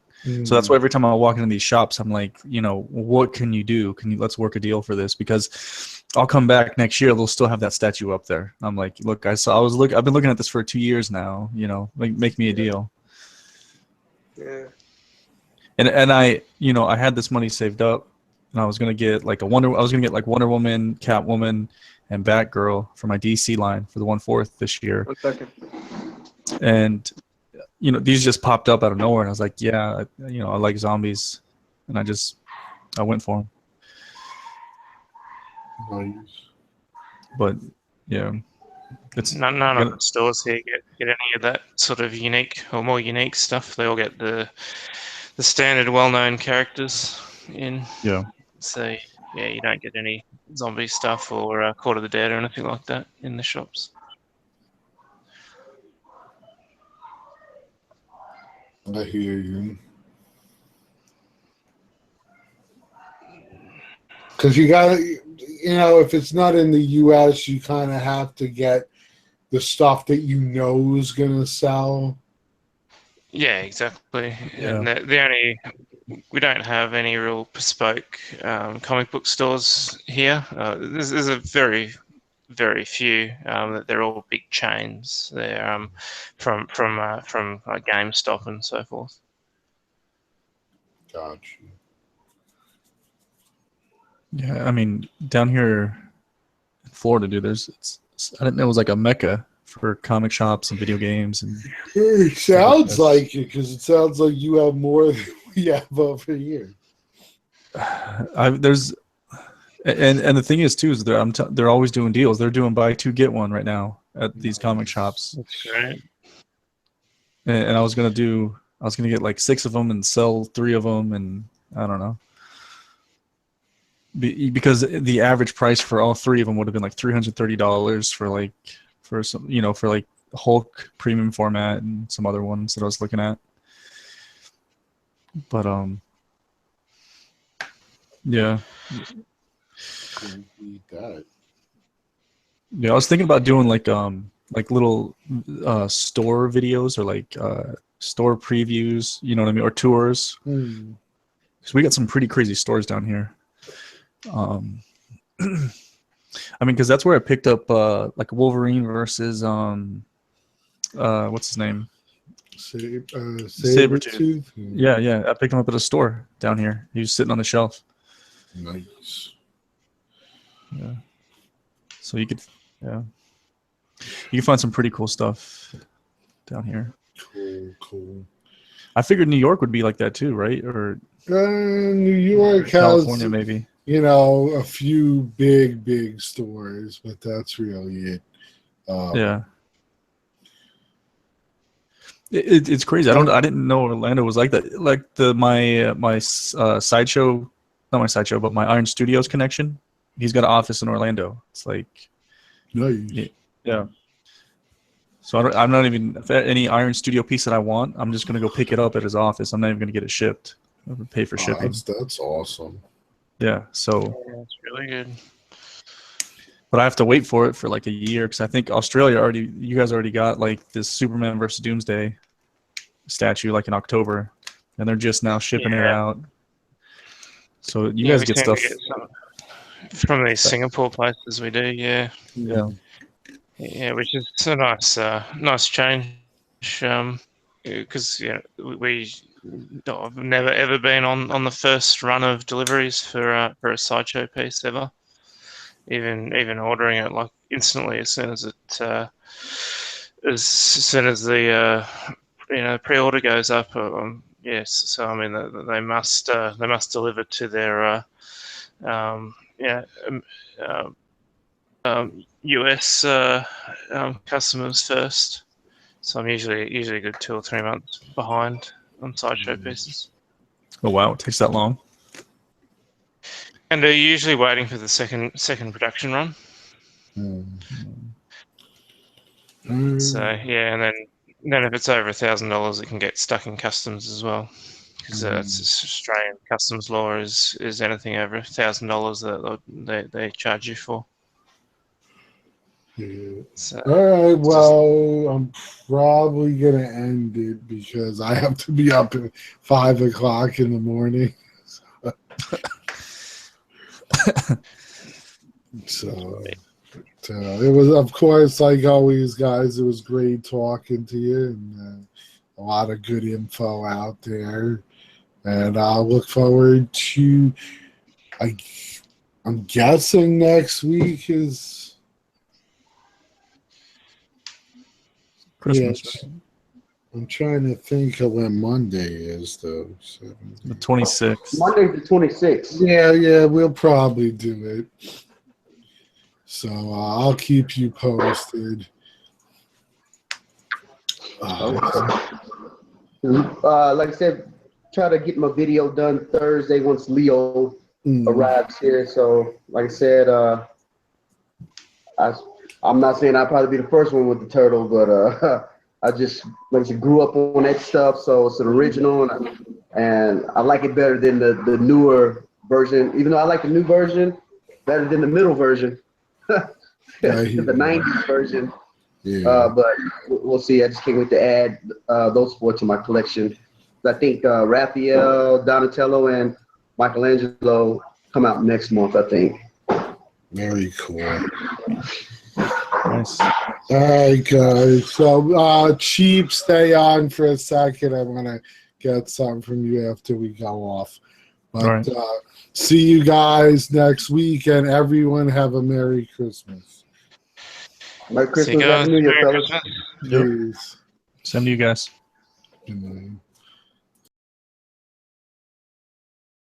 So that's why every time I walk into these shops, I'm like, what can you do? Let's work a deal for this, because I'll come back next year, they'll still have that statue up there. I'm like, look, I've been looking at this for 2 years now. Make me a deal. Yeah. And I had this money saved up, and I was gonna get like Wonder Woman, Catwoman, and Batgirl for my DC line for the 1/4 this year. 1 second. And these just popped up out of nowhere, and I was like, yeah, I like zombies, and I went for them. Nice. But yeah, it's none of the stores here get any of that sort of unique or more unique stuff. They all get the standard well-known characters in. Yeah. So yeah, you don't get any zombie stuff or Court of the Dead or anything like that in the shops. I hear you. Because you got to, if it's not in the U.S., you kind of have to get the stuff that is going to sell. Yeah, exactly. Yeah. And we don't have any real bespoke comic book stores here. There's a very, very few. They're all big chains. They're from GameStop and so forth. Gotcha. Yeah, I mean, down here in Florida, dude, I didn't know it was like a mecca for comic shops and video games. And it sounds like it, because it sounds like you have more than we have over here. And the thing is too is they're always doing deals. They're doing buy 2 get 1 right now at these comic shops. That's great. And I was gonna get like 6 of them and sell 3 of them, and I don't know. Because the average price for all 3 of them would have been like $330 for some, for like Hulk premium format and some other ones that I was looking at. But yeah. Yeah, I was thinking about doing like little store videos, or like store previews, you know what I mean, or tours. Because we got some pretty crazy stores down here. I mean, because that's where I picked up like Wolverine versus what's his name? Sabretooth. Yeah. I picked him up at a store down here. He was sitting on the shelf. Nice. Yeah. So you can find some pretty cool stuff down here. Cool. I figured New York would be like that too, right? Or New York has California, maybe. A few big stores, but that's really it. Yeah. It's crazy. I didn't know Orlando was like that. Like my sideshow, not my sideshow, but my Iron Studios connection. He's got an office in Orlando. It's like, nice. Yeah. So I'm not even, if any Iron Studio piece that I want, I'm just gonna go pick it up at his office. I'm not even gonna get it shipped. I'm gonna pay for shipping. That's awesome. Yeah. So. Yeah, that's really good. But I have to wait for it for like a year, because I think you guys already got like this Superman versus Doomsday statue like in October, and they're just now shipping it out. So you guys get stuff from these Singapore places. We do, yeah, which is a nice change. Because I've never ever been on the first run of deliveries for a sideshow piece ever. Even ordering it like instantly as soon as the pre-order goes up. Yes, so I mean they must deliver to their US customers first. So I'm usually a good 2 or 3 months behind on sideshow pieces. Oh wow, it takes that long. And they're usually waiting for the second production run. So yeah, and then if it's over $1,000, it can get stuck in customs as well, because it's Australian customs law is anything over $1,000 that they charge you for. Yeah. So, all right, well, I'm probably gonna end it because I have to be up at 5 o'clock in the morning. So it was, of course, like always, guys. It was great talking to you, and a lot of good info out there. And I'll look forward to. I'm guessing next week is Christmas. Yeah, I'm trying to think of when Monday is, though. The 26th. Monday's the 26th. Yeah, we'll probably do it. So I'll keep you posted. Like I said, try to get my video done Thursday once Leo arrives here. So, like I said, I'm not saying I'll probably be the first one with the turtle, but I just, like I said, grew up on that stuff, so it's an original, and I like it better than the newer version. Even though I like the new version better than the middle version, the 90s version. Yeah. But we'll see. I just can't wait to add those four to my collection. I think Raphael, Donatello, and Michelangelo come out next month, I think. Very cool. Nice. All right, guys. So, Cheap, stay on for a second. I want to get something from you after we go off. But see you guys next week, and everyone have a Merry Christmas. Merry Christmas, Happy New Year, fellas. Yep. Same to you guys. Good night.